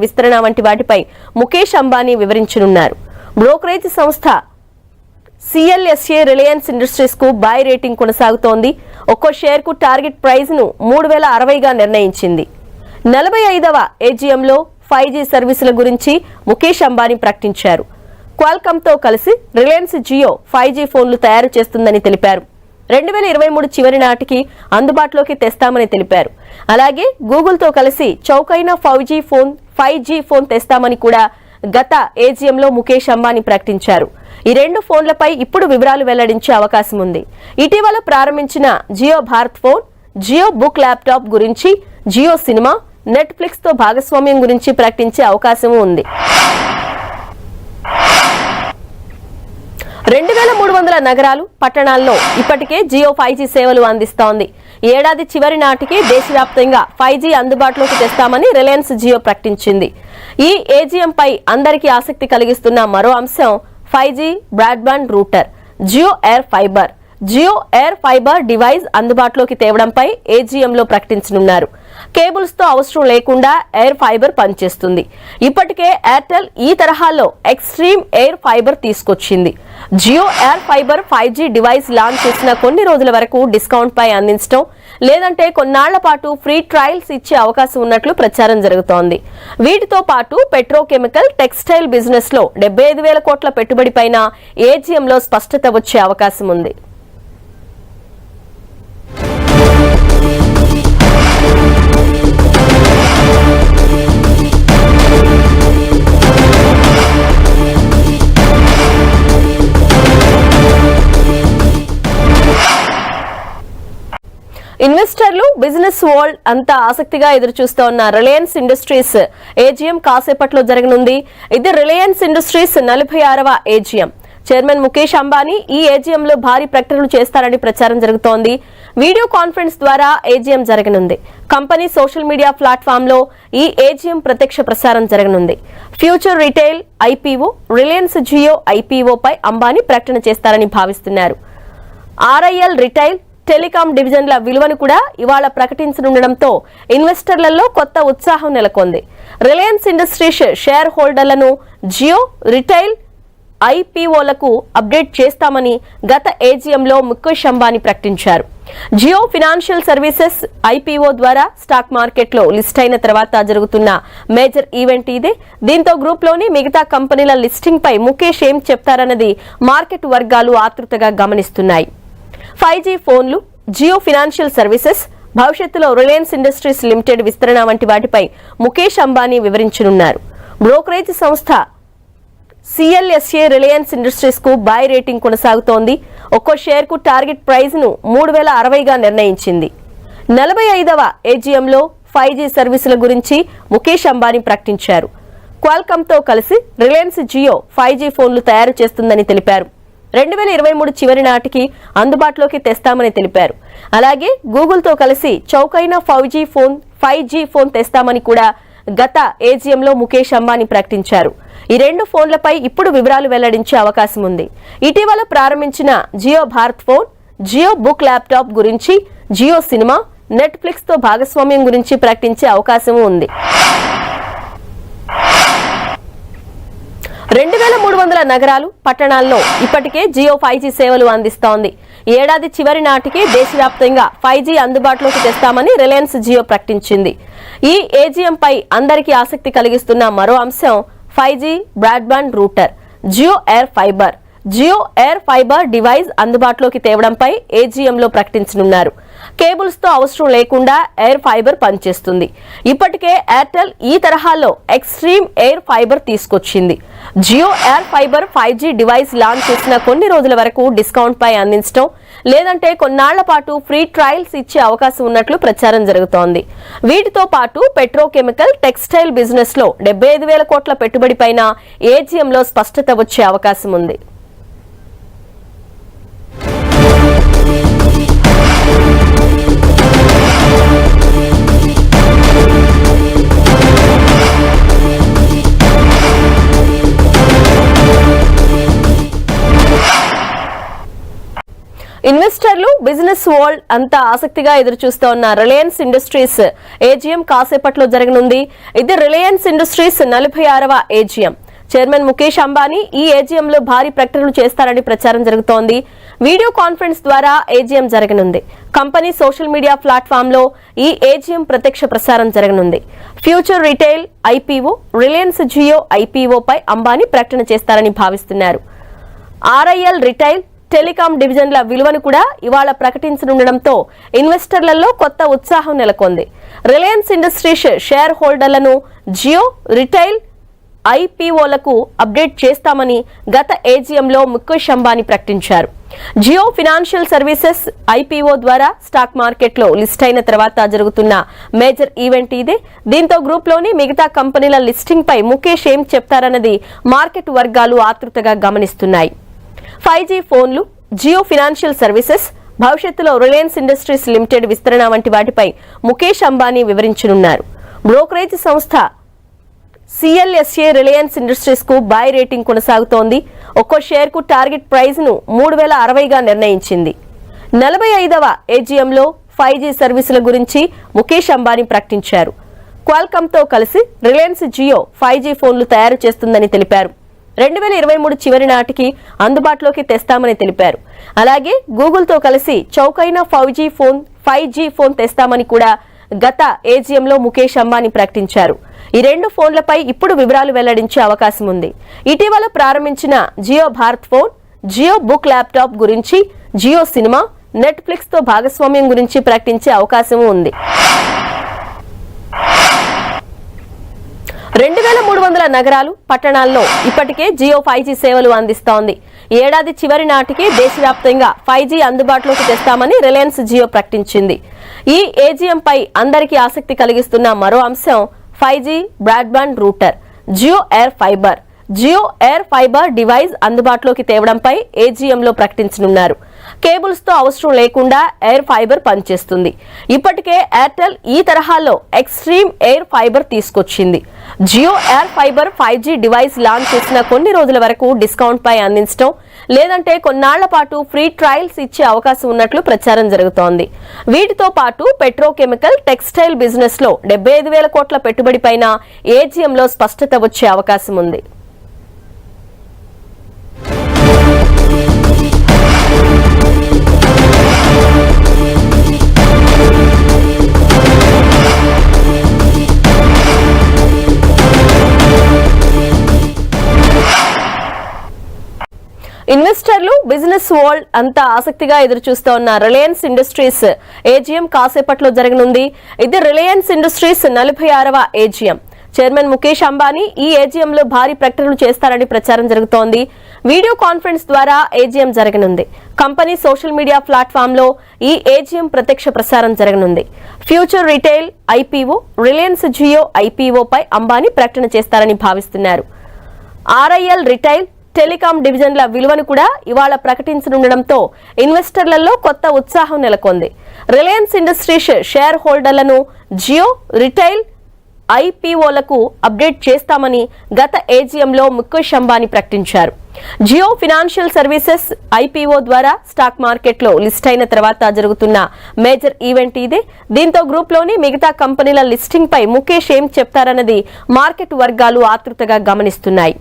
విస్తరణ వంటి వాటిపై ముఖేష్ అంబానీ వివరించనున్నారు. బ్రోకరేజ్ సంస్థ CLSA రిలయన్స్ ఇండస్ట్రీస్ కు బై రేటింగ్ కొనసాగుతోంది. ఒక్కో షేర్ కు టార్గెట్ ప్రైస్ ను 3060 గా నిర్ణయించింది. 45వ AGM లో 5G సర్వీసుల గురించి ముఖేష్ అంబానీ ప్రకటించారు. క్వాల్కామ్ తో కలిసి రిలయన్స్ జియో 5G ఫోన్లు తయారు చేస్తుందని తెలిపారు. 2023 చివరి నాటికి అందుబాటులోకి తెస్తామని తెలిపారు. అలాగే గూగుల్ తో కలిసి చౌకైన 5G ఫోన్ తెస్తామని కూడా గత AGM లో ముఖేష్ అంబానీ ప్రకటించారు. ఈ రెండు ఫోన్లపై ఇప్పుడు వివరాలు వెల్లడించే అవకాశం ఉంది. ఇటీవల ప్రారంభించిన Jio Bharat phone, Jio book laptop గురించి, జియో సినిమా, నెట్ఫ్లిక్స్ తో భాగస్వామ్యం గురించి ప్రకటించే అవకాశం ఉంది. 2300 నగరాలు, పట్టణాల్లో ఇప్పటికే జియో 5G సేవలు అందిస్తోంది. ఏడాది చివరి నాటికి దేశవ్యాప్తంగా 5G అందుబాటులోకి తెస్తామని రిలయన్స్ జియో ప్రకటించింది. ఈ AGM పై అందరికీ ఆసక్తి కలిగిస్తున్న మరో అంశం 5G broadband router Jio air fiber device అందుబాటులోకి తేవడంపై AGM లో ప్రకటించనున్నారు. కేబుల్స్ తో అవసరం లేకుండా ఎయిర్ ఫైబర్ పనిచేస్తుంది. ఇప్పటికే ఎయిర్టెల్ ఈ తరహాలో ఎక్స్ట్రీమ్ ఎయిర్ ఫైబర్ తీసుకొచ్చింది. Jio air fiber 5G device launch చేసిన కొన్ని రోజుల వరకు డిస్కౌంట్ పై అందించడం, లేదంటే కొన్నాళ్ల పాటు ఫ్రీ ట్రయల్స్ ఇచ్చే అవకాశం ఉన్నట్లు ప్రచారం జరుగుతోంది. వీటితో పాటు పెట్రోకెమికల్, టెక్స్టైల్ బిజినెస్ లో 75,000 కోట్ల పెట్టుబడిపైన AGM లో స్పష్టత వచ్చే అవకాశం ఉంది. ఇన్వెస్టర్లు, బిజినెస్ వరల్డ్ అంతా ఆసక్తిగా ఎదురుచూస్తూ ఉన్న రిలయన్స్ ఇండస్ట్రీస్ AGM కాసేపట్లో జరగనుంది. ఇది రిలయన్స్ ఇండస్ట్రీస్ 46వ AGM. చైర్మన్ ముకేష్ అంబానీ ఈ AGM లో భారీ ప్రకటనలు చేస్తారని ప్రచారం జరుగుతోంది. వీడియో కాన్ఫరెన్స్ ద్వారా AGM జరగనుంది. కంపెనీ సోషల్ మీడియా ప్లాట్ఫామ్ లో ఈ AGM ప్రత్యక్ష ప్రసారం జరగనుంది. Future retail IPO, Reliance Jio IPO పై అంబానీ ప్రకటన చేస్తారని భావిస్తున్నారు. RIL రిటైల్, టెలికాం డివిజన్ల విలువను కూడా ఇవాళ ప్రకటించనుండడంతో ఇన్వెస్టర్లలో కొత్త ఉత్సాహం నెలకొంది. రిలయన్స్ ఇండస్ట్రీస్ షేర్ హోల్డర్లను జియో, రిటైల్ IPOలకు అప్డేట్ చేస్తామని గత AGM లో ముకేష్ అంబానీ ప్రకటించారు. జియో ఫైనాన్షియల్ సర్వీసెస్ IPO ద్వారా స్టాక్ మార్కెట్ లో లిస్ట్ అయిన తర్వాత జరుగుతున్న మేజర్ ఈవెంట్ ఇదే. దీంతో గ్రూప్ లోని మిగతా కంపెనీల లిస్టింగ్ పై ముకేష్ ఏం చెప్తారన్నది మార్కెట్ వర్గాలు ఆతృతగా గమనిస్తున్నాయి. 5G ఫోన్లు, జియో ఫైనాన్షియల్ సర్వీసెస్, భవిష్యత్తులో రిలయన్స్ ఇండస్ట్రీస్ లిమిటెడ్ విస్తరణ వంటి వాటిపై ముకేష్ అంబానీ వివరించనున్నారు. బ్రోకరేజ్ సంస్థ CLSA రిలయన్స్ ఇండస్ట్రీస్ కు బై రేటింగ్ కొనసాగుతోంది. ఒక్కో షేర్ కు టార్గెట్ ప్రైస్ ను 3060 గా నిర్ణయించింది. 45వ AGM లో 5G సర్వీసుల గురించి ముకేష్ అంబానీ ప్రకటించారు. క్వాల్కామ్ తో కలిసి రిలయన్స్ జియో 5G ఫోన్లు తయారు చేస్తుందని తెలిపారు. 2023 చివరి నాటికి అందుబాటులోకి తెస్తామని తెలిపారు. అలాగే గూగుల్ తో కలిసి చౌకైన 5G ఫోన్ తెస్తామని కూడా గత AGM లో ముకేష్ అంబానీ ప్రకటించారు. ఈ రెండు ఫోన్లపై ఇప్పుడు వివరాలు వెల్లడించే అవకాశం ఉంది. ఇటీవల ప్రారంభించిన Jio Bharat phone, Jio book laptop గురించి, జియో సినిమా, నెట్ఫ్లిక్స్ తో భాగస్వామ్యం గురించి ప్రకటించే అవకాశం ఉంది. 2300 నగరాలు, పట్టణాల్లో ఇప్పటికే జియో 5G సేవలు అందిస్తోంది. ఏడాది చివరి నాటికి దేశవ్యాప్తంగా 5G అందుబాటులోకి తెస్తామని రిలయన్స్ జియో ప్రకటించింది. ఈ AGM పై అందరికీ ఆసక్తి కలిగిస్తున్న మరో అంశం 5G broadband router Jio air fiber device అందుబాటులోకి తేవడంపై AGM లో ప్రకటించనున్నారు. కేబుల్స్ తో అవసరం లేకుండా ఎయిర్ ఫైబర్ పనిచేస్తుంది. ఇప్పటికే ఎయిర్టెల్ ఈ తరహాలో ఎక్స్ట్రీమ్ ఎయిర్ ఫైబర్ తీసుకొచ్చింది. Jio air fiber 5G device launch చేసిన కొన్ని రోజుల వరకు డిస్కౌంట్ పై అందించడం, లేదంటే కొన్నాళ్ల పాటు ఫ్రీ ట్రయల్స్ ఇచ్చే అవకాశం ఉన్నట్లు ప్రచారం జరుగుతోంది. వీటితో పాటు పెట్రోకెమికల్, టెక్స్టైల్ బిజినెస్ లో 75,000 కోట్ల పెట్టుబడిపైన AGM లో స్పష్టత వచ్చే అవకాశం ఉంది. ఇన్వెస్టర్లు బిజినెస్ వరల్డ్ అంతా ఆసక్తిగా ఎదురుచూస్తోన్న రిలయన్స్ ఇండస్ట్రీస్ ఏజీఎం కాసేపట్లో జరగనుంది. ఇది రిలయన్స్ ఇండస్ట్రీస్ 46వ ఏజీఎం. చైర్మన్ ముకేష్ అంబానీ ఈ ఏజీఎంలో భారీ ప్రకటనలు చేస్తారని ప్రచారం జరుగుతోంది. వీడియో కాన్ఫరెన్స్ ద్వారా ఏజీఎం జరగనుంది. కంపెనీ సోషల్ మీడియా ప్లాట్ఫామ్ లో ఈ ఏజీఎం ప్రత్యక్ష ప్రసారం జరగనుంది. Future retail IPO, Reliance Jio IPO పై అంబానీ ప్రకటన చేస్తారని భావిస్తున్నారు. ఆర్ఐఎల్ రిటైల్, టెలికాం డివిజన్ల విలువను కూడా ఇవాళ ప్రకటించనుండడంతో ఇన్వెస్టర్లలో కొత్త ఉత్సాహం నెలకొంది. రిలయన్స్ ఇండస్ట్రీస్ షేర్ హోల్డర్లను జియో, రిటైల్ ఐపీఓలకు అప్డేట్ చేస్తామని గత ఏజీఎంలో ముకేష్ అంబానీ ప్రకటించారు. జియో ఫైనాన్షియల్ సర్వీసెస్ ఐపీఓ ద్వారా స్టాక్ మార్కెట్లో లిస్ట్ అయిన తర్వాత జరుగుతున్న మేజర్ ఈవెంట్ ఇదే. దీంతో గ్రూప్ లోని మిగతా కంపెనీల లిస్టింగ్ పై ముకేష్ ఏం చెప్తారన్నది మార్కెట్ వర్గాలు ఆతృతగా గమనిస్తున్నాయి. 5G ఫోన్లు, జియో ఫైనాన్షియల్ సర్వీసెస్, భవిష్యత్తులో రిలయన్స్ ఇండస్ట్రీస్ లిమిటెడ్ విస్తరణ వంటి వాటిపై ముకేష్ అంబానీ వివరించనున్నారు. బ్రోకరేజ్ సంస్థ CLSA రిలయన్స్ ఇండస్ట్రీస్ కు బై రేటింగ్ కొనసాగుతోంది. ఒక్కో షేర్ కు టార్గెట్ ప్రైస్ ను 3060గా నిర్ణయించింది. 45వ ఏజీఎంలో 5G సర్వీసుల గురించి ముకేష్ అంబానీ ప్రకటించారు. క్వాల్కామ్ తో కలిసి రిలయన్స్ జియో 5G ఫోన్లు తయారు చేస్తుందని తెలిపారు. 2023 చివరి నాటికి అందుబాటులోకి తెస్తామని తెలిపారు. అలాగే గూగుల్ తో కలిసి చౌకైన 5G ఫోన్ తెస్తామని కూడా గత ఏజీఎంలో ముకేష్ అంబానీ ప్రకటించారు. ఈ రెండు ఫోన్లపై ఇప్పుడు వివరాలు వెల్లడించే అవకాశం ఉంది. ఇటీవల ప్రారంభించిన Jio Bharat phone, Jio book laptop గురించి, జియో సినిమా, నెట్ఫ్లిక్స్ తో భాగస్వామ్యం గురించి ప్రకటించే అవకాశం ఉంది. 2300 నగరాలు, పట్టణాల్లో ఇప్పటికే జియో 5G సేవలు అందిస్తోంది. ఏడాది చివరి నాటికి దేశవ్యాప్తంగా 5G అందుబాటులోకి తెస్తామని రిలయన్స్ జియో ప్రకటించింది. ఈ ఏజీఎం పై అందరికీ ఆసక్తి కలిగిస్తున్న మరో అంశం 5G broadband router Jio air fiber device అందుబాటులోకి తేవడంపై ఏజీఎంలో ప్రకటించనున్నారు. కేబుల్స్ తో అవసరం లేకుండా ఎయిర్ ఫైబర్ పనిచేస్తుంది. ఇప్పటికే ఎయిర్టెల్ ఈ తరహాలో ఎక్స్ట్రీమ్ ఎయిర్ ఫైబర్ తీసుకొచ్చింది. Jio air fiber 5G device launch చేసిన కొన్ని రోజుల వరకు డిస్కౌంట్ పై అందించడం, లేదంటే కొన్నాళ్ల పాటు ఫ్రీ ట్రయల్స్ ఇచ్చే అవకాశం ఉన్నట్లు ప్రచారం జరుగుతోంది. వీటితో పాటు పెట్రోకెమికల్, టెక్స్టైల్ బిజినెస్ లో 75,000 కోట్ల పెట్టుబడిపైన ఏజీఎంలో స్పష్టత వచ్చే అవకాశం ఉంది. ఇన్వెస్టర్లు బిజినెస్ వరల్డ్ అంతా ఆసక్తిగా ఎదురుచూస్తోన్న రిలయన్స్ ఇండస్ట్రీస్ ఏజీఎం కాసేపట్లో జరగనుంది. ఇది రిలయన్స్ ఇండస్ట్రీస్ 46వ ఏజీఎం. చైర్మన్ ముకేష్ అంబానీ ఈ ఏజీఎంలో భారీ ప్రకటనలు చేస్తారని ప్రచారం జరుగుతోంది. వీడియో కాన్ఫరెన్స్ ద్వారా ఏజీఎం జరగనుంది. కంపెనీ సోషల్ మీడియా ప్లాట్ఫామ్ లో ఈ ఏజీఎం ప్రత్యక్ష ప్రసారం జరగనుంది. Future retail IPO, Reliance Jio IPO పై అంబానీ ప్రకటన చేస్తారని భావిస్తున్నారు. ఆర్ఐఎల్ రిటైల్, టెలికాం డివిజన్ల విలువను కూడా ఇవాళ ప్రకటించనుండడంతో ఇన్వెస్టర్లలో కొత్త ఉత్సాహం నెలకొంది. రిలయన్స్ ఇండస్ట్రీస్ షేర్ హోల్డర్లను జియో, రిటైల్ ఐపీఓలకు అప్డేట్ చేస్తామని గత ఏజీఎంలో ముకేష్ అంబానీ ప్రకటించారు. జియో ఫైనాన్షియల్ సర్వీసెస్ ఐపీఓ ద్వారా స్టాక్ మార్కెట్లో లిస్ట్ అయిన తర్వాత జరుగుతున్న మేజర్ ఈవెంట్ ఇదే. దీంతో గ్రూప్ లోని మిగతా కంపెనీల లిస్టింగ్ పై ముకేష్ ఏం చెప్తారన్నది మార్కెట్ వర్గాలు ఆతృతగా గమనిస్తున్నాయి.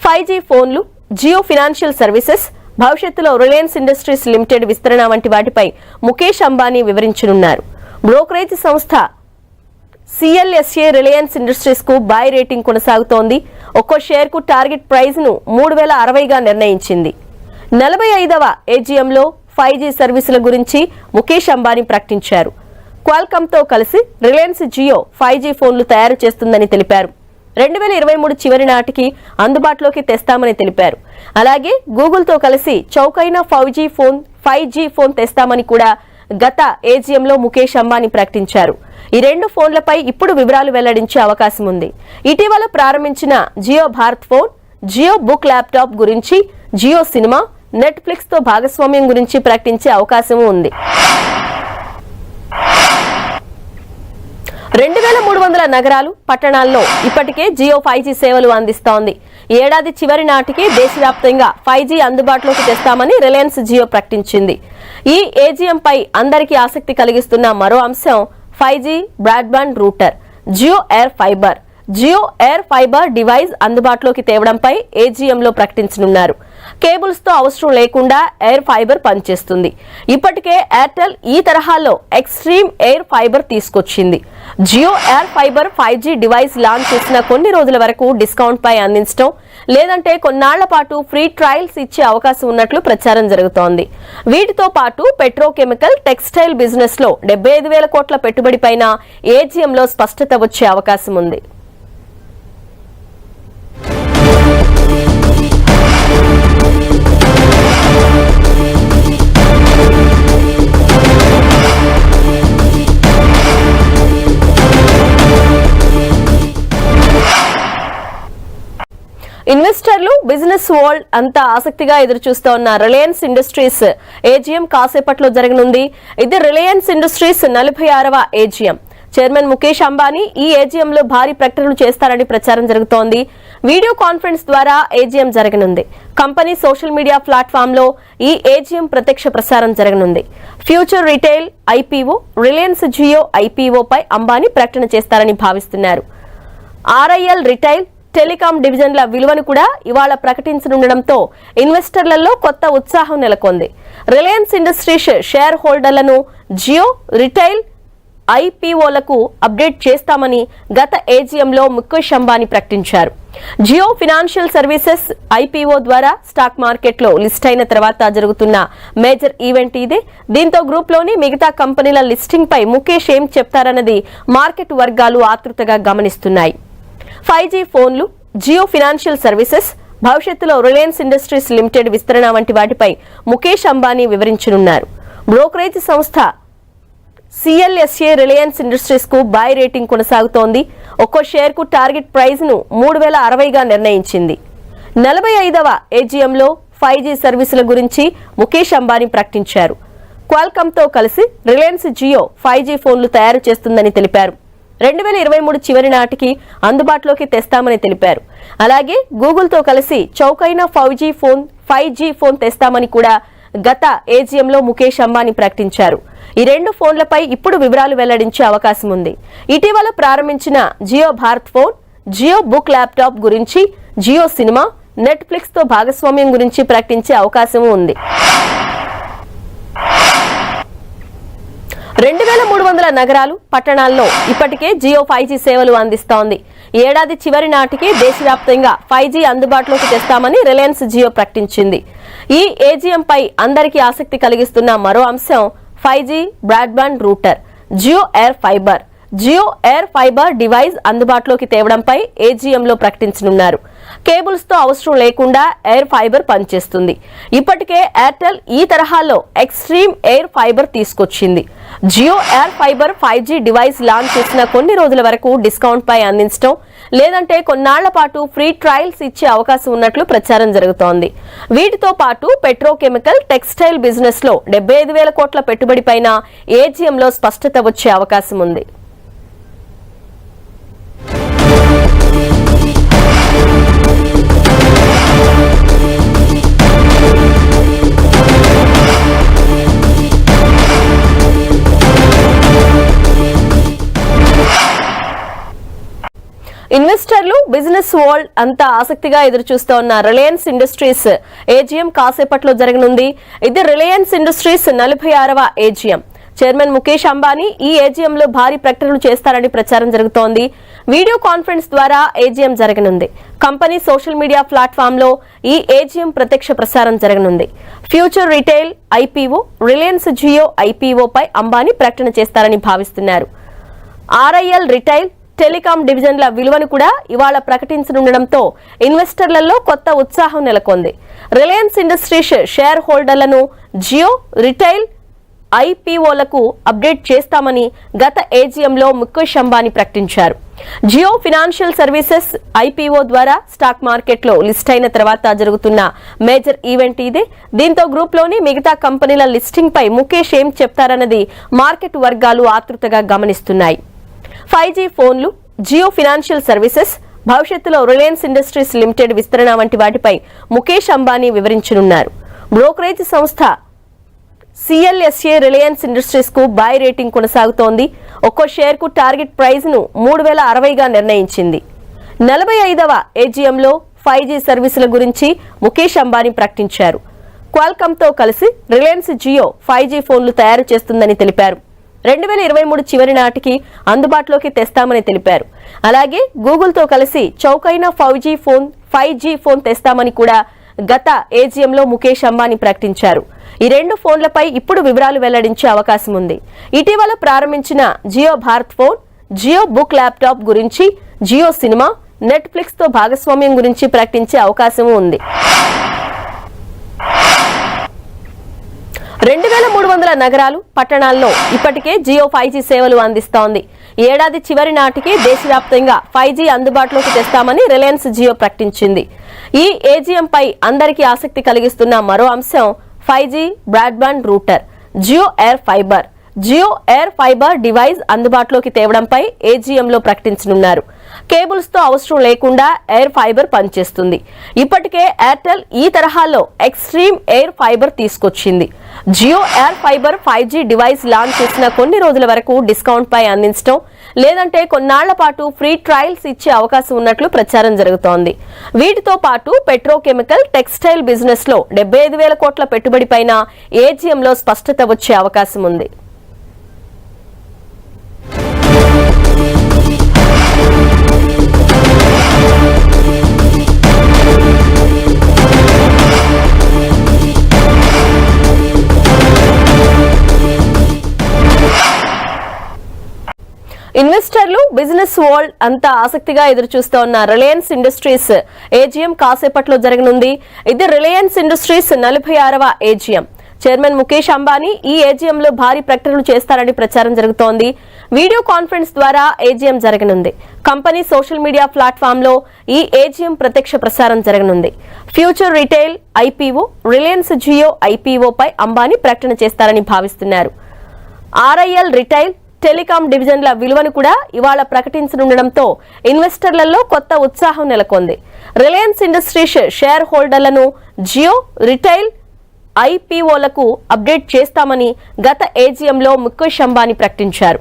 5G ఫోన్లు, జియో ఫైనాన్షియల్ సర్వీసెస్, భవిష్యత్తులో రిలయన్స్ ఇండస్ట్రీస్ లిమిటెడ్ విస్తరణ వంటి వాటిపై ముకేష్ అంబానీ వివరించనున్నారు. బ్రోకరేజ్ సంస్థ CLSA రిలయన్స్ ఇండస్ట్రీస్ కు బై రేటింగ్ కొనసాగుతోంది. ఒక్కో షేర్ కు టార్గెట్ ప్రైస్ ను 3060గా నిర్ణయించింది. 45వ ఏజీఎంలో 5G సర్వీసుల గురించి ముకేష్ అంబానీ ప్రకటించారు. క్వాల్కామ్ తో కలిసి రిలయన్స్ జియో 5G ఫోన్లు తయారు చేస్తుందని తెలిపారు. 2023 చివరి నాటికి అందుబాటులోకి తెస్తామని తెలిపారు. అలాగే గూగుల్ తో కలిసి చౌకైన 5G ఫోన్ తెస్తామని కూడా గత ఏజీఎంలో ముకేష్ అంబానీ ప్రకటించారు. ఈ రెండు ఫోన్లపై ఇప్పుడు వివరాలు వెల్లడించే అవకాశం ఉంది. ఇటీవల ప్రారంభించిన Jio Bharat phone, Jio book laptop గురించి, జియో సినిమా, నెట్ఫ్లిక్స్ తో భాగస్వామ్యం గురించి ప్రకటించే అవకాశం ఉంది. 2300 నగరాలు, పట్టణాల్లో ఇప్పటికే జియో 5G సేవలు అందిస్తోంది. ఏడాది చివరి నాటికి దేశవ్యాప్తంగా 5G అందుబాటులోకి తెస్తామని రిలయన్స్ జియో ప్రకటించింది. ఈ ఏజీఎం పై అందరికీ ఆసక్తి కలిగిస్తున్న మరో అంశం 5G broadband router Jio air fiber device అందుబాటులోకి తేవడంపై ఏజీఎంలో ప్రకటించనున్నారు. కేబుల్స్ తో అవసరం లేకుండా ఎయిర్ ఫైబర్ పనిచేస్తుంది. ఇప్పటికే ఎయిర్టెల్ ఈ తరహాలో ఎక్స్ట్రీమ్ ఎయిర్ ఫైబర్ తీసుకొచ్చింది. Jio air fiber 5G device launch చేసిన కొన్ని రోజుల వరకు డిస్కౌంట్ పై అందించడం, లేదంటే కొన్నాళ్ల పాటు ఫ్రీ ట్రయల్స్ ఇచ్చే అవకాశం ఉన్నట్లు ప్రచారం జరుగుతోంది. వీటితో పాటు పెట్రోకెమికల్, టెక్స్టైల్ బిజినెస్ లో 75,000 కోట్ల పెట్టుబడి పైన ఏజీఎంలో స్పష్టత వచ్చే అవకాశం ఉంది. ఇన్వెస్టర్లు, బిజినెస్ వరల్డ్ అంతా ఆసక్తిగా ఎదురు చూస్తూ ఉన్న రిలయన్స్ ఇండస్ట్రీస్ ఏజీఎం కాసేపట్లో జరగనుంది. ఇది రిలయన్స్ ఇండస్ట్రీస్ 46వ ఏజీఎం. చైర్మన్ ముకేష్ అంబానీ ఈ ఏజీఎంలో భారీ ప్రకటనలు చేస్తారని ప్రచారం జరుగుతోంది. వీడియో కాన్ఫరెన్స్ ద్వారా ఏజీఎం జరగనుంది. కంపెనీ సోషల్ మీడియా ప్లాట్ఫామ్ లో ఈ ఏజీఎం ప్రత్యక్ష ప్రసారం జరగనుంది. Future retail IPO, Reliance Jio IPO పై అంబానీ ప్రకటన చేస్తారని భావిస్తున్నారు. ఆర్ఐఎల్ రిటైల్, టెలికాం డివిజన్ల విలువను కూడా ఇవాళ ప్రకటించనుండడంతో ఇన్వెస్టర్లలో కొత్త ఉత్సాహం నెలకొంది. రిలయన్స్ ఇండస్ట్రీస్ షేర్ హోల్డర్లను జియో, రిటైల్ ఐపీఓలకు అప్డేట్ చేస్తామని గత ఏజీఎంలో ముకేష్ అంబానీ ప్రకటించారు. జియో ఫైనాన్షియల్ సర్వీసెస్ ఐపీఓ ద్వారా స్టాక్ మార్కెట్లో లిస్ట్ అయిన తర్వాత జరుగుతున్న మేజర్ ఈవెంట్ ఇదే. దీంతో గ్రూప్ లోని మిగతా కంపెనీల లిస్టింగ్ పై ముకేష్ ఏం చెప్తారన్నది మార్కెట్ వర్గాలు ఆతృతగా గమనిస్తున్నాయి. 5G ఫోన్లు, జియో ఫైనాన్షియల్ సర్వీసెస్, భవిష్యత్తులో రిలయన్స్ ఇండస్ట్రీస్ లిమిటెడ్ విస్తరణ వంటి వాటిపై ముకేష్ అంబానీ వివరించనున్నారు. బ్రోకరేజ్ సంస్థ సిఎల్ఎస్ఏ రిలయన్స్ ఇండస్ట్రీస్ కు బై రేటింగ్ కొనసాగుతోంది. ఒక్కో షేర్ కు టార్గెట్ ప్రైస్ ను 3,060గా నిర్ణయించింది. 45వ ఏజీఎంలో 5G సర్వీసుల గురించి ముకేష్ అంబానీ ప్రకటించారు. క్వాల్కామ్ తో కలిసి రిలయన్స్ జియో 5G ఫోన్లు తయారు చేస్తుందని తెలిపారు. 2023 చివరి నాటికి అందుబాటులోకి తెస్తామని తెలిపారు. అలాగే గూగుల్ తో కలిసి చౌకైన 5G ఫోన్ తెస్తామని కూడా గత ఏజీఎంలో ముకేష్ అంబానీ ప్రకటించారు. ఈ రెండు ఫోన్లపై ఇప్పుడు వివరాలు వెల్లడించే అవకాశం ఉంది. ఇటీవల ప్రారంభించిన Jio Bharat phone, Jio book laptop గురించి, జియో సినిమా, నెట్ఫ్లిక్స్ తో భాగస్వామ్యం గురించి ప్రకటించే అవకాశం ఉంది. 2,300 నగరాలు, పట్టణాల్లో ఇప్పటికే జియో 5G సేవలు అందిస్తోంది. ఏడాది చివరి నాటికి దేశవ్యాప్తంగా 5G అందుబాటులోకి తెస్తామని రిలయన్స్ జియో ప్రకటించింది. ఈ ఏజీఎం పై అందరికీ ఆసక్తి కలిగిస్తున్న మరో అంశం 5G broadband router Jio air fiber device అందుబాటులోకి తేవడంపై ఏజీఎంలో ప్రకటించనున్నారు. కేబుల్స్ తో అవసరం లేకుండా ఎయిర్ ఫైబర్ పనిచేస్తుంది. ఇప్పటికే ఎయిర్టెల్ ఈ తరహాలో ఎక్స్ట్రీమ్ ఎయిర్ ఫైబర్ తీసుకొచ్చింది. Jio air fiber 5G device launch చేసిన కొన్ని రోజుల వరకు డిస్కౌంట్ పై అందించడం, లేదంటే కొన్నాళ్ల పాటు ఫ్రీ ట్రయల్స్ ఇచ్చే అవకాశం ఉన్నట్లు ప్రచారం జరుగుతోంది. వీటితో పాటు పెట్రోకెమికల్, టెక్స్టైల్ బిజినెస్ లో 75,000 కోట్ల పెట్టుబడి పైన ఏజీఎంలో స్పష్టత వచ్చే అవకాశం ఉంది. ఇన్వెస్టర్లు, బిజినెస్ వరల్డ్ అంతా ఆసక్తిగా ఎదురు చూస్తూ ఉన్న రిలయన్స్ ఇండస్ట్రీస్ ఏజీఎం కాసేపట్లో జరగనుంది. ఇది రిలయన్స్ ఇండస్ట్రీస్ 46వ ఏజీఎం. చైర్మన్ ముకేష్ అంబానీ ఈ ఏజీఎంలో భారీ ప్రకటనలు చేస్తారని ప్రచారం జరుగుతోంది. వీడియో కాన్ఫరెన్స్ ద్వారా ఏజీఎం జరగనుంది. కంపెనీ సోషల్ మీడియా ప్లాట్ఫామ్ లో ఈ ఏజీఎం ప్రత్యక్ష ప్రసారం జరగనుంది. Future retail IPO, Reliance Jio IPO పై అంబానీ ప్రకటన చేస్తారని భావిస్తున్నారు. ఆర్ఐఎల్ రిటైల్, టెలికాం డివిజన్ల విలువను కూడా ఇవాళ ప్రకటించనుండడంతో ఇన్వెస్టర్లలో కొత్త ఉత్సాహం నెలకొంది. రిలయన్స్ ఇండస్ట్రీస్ షేర్ హోల్డర్లను జియో, రిటైల్ ఐపీఓలకు అప్డేట్ చేస్తామని గత ఏజీఎంలో ముకేష్ అంబానీ ప్రకటించారు. జియో ఫైనాన్షియల్ సర్వీసెస్ ఐపీఓ ద్వారా స్టాక్ మార్కెట్లో లిస్ట్ అయిన తర్వాత జరుగుతున్న మేజర్ ఈవెంట్ ఇదే. దీంతో గ్రూప్ లోని మిగతా కంపెనీల లిస్టింగ్ పై ముకేష్ ఏం చెప్తారన్నది మార్కెట్ వర్గాలు ఆతృతగా గమనిస్తున్నాయి. 5G ఫోన్లు, జియో ఫైనాన్షియల్ సర్వీసెస్, భవిష్యత్తులో రిలయన్స్ ఇండస్ట్రీస్ లిమిటెడ్ విస్తరణ వంటి వాటిపై ముకేష్ అంబానీ వివరించనున్నారు. బ్రోకరేజ్ సంస్థ సిఎల్ఎస్ఏ రిలయన్స్ ఇండస్ట్రీస్ కు బై రేటింగ్ కొనసాగుతోంది. ఒక్కో షేర్ కు టార్గెట్ ప్రైస్ ను 3060గా నిర్ణయించింది. 45వ ఏజీఎంలో 5G సర్వీసుల గురించి ముకేష్ అంబానీ ప్రకటించారు. క్వాల్కామ్తో కలిసి రిలయన్స్ జియో 5G ఫోన్లు తయారు చేస్తుందని తెలిపారు. 2023 చివరి నాటికి అందుబాటులోకి తెస్తామని తెలిపారు. అలాగే గూగుల్తో కలిసి చౌకైన 5G ఫోన్ తెస్తామని కూడా గత ఏజీఎంలో ముకేష్ అంబానీ ప్రకటించారు. ఈ రెండు ఫోన్లపై ఇప్పుడు వివరాలు వెల్లడించే అవకాశం ఉంది. ఇటీవల ప్రారంభించిన Jio Bharat phone, Jio book laptop గురించి, జియో సినిమా, నెట్ఫ్లిక్స్ తో భాగస్వామ్యం గురించి ప్రకటించే అవకాశం ఉంది. 2300 నగరాలు, పట్టణాల్లో ఇప్పటికే జియో 5G సేవలు అందిస్తోంది. ఏడాది చివరి నాటికి దేశవ్యాప్తంగా 5G అందుబాటులోకి తెస్తామని రిలయన్స్ జియో ప్రకటించింది. ఈ ఏజీఎం పై అందరికీ ఆసక్తి కలిగిస్తున్న మరో అంశం 5G broadband router Jio air fiber device అందుబాటులోకి తేవడంపై ఏజీఎంలో ప్రకటించనున్నారు. కేబుల్స్ తో అవసరం లేకుండా ఎయిర్ ఫైబర్ పనిచేస్తుంది. ఇప్పటికే ఎయిర్టెల్ ఈ తరహాలో ఎక్స్ట్రీమ్ ఎయిర్ ఫైబర్ తీసుకొచ్చింది. Jio air fiber 5G device launch చేసిన కొన్ని రోజుల వరకు డిస్కౌంట్ పై అందించడం, లేదంటే కొన్నాళ్ల పాటు ఫ్రీ ట్రయల్స్ ఇచ్చే అవకాశం ఉన్నట్లు ప్రచారం జరుగుతోంది. వీటితో పాటు పెట్రోకెమికల్, టెక్స్టైల్ బిజినెస్ లో 75,000 కోట్ల పెట్టుబడిపైన ఏజీఎంలో స్పష్టత వచ్చే అవకాశం ఉంది. ఇన్వెస్టర్లు, బిజినెస్ వరల్డ్ అంతా ఆసక్తిగా ఎదురుచూస్తోన్న రిలయన్స్ ఇండస్ట్రీస్ ఏజీఎం కాసేపట్లో జరగనుంది. ఇది రిలయన్స్ ఇండస్ట్రీస్ 46వ ఏజీఎం. చైర్మన్ ముకేష్ అంబానీ ఈ ఏజీఎంలో భారీ ప్రకటనలు చేస్తారని ప్రచారం జరుగుతోంది. వీడియో కాన్ఫరెన్స్ ద్వారా ఏజీఎం జరగనుంది. కంపెనీ సోషల్ మీడియా ప్లాట్ఫామ్ లో ఈ ఏజీఎం ప్రత్యక్ష ప్రసారం జరగనుంది. Future retail IPO, Reliance Jio IPO పై అంబానీ ప్రకటన చేస్తారని భావిస్తున్నారు. ఆర్ఐఎల్ రిటైల్, టెలికాం డివిజన్ల విలువను కూడా ఇవాళ ప్రకటించనుండడంతో ఇన్వెస్టర్లలో కొత్త ఉత్సాహం నెలకొంది. రిలయన్స్ ఇండస్ట్రీస్ షేర్ హోల్డర్లను జియో, రిటైల్ ఐపీఓలకు అప్డేట్ చేస్తామని గత ఏజీఎంలో ముకేష్ అంబానీ ప్రకటించారు.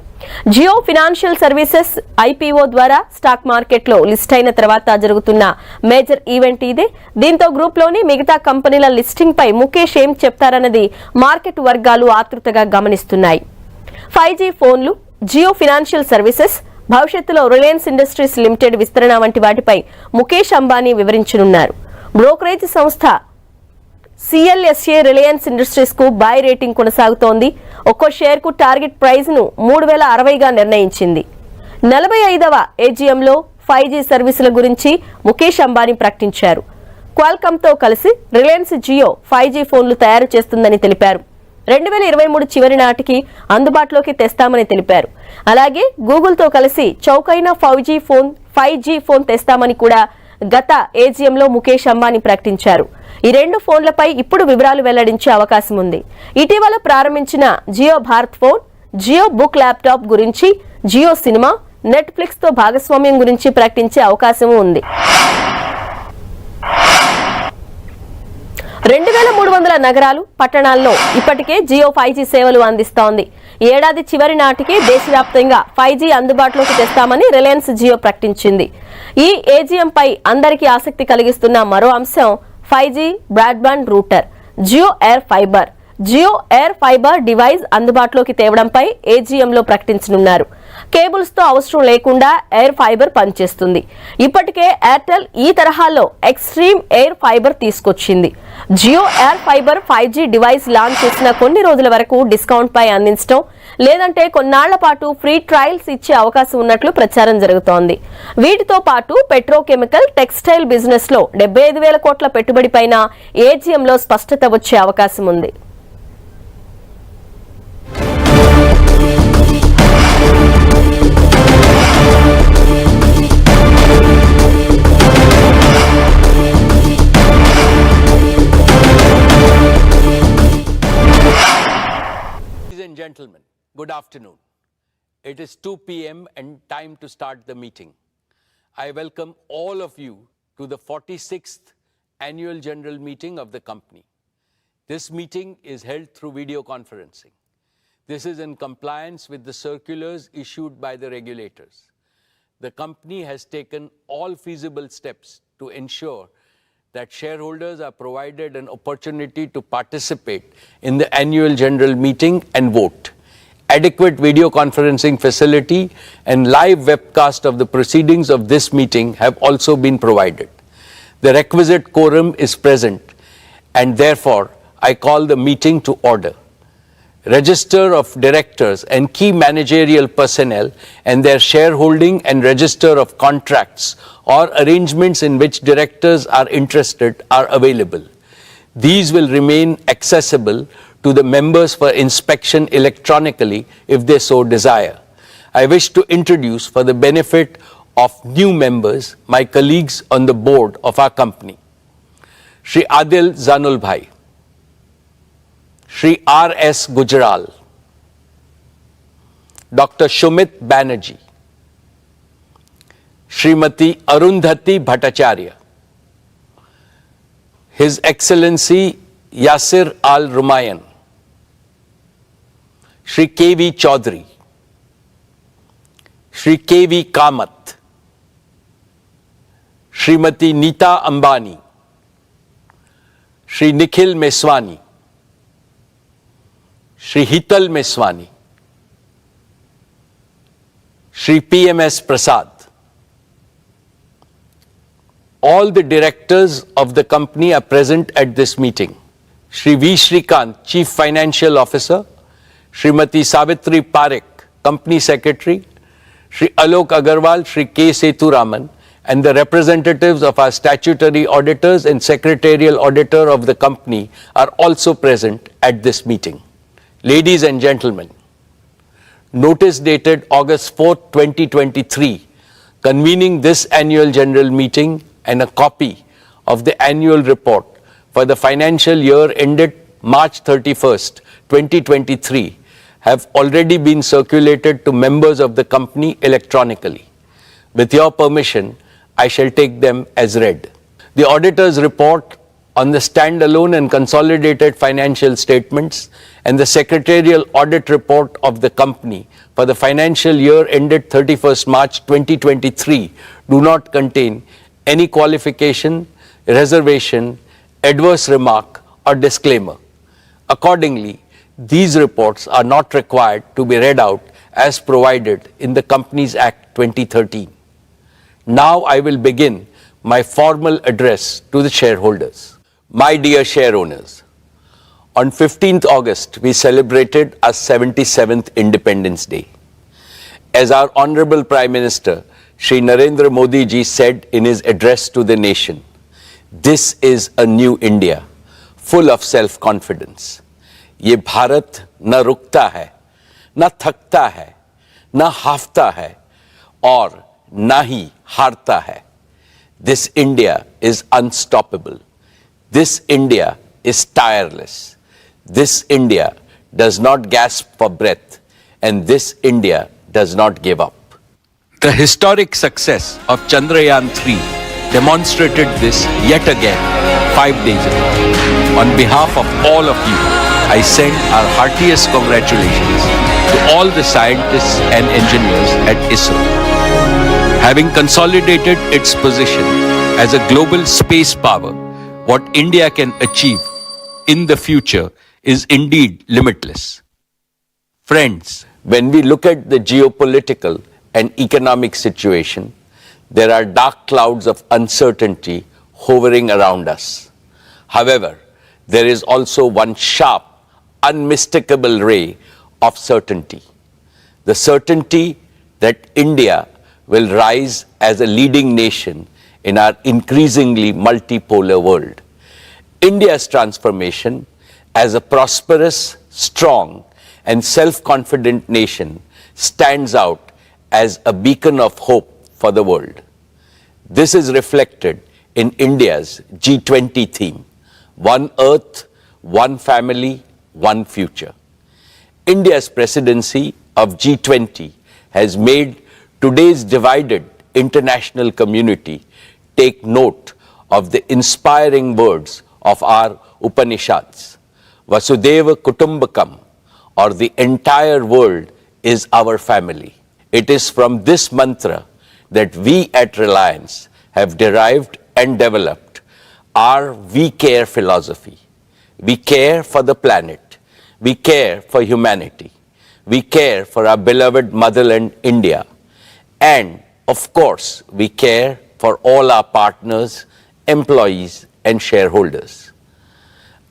జియో ఫైనాన్షియల్ సర్వీసెస్ ఐపీఓ ద్వారా స్టాక్ మార్కెట్లో లిస్ట్ అయిన తర్వాత జరుగుతున్న మేజర్ ఈవెంట్ ఇదే. దీంతో గ్రూప్లోని మిగతా కంపెనీల లిస్టింగ్ పై ముకేష్ ఏం చెప్తారన్నది మార్కెట్ వర్గాలు ఆతృతగా గమనిస్తున్నాయి. 5G ఫోన్లు, జియో ఫైనాన్షియల్ సర్వీసెస్, భవిష్యత్తులో రిలయన్స్ ఇండస్ట్రీస్ లిమిటెడ్ విస్తరణ వంటి వాటిపై ముకేష్ అంబానీ వివరించనున్నారు. బ్రోకరేజ్ సంస్థ సిఎల్ఎస్ఏ రిలయన్స్ ఇండస్ట్రీస్ కు బై రేటింగ్ కొనసాగుతోంది. ఒక్కో షేర్ కు టార్గెట్ ప్రైస్ ను 3060గా నిర్ణయించింది. 45వ ఏజీఎంలో 5G సర్వీసుల గురించి ముకేష్ అంబానీ ప్రకటించారు. క్వాల్కామ్తో కలిసి రిలయన్స్ జియో 5G ఫోన్లు తయారు చేస్తుందని తెలిపారు. 2023 చివరి నాటికి అందుబాటులోకి తెస్తామని తెలిపారు. అలాగే గూగుల్తో కలిసి చౌకైన 5G ఫోన్ తెస్తామని కూడా గత ఏజీఎంలో ముకేష్ అంబానీ ప్రకటించారు. ఈ రెండు ఫోన్లపై ఇప్పుడు వివరాలు వెల్లడించే అవకాశం ఉంది. ఇటీవల ప్రారంభించిన Jio Bharat phone, Jio book laptop గురించి, జియో సినిమా, నెట్ఫ్లిక్స్ తో భాగస్వామ్యం గురించి ప్రకటించే అవకాశం ఉంది. 2300 నగరాలు, పట్టణాల్లో ఇప్పటికే జియో 5G సేవలు అందిస్తోంది. ఏడాది చివరి నాటికి దేశవ్యాప్తంగా 5G అందుబాటులోకి తెస్తామని రిలయన్స్ జియో ప్రకటించింది. ఈ ఏజీఎం పై అందరికీ ఆసక్తి కలిగిస్తున్న మరో అంశం 5G broadband router Jio air fiber device అందుబాటులోకి తేవడంపై ఏజీఎంలో ప్రకటించనున్నారు. కేబుల్స్ తో అవసరం లేకుండా ఎయిర్ ఫైబర్ పనిచేస్తుంది. ఇప్పటికే ఎయిర్టెల్ ఈ తరహాలో ఎక్స్ట్రీమ్ ఎయిర్ ఫైబర్ తీసుకొచ్చింది. Jio air fiber 5G device launch చేసిన కొన్ని రోజుల వరకు డిస్కౌంట్ పై అందించడం, లేదంటే కొన్నాళ్ల పాటు ఫ్రీ ట్రయల్స్ ఇచ్చే అవకాశం ఉన్నట్లు ప్రచారం జరుగుతోంది. వీటితో పాటు పెట్రోకెమికల్, టెక్స్టైల్ బిజినెస్ లో 75,000 కోట్ల పెట్టుబడిపైన ఏజీఎంలో స్పష్టత వచ్చే అవకాశం ఉంది. Gentlemen, good afternoon. It is 2 p.m. and time to start the meeting. I welcome all of you to the 46th Annual General Meeting of the company. This meeting is held through video conferencing. This is in compliance with the circulars issued by the regulators. The company has taken all feasible steps to ensure that shareholders are provided an opportunity to participate in the annual general meeting and vote. Adequate video conferencing facility and live webcast of the proceedings of this meeting have also been provided. The requisite quorum is present, and therefore I call the meeting to order. Register of directors and key managerial personnel and their shareholding and register of contracts or arrangements in which directors are interested are available. These will remain accessible to the members for inspection electronically if they so desire. I wish to introduce, for the benefit of new members, my colleagues on the board of our company. Shri Adil Zanul Bhai, Shri R.S. Gujral, Dr. Shumit Banerjee, Srimati Arundhati Bhattacharya, His Excellency Yasir Al Rumayyan, Shri K.V. Chaudhary, Shri K.V. Kamath, Srimati Neeta Ambani, Shri Nikhil Meswani, Shri Hital Meswani, Shri P.M.S. Prasad. All the directors of the company are present at this meeting. Shri V. Shrikant, Chief Financial Officer, Srimati Savitri Parekh, Company Secretary, Shri Alok Agarwal, Shri K. Sethuraman, and the representatives of our statutory auditors and secretarial auditor of the company are also present at this meeting. Ladies and gentlemen, notice dated August 4, 2023, convening this annual general meeting and a copy of the annual report for the financial year ended March 31st, 2023, have already been circulated to members of the company electronically. With your permission, I shall take them as read. The auditor's report on the standalone and consolidated financial statements and the secretarial audit report of the company for the financial year ended 31st March 2023 do not contain any qualification, reservation, adverse remark or disclaimer. Accordingly, these reports are not required to be read out as provided in the Companies Act 2013. Now I will begin my formal address to the shareholders. My dear share owners, on 15th August, we celebrated our 77th Independence Day. As our Honorable Prime Minister, Shri Narendra Modi ji said in his address to the nation, this is a new India, full of self-confidence. ये भारत न रुकता है, न थकता है, न हाफता है, और न ही हारता है. This India is unstoppable. This India is tireless. This India does not gasp for breath, and this India does not give up. The historic success of Chandrayaan-3 demonstrated this yet again 5 days ago. On behalf of all of you, I send our heartiest congratulations to all the scientists and engineers at ISRO. Having consolidated its position as a global space power, what India can achieve in the future is indeed limitless. Friends, when we look at the geopolitical and economic situation, there are dark clouds of uncertainty hovering around us. However, there is also one sharp, unmistakable ray of certainty. The certainty that India will rise as a leading nation in our increasingly multipolar world. India's transformation as a prosperous, strong, and self-confident nation stands out as a beacon of hope for the world. This is reflected in India's G20 theme, One Earth, One Family, One Future. India's presidency of G20 has made today's divided international community take note of the inspiring words of our Upanishads. Vasudeva Kutumbakam, or the entire world is our family. It is from this mantra that we at Reliance have derived and developed our We Care philosophy. We care for the planet. We care for humanity. We care for our beloved motherland, India. And, of course, we care for all our partners, employees, and shareholders.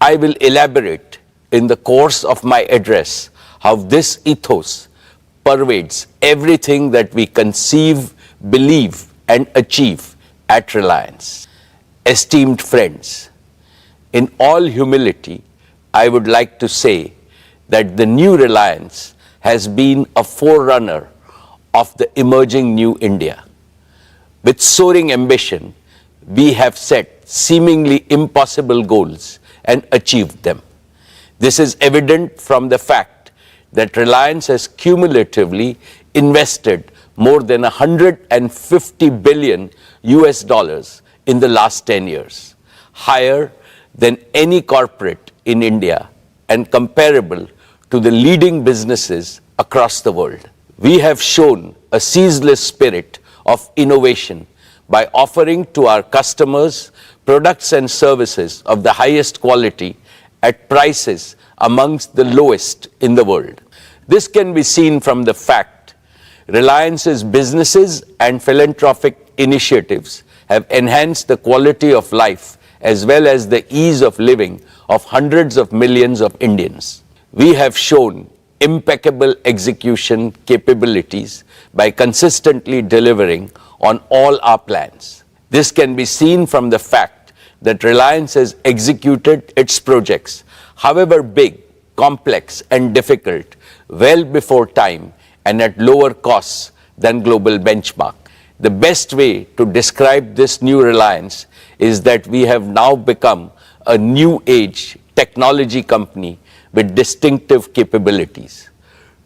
I will elaborate in the course of my address how this ethos pervades everything that we conceive, believe, and achieve at Reliance. Esteemed friends, in all humility, I would like to say that the new Reliance has been a forerunner of the emerging new India. With soaring ambition, we have set seemingly impossible goals and achieved them. This is evident from the fact that Reliance has cumulatively invested more than 150 billion US dollars in the last 10 years, higher than any corporate in India and comparable to the leading businesses across the world. We have shown a ceaseless spirit of innovation by offering to our customers products and services of the highest quality at prices amongst the lowest in the world. This can be seen from the fact Reliance's businesses and philanthropic initiatives have enhanced the quality of life as well as the ease of living of hundreds of millions of Indians. We have shown impeccable execution capabilities by consistently delivering on all our plans. This can be seen from the fact that Reliance has executed its projects, however big, complex, and difficult, well before time and at lower costs than global benchmark. The best way to describe this new Reliance is that we have now become a new age technology company with distinctive capabilities.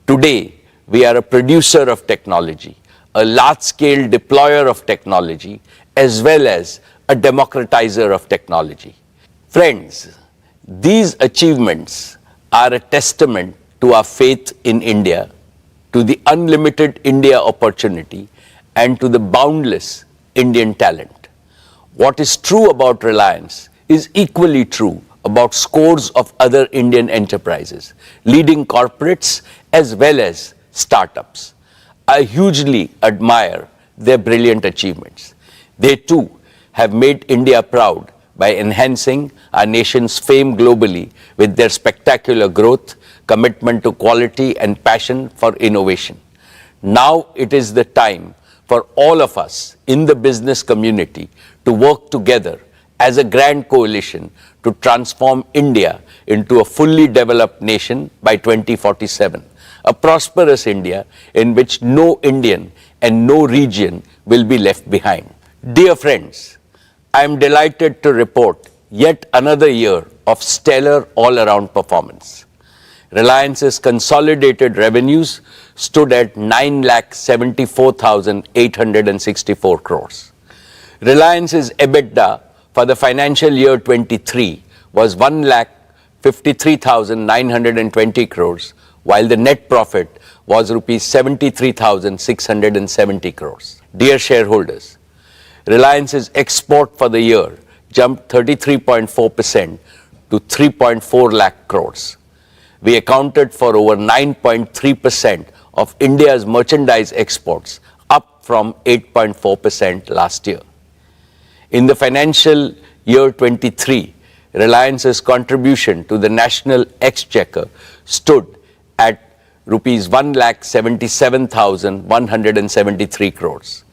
Today, we are a producer of technology, a large-scale deployer of technology, as well as a democratizer of technology. Friends, these achievements are a testament to our faith in India, to the unlimited India opportunity, and to the boundless Indian talent. What is true about Reliance is equally true about scores of other Indian enterprises, leading corporates as well as startups. I hugely admire their brilliant achievements. They too have made India proud by enhancing our nation's fame globally with their spectacular growth, commitment to quality, and passion for innovation. Now it is the time for all of us in the business community to work together as a grand coalition to transform India into a fully developed nation by 2047, a prosperous India in which no Indian and no region will be left behind. Dear friends, I am delighted to report yet another year of stellar all-around performance. Reliance's consolidated revenues stood at 9,74,864 crores. Reliance's EBITDA for the financial year 23 was 1,53,920 crores, while the net profit was rupees 73,670 crores. Dear shareholders, Reliance's export for the year jumped 33.4% to 3.4 lakh crores. We accounted for over 9.3% of India's merchandise exports, up from 8.4% last year. In the financial year 23, Reliance's contribution to the national exchequer stood at rupees 1,77,173 crores.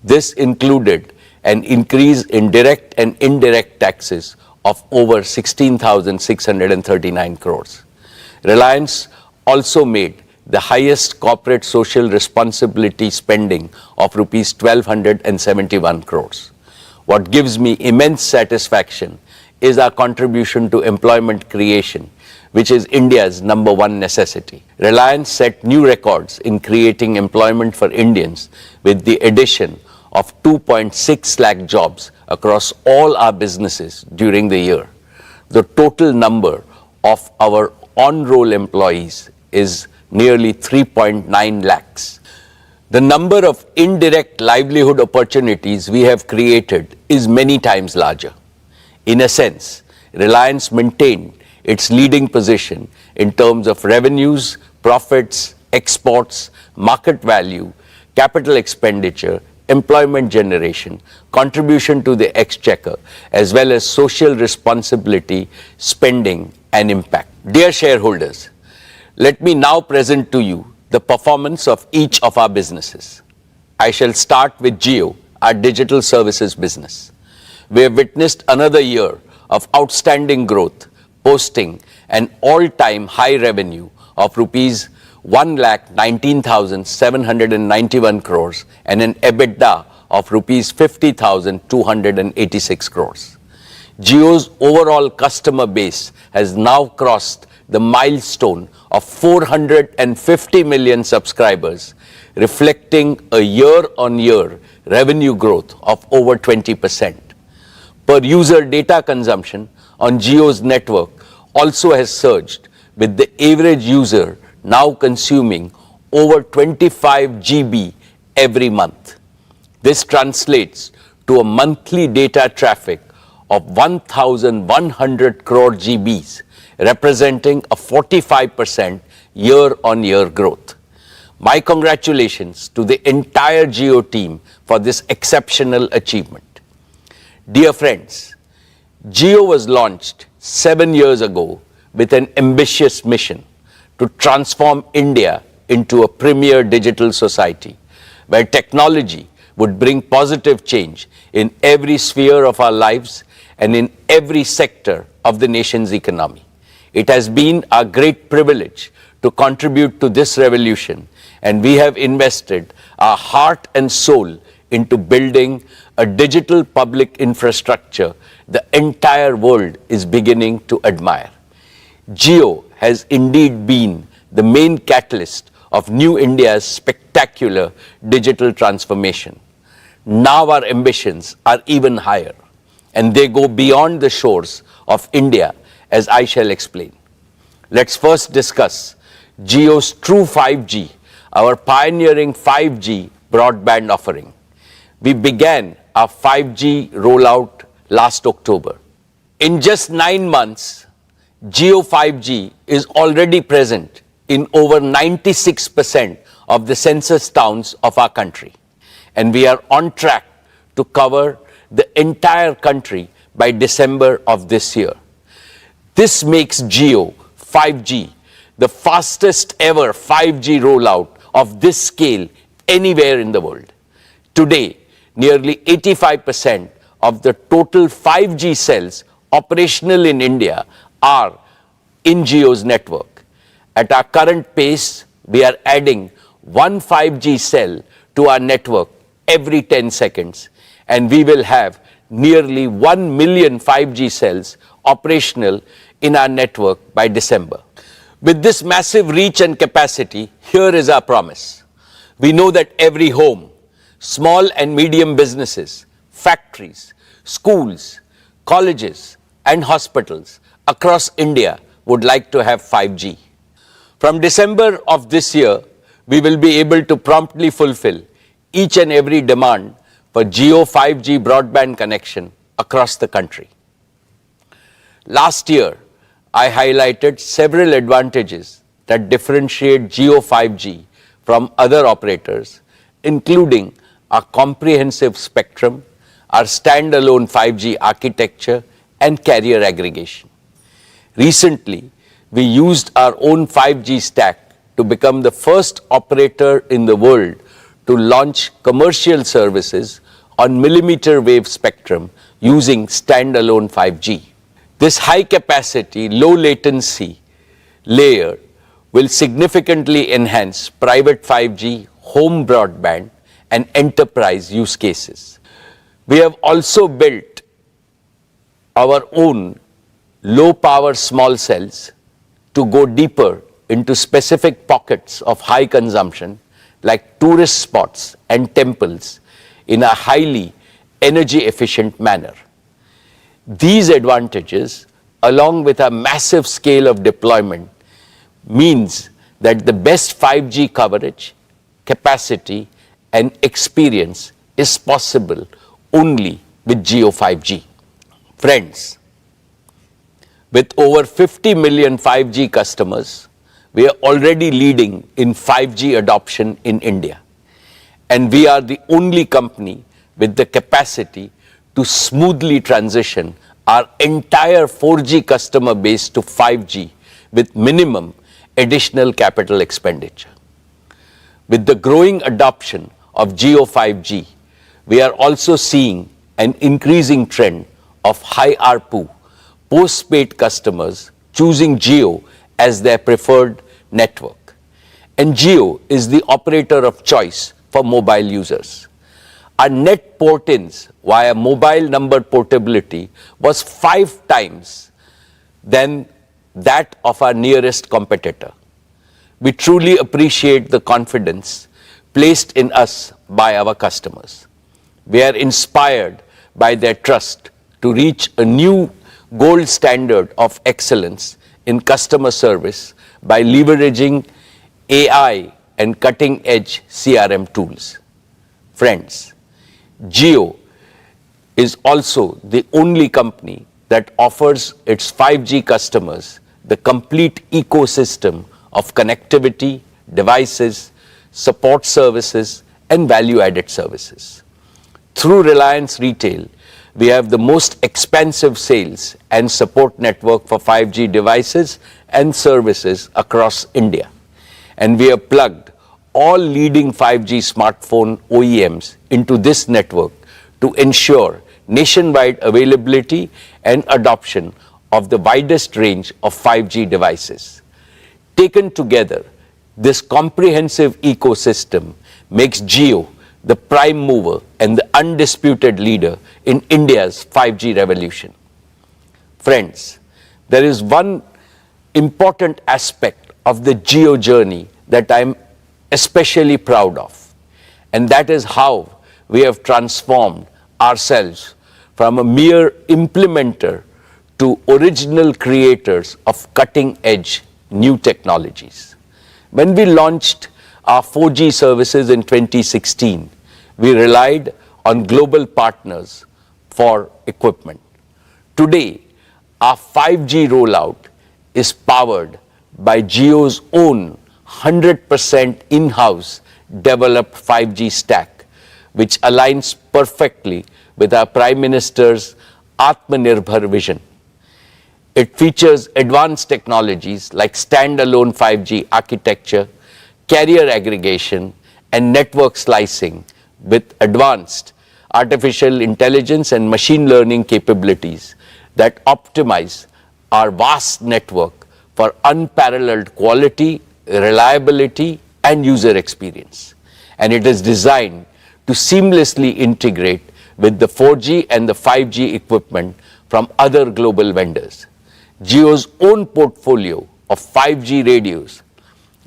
This included an increase in direct and indirect taxes of over 16,639 crores. Reliance also made the highest corporate social responsibility spending of rupees 1,271 crores. What gives me immense satisfaction is our contribution to employment creation, which is India's #1 necessity. Reliance set new records in creating employment for Indians with the addition of 2.6 lakh jobs across all our businesses during the year. The total number of our on-roll employees is nearly 3.9 lakhs. The number of indirect livelihood opportunities we have created is many times larger. In a sense, Reliance maintained its leading position in terms of revenues, profits, exports, market value, capital expenditure, employment generation, contribution to the exchequer, as well as social responsibility, spending, and impact. Dear shareholders, let me now present to you the performance of each of our businesses. I shall start with Jio, our digital services business. We have witnessed another year of outstanding growth, posting an all-time high revenue of rupees 1,19,791 crores and an EBITDA of rupees 50,286 crores. Jio's overall customer base has now crossed the milestone of 450 million subscribers, reflecting a year-on-year revenue growth of over 20%. Per user data consumption on Jio's network also has surged, with the average user now consuming over 25 GB every month. This translates to a monthly data traffic of 1,100 crore GBs, representing a 45% year-on-year growth. My congratulations to the entire Jio team for this exceptional achievement. Dear friends, Jio was launched 7 years ago with an ambitious mission to transform India into a premier digital society, where technology would bring positive change in every sphere of our lives and in every sector of the nation's economy. It has been our great privilege to contribute to this revolution, and we have invested our heart and soul into building a digital public infrastructure the entire world is beginning to admire. Jio has indeed been the main catalyst of New India's spectacular digital transformation. Now our ambitions are even higher, and they go beyond the shores of India, as I shall explain. Let's first discuss Jio's True 5G, our pioneering 5G broadband offering. We began our 5G rollout last October. In just 9 months, Jio 5G is already present in over 96% of the census towns of our country, and we are on track to cover the entire country by December of this year. This makes Jio 5G the fastest ever 5G rollout of this scale anywhere in the world. Today, nearly 85% of the total 5G cells operational in India are in Jio's network. At our current pace, we are adding one 5G cell to our network every 10 seconds, and we will have nearly 1 million 5G cells operational in our network by December. With this massive reach and capacity, here is our promise. We know that every home, small and medium businesses, factories, schools, colleges, and hospitals across India would like to have 5G. From December of this year, we will be able to promptly fulfill each and every demand for Jio 5G broadband connection across the country. Last year, I highlighted several advantages that differentiate Jio 5G from other operators, including our comprehensive spectrum, our standalone 5G architecture, and carrier aggregation. Recently, we used our own 5G stack to become the first operator in the world to launch commercial services on millimeter wave spectrum using standalone 5G. This high capacity, low latency layer will significantly enhance private 5G, home broadband, and enterprise use cases. We have also built our own low power small cells to go deeper into specific pockets of high consumption like tourist spots and temples in a highly energy efficient manner. These advantages, along with a massive scale of deployment, means that the best 5G coverage, capacity, and experience is possible only with Jio 5G. Friends, with over 50 million 5G customers, we are already leading in 5G adoption in India. And we are the only company with the capacity to smoothly transition our entire 4G customer base to 5G with minimum additional capital expenditure. With the growing adoption of Jio 5G, we are also seeing an increasing trend of high ARPU post-paid customers choosing Jio as their preferred network. And Jio is the operator of choice for mobile users. Our net port-ins via mobile number portability was 5 times than that of our nearest competitor. We truly appreciate the confidence placed in us by our customers. We are inspired by their trust to reach a new gold standard of excellence in customer service by leveraging AI and cutting-edge CRM tools. Friends, Jio is also the only company that offers its 5G customers the complete ecosystem of connectivity, devices, support services, and value-added services. Through Reliance Retail, we have the most expansive sales and support network for 5G devices and services across India. And we have plugged all leading 5G smartphone OEMs into this network to ensure nationwide availability and adoption of the widest range of 5G devices. Taken together, this comprehensive ecosystem makes Jio the prime mover and the undisputed leader in India's 5G revolution. Friends, there is one important aspect of the Jio journey that I am especially proud of, and that is how we have transformed ourselves from a mere implementer to original creators of cutting-edge new technologies. When we launched our 4G services in 2016, we relied on global partners for equipment. Today, our 5G rollout is powered by Jio's own 100% in-house developed 5G stack, which aligns perfectly with our Prime Minister's Atmanirbhar vision. It features advanced technologies like standalone 5G architecture, carrier aggregation, and network slicing with advanced artificial intelligence and machine learning capabilities that optimize our vast network for unparalleled quality, reliability, and user experience. And it is designed to seamlessly integrate with the 4G and the 5G equipment from other global vendors. Jio's own portfolio of 5G radios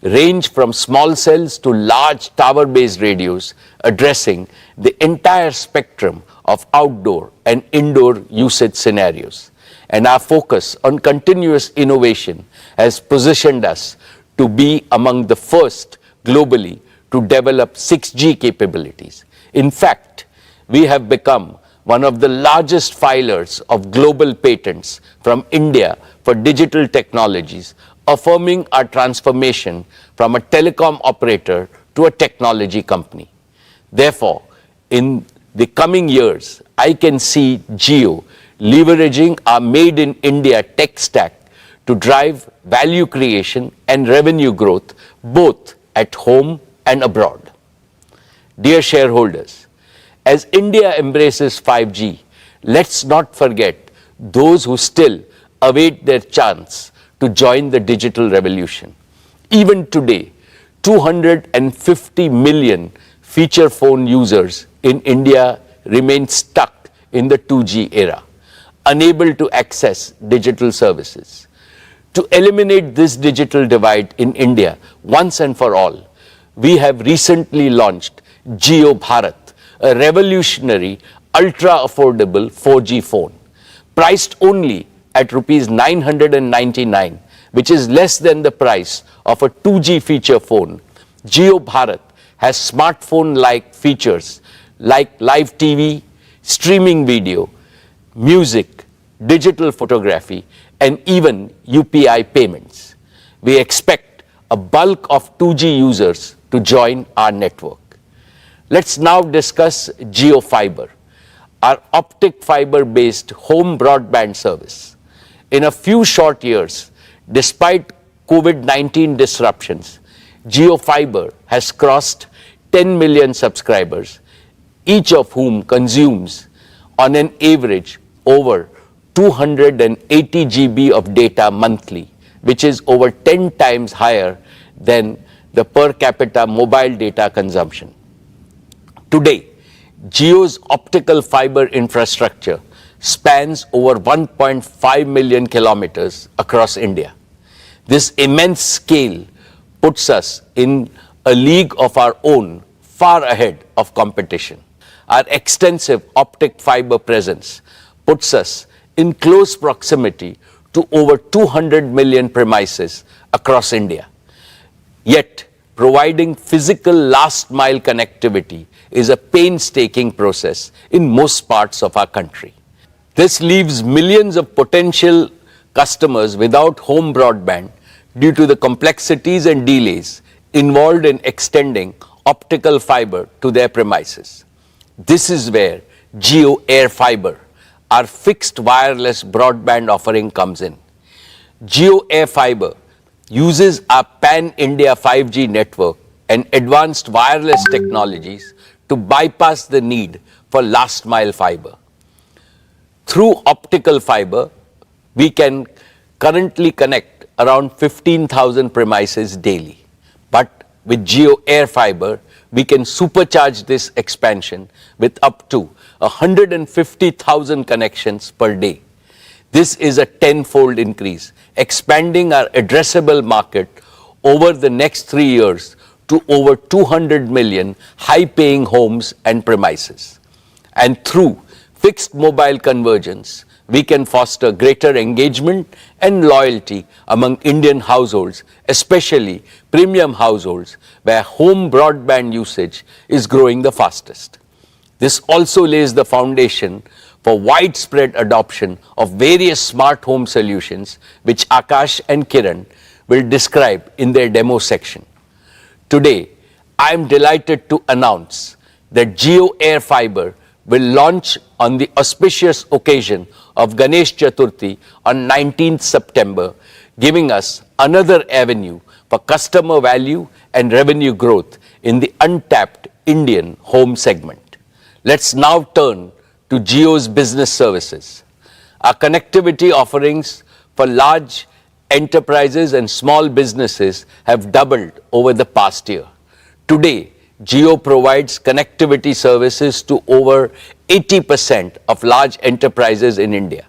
range from small cells to large tower-based radios addressing the entire spectrum of outdoor and indoor usage scenarios. And our focus on continuous innovation has positioned us to be among the first globally to develop 6G capabilities. In fact, we have become one of the largest filers of global patents from India for digital technologies, affirming our transformation from a telecom operator to a technology company. Therefore, in the coming years, I can see Jio leveraging our Made in India tech stack to drive value creation and revenue growth both at home and abroad. Dear shareholders, as India embraces 5G, let's not forget those who still await their chance to join the digital revolution. Even today, 250 million feature phone users in India remain stuck in the 2G era, unable to access digital services. To eliminate this digital divide in India once and for all, we have recently launched Jio Bharat, a revolutionary, ultra-affordable 4G phone, priced only at rupees 999, which is less than the price of a 2G feature phone, Jio Bharat has smartphone-like features like live TV, streaming video, music, digital photography, and even UPI payments. We expect a bulk of 2G users to join our network. Let's now discuss Jio Fiber, our optic fiber-based home broadband service. In a few short years, despite COVID-19 disruptions, Jio Fiber has crossed 10 million subscribers, each of whom consumes on an average over 280 GB of data monthly, which is over 10 times higher than the per capita mobile data consumption. Today, Jio's optical fiber infrastructure spans over 1.5 million kilometers across India. This immense scale puts us in a league of our own, far ahead of competition. Our extensive optic fiber presence puts us in close proximity to over 200 million premises across India. Yet, providing physical last-mile connectivity is a painstaking process in most parts of our country. This leaves millions of potential customers without home broadband due to the complexities and delays involved in extending optical fiber to their premises. This is where Jio Air Fiber, our fixed wireless broadband offering, comes in. Jio Air Fiber uses our pan-India 5G network and advanced wireless technologies to bypass the need for last-mile fiber. Through optical fiber, we can currently connect around 15,000 premises daily. But with Jio Air Fiber, we can supercharge this expansion with up to 150,000 connections per day. This is a tenfold increase, expanding our addressable market over the next 3 years to over 200 million high-paying homes and premises. And through fixed mobile convergence, we can foster greater engagement and loyalty among Indian households, especially premium households where home broadband usage is growing the fastest. This also lays the foundation for widespread adoption of various smart home solutions, which Akash and Kiran will describe in their demo section. Today, I am delighted to announce that Jio Air Fiber will launch on the auspicious occasion of Ganesh Chaturthi on 19th September, giving us another avenue for customer value and revenue growth in the untapped Indian home segment. Let's now turn to Jio's business services. Our connectivity offerings for large enterprises and small businesses have doubled over the past year. Today, Jio provides connectivity services to over 80% of large enterprises in India.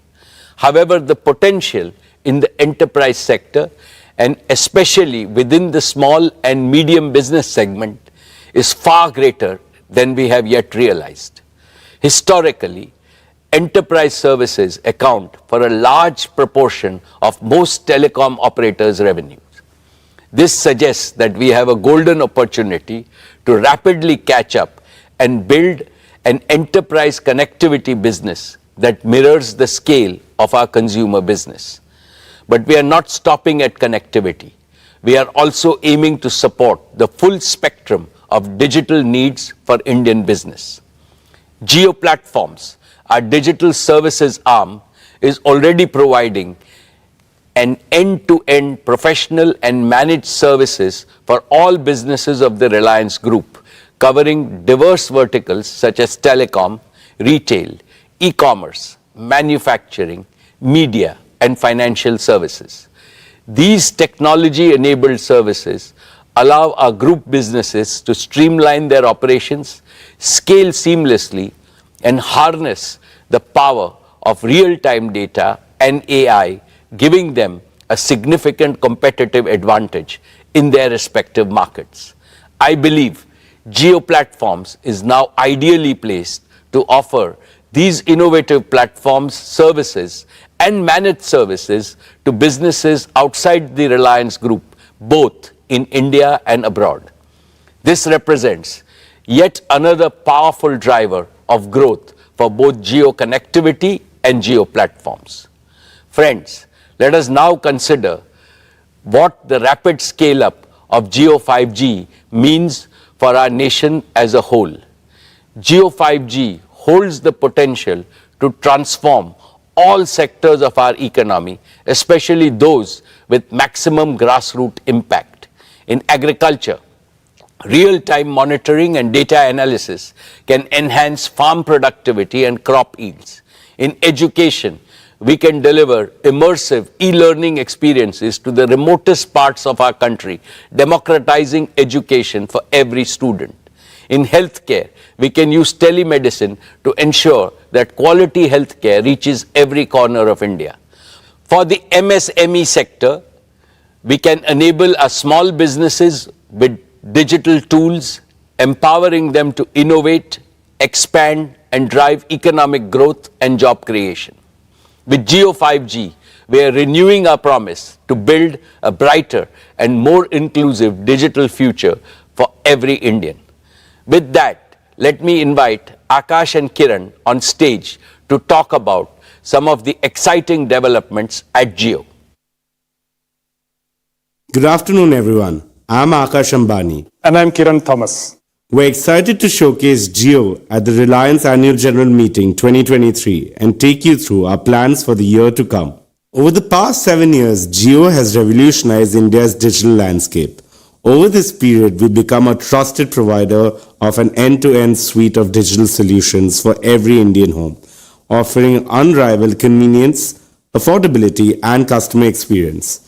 However, the potential in the enterprise sector, and especially within the small and medium business segment, is far greater than we have yet realized. Historically, enterprise services account for a large proportion of most telecom operators' revenues. This suggests that we have a golden opportunity to rapidly catch up and build an enterprise connectivity business that mirrors the scale of our consumer business. But we are not stopping at connectivity. We are also aiming to support the full spectrum of digital needs for Indian business. Jio Platforms, our digital services arm, is already providing an end-to-end professional and managed services for all businesses of the Reliance Group, covering diverse verticals such as telecom, retail, e-commerce, manufacturing, media, and financial services. These technology-enabled services allow our group businesses to streamline their operations, scale seamlessly, and harness the power of real-time data and AI, giving them a significant competitive advantage in their respective markets. I believe Jio Platforms is now ideally placed to offer these innovative platforms, services, and managed services to businesses outside the Reliance Group, both in India and abroad. This represents yet another powerful driver of growth for both geo connectivity and geo platforms. Friends, let us now consider what the rapid scale up of Geo 5G means for our nation as a whole. Geo 5G holds the potential to transform all sectors of our economy, especially those with maximum grassroots impact. In agriculture, real-time monitoring and data analysis can enhance farm productivity and crop yields. In education, we can deliver immersive e-learning experiences to the remotest parts of our country, democratizing education for every student. In healthcare, we can use telemedicine to ensure that quality healthcare reaches every corner of India. For the MSME sector, we can enable our small businesses with digital tools, empowering them to innovate, expand, and drive economic growth and job creation. With Geo 5G, we are renewing our promise to build a brighter and more inclusive digital future for every Indian. With that, let me invite Akash and Kiran on stage to talk about some of the exciting developments at Geo. Good afternoon, everyone. I'm Mukesh Ambani. And I'm Kiran Thomas. We're excited to showcase Geo at the Reliance Annual General Meeting 2023 and take you through our plans for the year to come. Over the past 7 years, Geo has revolutionized India's digital landscape. Over this period, we've become a trusted provider of an end-to-end suite of digital solutions for every Indian home, offering unrivaled convenience, affordability, and customer experience.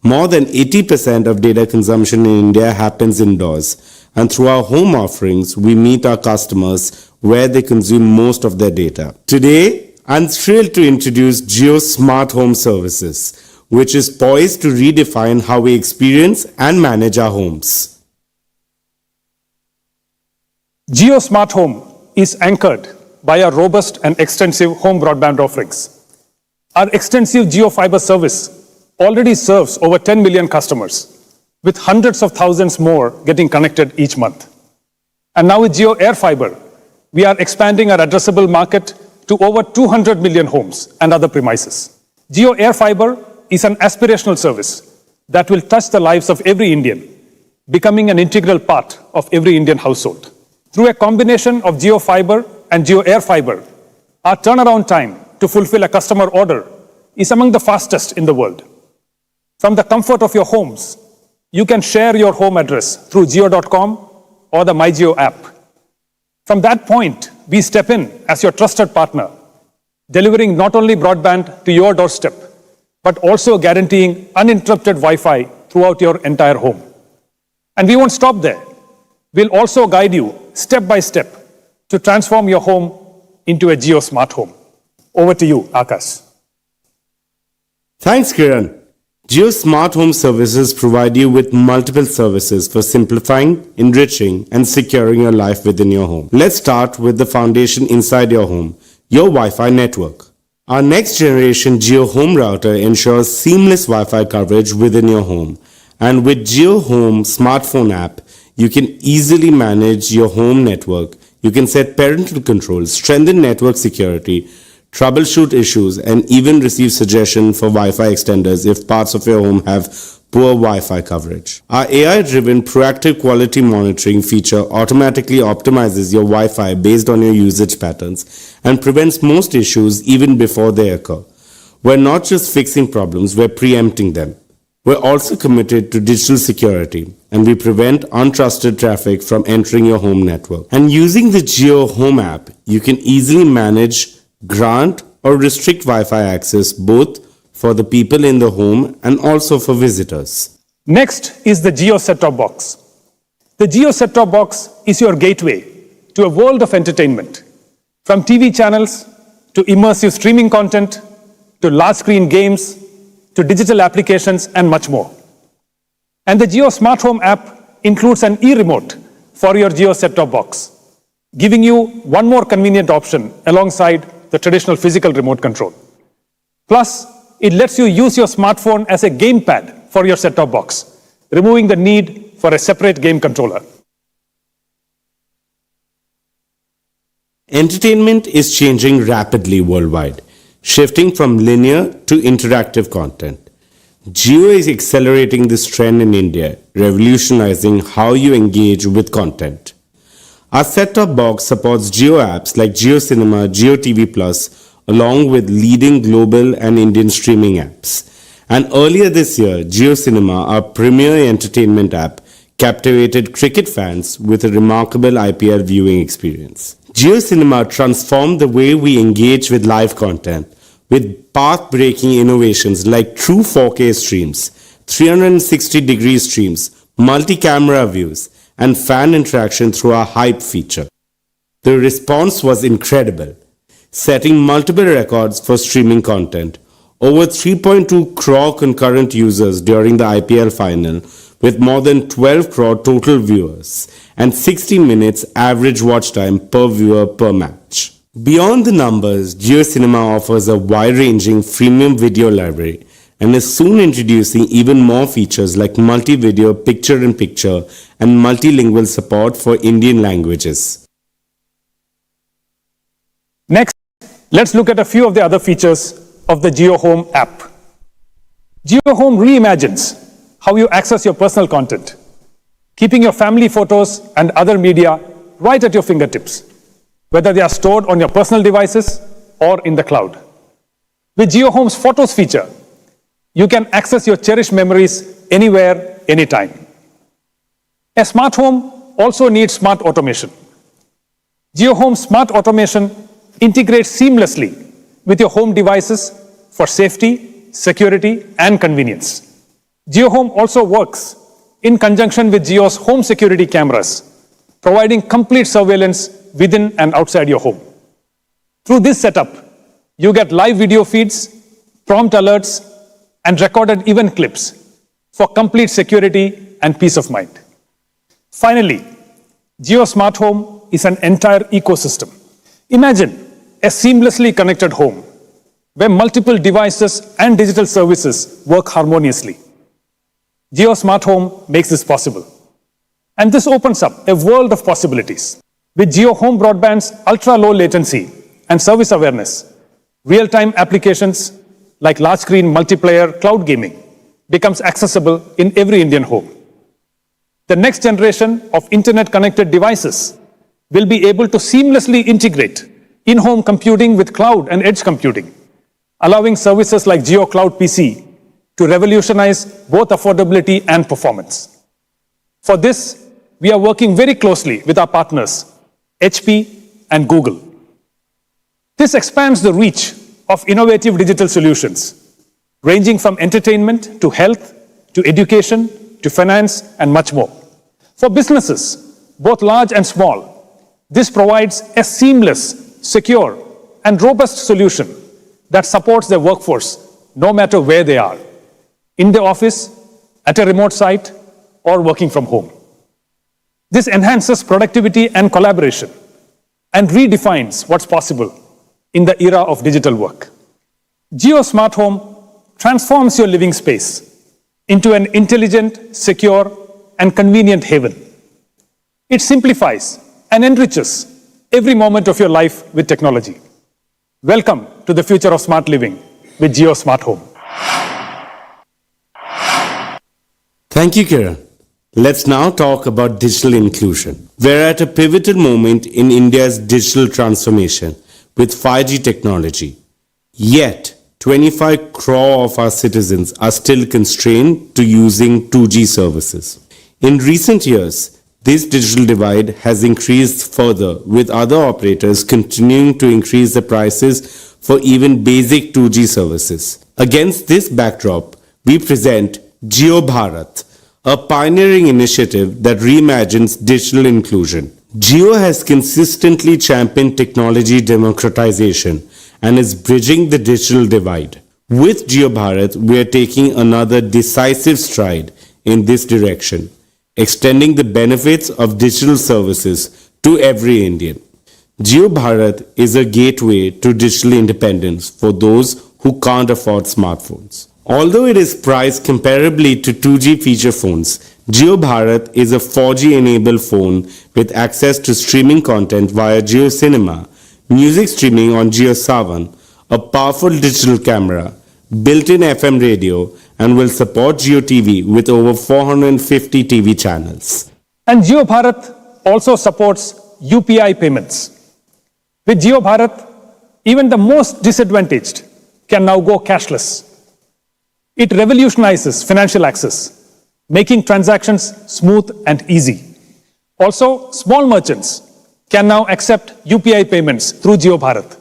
More than 80% of data consumption in India happens indoors, and through our home offerings, we meet our customers where they consume most of their data. Today, I'm thrilled to introduce Geo Smart Home Services, which is poised to redefine how we experience and manage our homes. Geo Smart Home is anchored by our robust and extensive home broadband offerings. Our extensive Geo Fiber service already serves over 10 million customers, with hundreds of thousands more getting connected each month. And now with Geo Air Fiber, we are expanding our addressable market to over 200 million homes and other premises. Geo Air Fiber is an aspirational service that will touch the lives of every Indian, becoming an integral part of every Indian household. Through a combination of Geo Fiber and Geo Air Fiber, our turnaround time to fulfill a customer order is among the fastest in the world. From the comfort of your homes, you can share your home address through Geo.com or the MyGeo app. From that point, we step in as your trusted partner, delivering not only broadband to your doorstep, but also guaranteeing uninterrupted Wi-Fi throughout your entire home. And we won't stop there. We'll also guide you step by step to transform your home into a Geo Smart Home. Over to you, Akash. Thanks, Kiran. Geo Smart Home Services provide you with multiple services for simplifying, enriching, and securing your life within your home. Let's start with the foundation inside your home, your Wi-Fi network. Our next generation Geo Home Router ensures seamless Wi-Fi coverage within your home. And with Geo Home smartphone app, you can easily manage your home network. You can set parental controls, strengthen network security, troubleshoot issues, and even receive suggestions for Wi-Fi extenders if parts of your home have poor Wi-Fi coverage. Our AI-driven proactive quality monitoring feature automatically optimizes your Wi-Fi based on your usage patterns and prevents most issues even before they occur. We're not just fixing problems, we're preempting them. We're also committed to digital security, and we prevent untrusted traffic from entering your home network. And using the Geo Home app, you can easily manage, grant, or restrict Wi-Fi access both for the people in the home and also for visitors. Next is the Geo Set-Top Box. The Geo Set-Top Box is your gateway to a world of entertainment, from TV channels to immersive streaming content to large-screen games to digital applications and much more. And the Geo Smart Home app includes an e-remote for your Geo Set-Top Box. giving you one more convenient option alongside the traditional physical remote control. Plus, it lets you use your smartphone as a gamepad for your set-top box, removing the need for a separate game controller. Entertainment is changing rapidly worldwide, shifting from linear to interactive content. Jio is accelerating this trend in India, revolutionizing how you engage with content. Our set-top box supports Jio apps like Jio Cinema, Jio TV Plus, along with leading global and Indian streaming apps. And earlier this year, Jio Cinema, our premier entertainment app, captivated cricket fans with a remarkable IPL viewing experience. Jio Cinema transformed the way we engage with live content, with path-breaking innovations like true 4K streams, 360-degree streams, multi-camera views, and fan interaction through our Hype feature. The response was incredible, setting multiple records for streaming content. Over 3.2 crore concurrent users during the IPL final, with more than 12 crore total viewers and 60 minutes average watch time per viewer per match. Beyond the numbers, Jio Cinema offers a wide-ranging freemium video library and is soon introducing even more features like multi-video picture-in-picture and multilingual support for Indian languages. Next, let's look at a few of the other features of the Jio Home app. Jio Home reimagines how you access your personal content, keeping your family photos and other media right at your fingertips, whether they are stored on your personal devices or in the cloud. With Jio Home's Photos feature, you can access your cherished memories anywhere, anytime. A smart home also needs smart automation. Jio Home Smart Automation integrates seamlessly with your home devices for safety, security, and convenience. Jio Home also works in conjunction with Jio's home security cameras, providing complete surveillance within and outside your home. Through this setup, you get live video feeds, prompt alerts, and recorded event clips for complete security and peace of mind. Finally, Jio Smart Home is an entire ecosystem. Imagine a seamlessly connected home where multiple devices and digital services work harmoniously. Jio Smart Home makes this possible. And this opens up a world of possibilities. With Jio Home Broadband's ultra-low latency and service awareness, real-time applications like large-screen multiplayer cloud gaming becomes accessible in every Indian home. The next generation of internet-connected devices will be able to seamlessly integrate in-home computing with cloud and edge computing, allowing services like Jio Cloud PC to revolutionize both affordability and performance. For this, we are working very closely with our partners, HP and Google. This expands the reach of innovative digital solutions, ranging from entertainment to health, to education, to finance, and much more. For businesses, both large and small, this provides a seamless, secure, and robust solution that supports their workforce no matter where they are, in the office, at a remote site, or working from home. This enhances productivity and collaboration and redefines what's possible in the era of digital work. Jio Smart Home transforms your living space into an intelligent, secure, and convenient haven. It simplifies and enriches every moment of your life with technology. Welcome to the future of smart living with Jio Smart Home. Thank you, Kiran. Let's now talk about digital inclusion. We're at a pivotal moment in India's digital transformation with 5G technology. Yet, 25 crore of our citizens are still constrained to using 2G services. In recent years, this digital divide has increased further, with other operators continuing to increase the prices for even basic 2G services. Against this backdrop, we present Jio Bharat, a pioneering initiative that reimagines digital inclusion. Jio has consistently championed technology democratization and is bridging the digital divide. With Jio Bharat, we are taking another decisive stride in this direction, extending the benefits of digital services to every Indian. Jio Bharat is a gateway to digital independence for those who can't afford smartphones. Although it is priced comparably to 2G feature phones, Jio Bharat is a 4G-enabled phone with access to streaming content via Jio Cinema, music streaming on Jio Savan, a powerful digital camera, built-in FM radio, and will support Jio TV with over 450 TV channels. And Jio Bharat also supports UPI payments. With Jio Bharat, even the most disadvantaged can now go cashless. It revolutionizes financial access, making transactions smooth and easy. Also, small merchants can now accept UPI payments through Jio Bharat,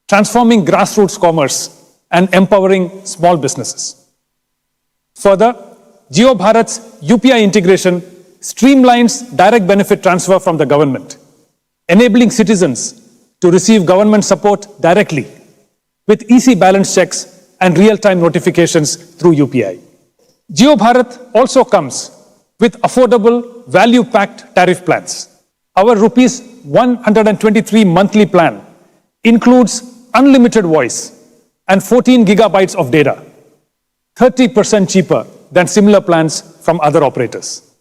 transforming grassroots commerce and empowering small businesses. Further, Jio Bharat's UPI integration streamlines direct benefit transfer from the government, enabling citizens to receive government support directly with easy balance checks and real-time notifications through UPI. Jio Bharat also comes with affordable, value-packed tariff plans. Our rupees 123 monthly plan includes unlimited voice and 14 gigabytes of data, 30% cheaper than similar plans from other operators.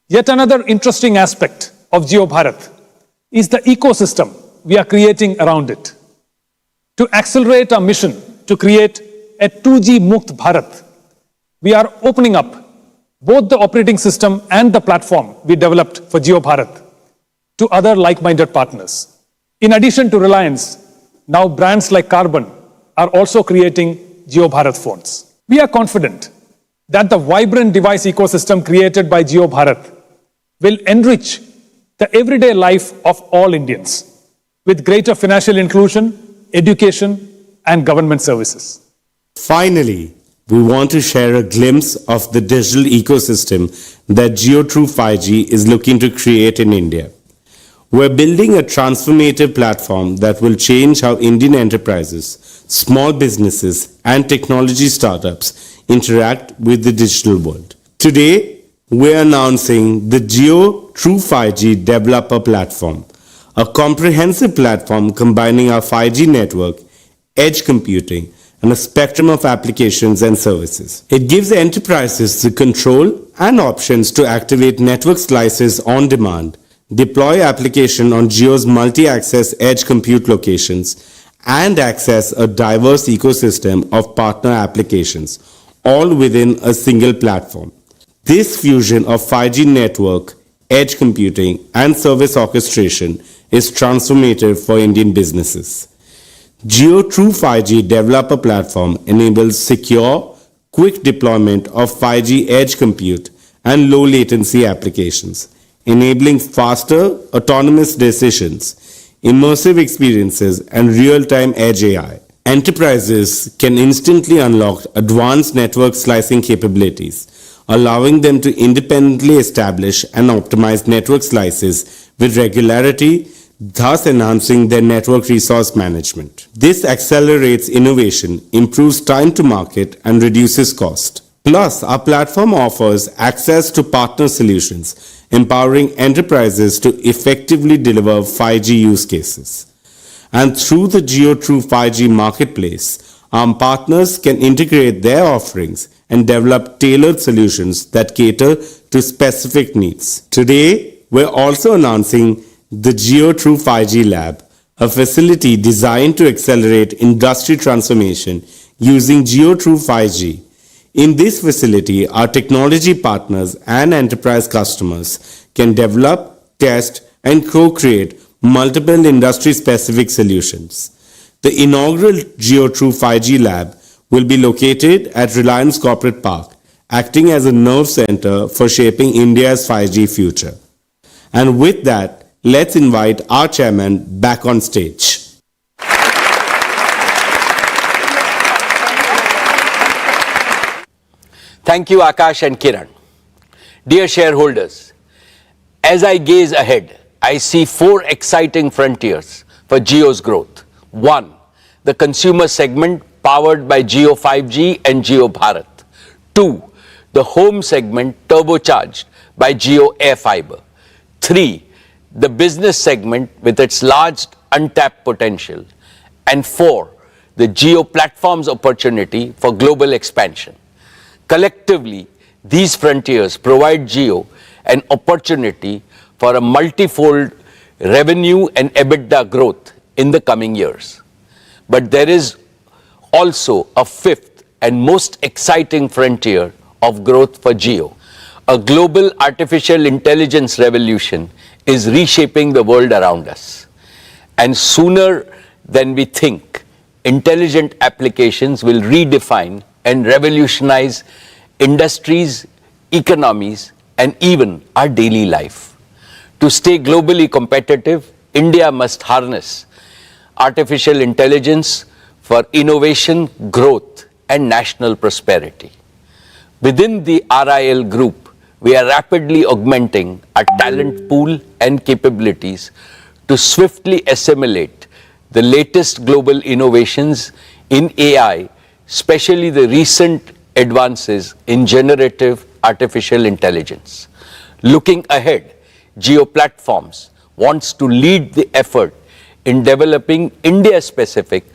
Yet another interesting aspect of Jio Bharat is the ecosystem we are creating around it. To accelerate our mission to create a 2G Mukt Bharat, we are opening up both the operating system and the platform we developed for Jio Bharat to other like-minded partners. In addition to Reliance, now brands like Carbon are also creating Jio Bharat phones. We are confident that the vibrant device ecosystem created by Jio Bharat will enrich the everyday life of all Indians with greater financial inclusion, education, and government services. Finally, we want to share a glimpse of the digital ecosystem that Jio True 5G is looking to create in India. We're building a transformative platform that will change how Indian enterprises, small businesses, and technology startups interact with the digital world. Today, we're announcing the Jio True 5G Developer Platform, a comprehensive platform combining our 5G network, edge computing, and a spectrum of applications and services. It gives enterprises the control and options to activate network slices on demand, deploy application on Jio's multi-access edge compute locations, and access a diverse ecosystem of partner applications, all within a single platform. This fusion of 5G network, edge computing, and service orchestration is transformative for Indian businesses. Jio True 5G Developer Platform enables secure, quick deployment of 5G edge compute and low latency applications, enabling faster, autonomous decisions, immersive experiences, and real-time edge AI. Enterprises can instantly unlock advanced network slicing capabilities, allowing them to independently establish and optimize network slices with regularity, thus enhancing their network resource management. This accelerates innovation, improves time to market, and reduces cost. Plus, our platform offers access to partner solutions, empowering enterprises to effectively deliver 5G use cases. And through the Jio True 5G marketplace, our partners can integrate their offerings and develop tailored solutions that cater to specific needs. Today, we're also announcing the Jio True 5G Lab, a facility designed to accelerate industry transformation using Jio True 5G. In this facility, our technology partners and enterprise customers can develop, test, and co-create multiple industry-specific solutions. The inaugural Jio True 5G Lab will be located at Reliance Corporate Park, acting as a nerve center for shaping India's 5G future. And with that, let's invite our chairman back on stage. Thank you, Akash and Kiran. Dear shareholders, as I gaze ahead, I see four exciting frontiers for Jio's growth. One, the consumer segment powered by Jio 5G and Jio Bharat. Two, the home segment turbocharged by Jio Air Fiber. Three, the business segment with its large untapped potential, and 4, the geo platforms opportunity for global expansion. Collectively, these frontiers provide geo an opportunity for a multifold revenue and EBITDA growth in the coming years. But there is also a 5th and most exciting frontier of growth for geo. A global artificial intelligence revolution is reshaping the world around us. And sooner than we think, intelligent applications will redefine and revolutionize industries, economies, and even our daily life. To stay globally competitive, India must harness artificial intelligence for innovation, growth, and national prosperity. Within the RIL group, we are rapidly augmenting our talent pool and capabilities to swiftly assimilate the latest global innovations in AI, especially the recent advances in generative artificial intelligence. Looking ahead, Geo Platforms wants to lead the effort in developing India-specific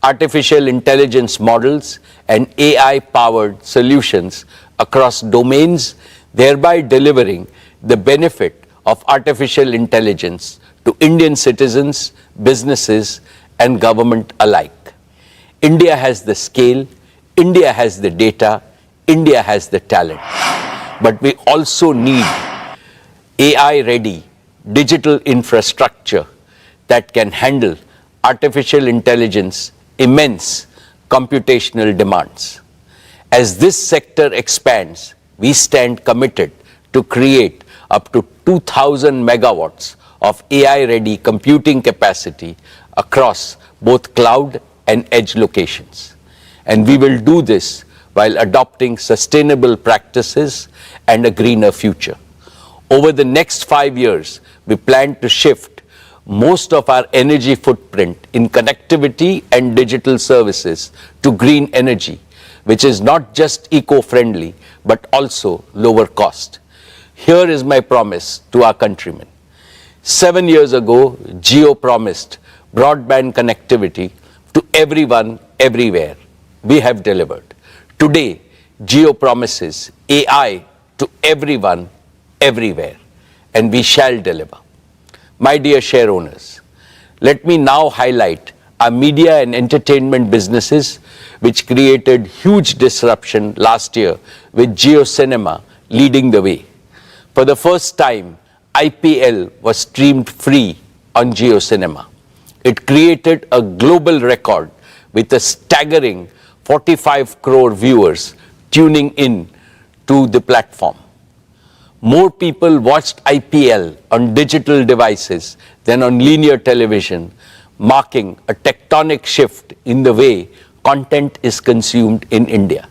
artificial intelligence models and AI-powered solutions across domains, thereby delivering the benefit of artificial intelligence to Indian citizens, businesses, and government alike. India has the scale, India has the data, India has the talent. But we also need AI-ready digital infrastructure that can handle artificial intelligence immense computational demands. As this sector expands, we stand committed to create up to 2,000 megawatts of AI-ready computing capacity across both cloud and edge locations. And we will do this while adopting sustainable practices and a greener future. Over the next 5 years, we plan to shift most of our energy footprint in connectivity and digital services to green energy, which is not just eco-friendly, but also lower cost. Here is my promise to our countrymen. 7 years ago, Jio promised broadband connectivity to everyone, everywhere. We have delivered. Today, Jio promises AI to everyone, everywhere, and we shall deliver. My dear share owners, let me now highlight our media and entertainment businesses, which created huge disruption last year with Jio Cinema leading the way. For the first time, IPL was streamed free on Jio Cinema. It created a global record with a staggering 45 crore viewers tuning in to the platform. More people watched IPL on digital devices than on linear television, marking a tectonic shift in the way content is consumed in India.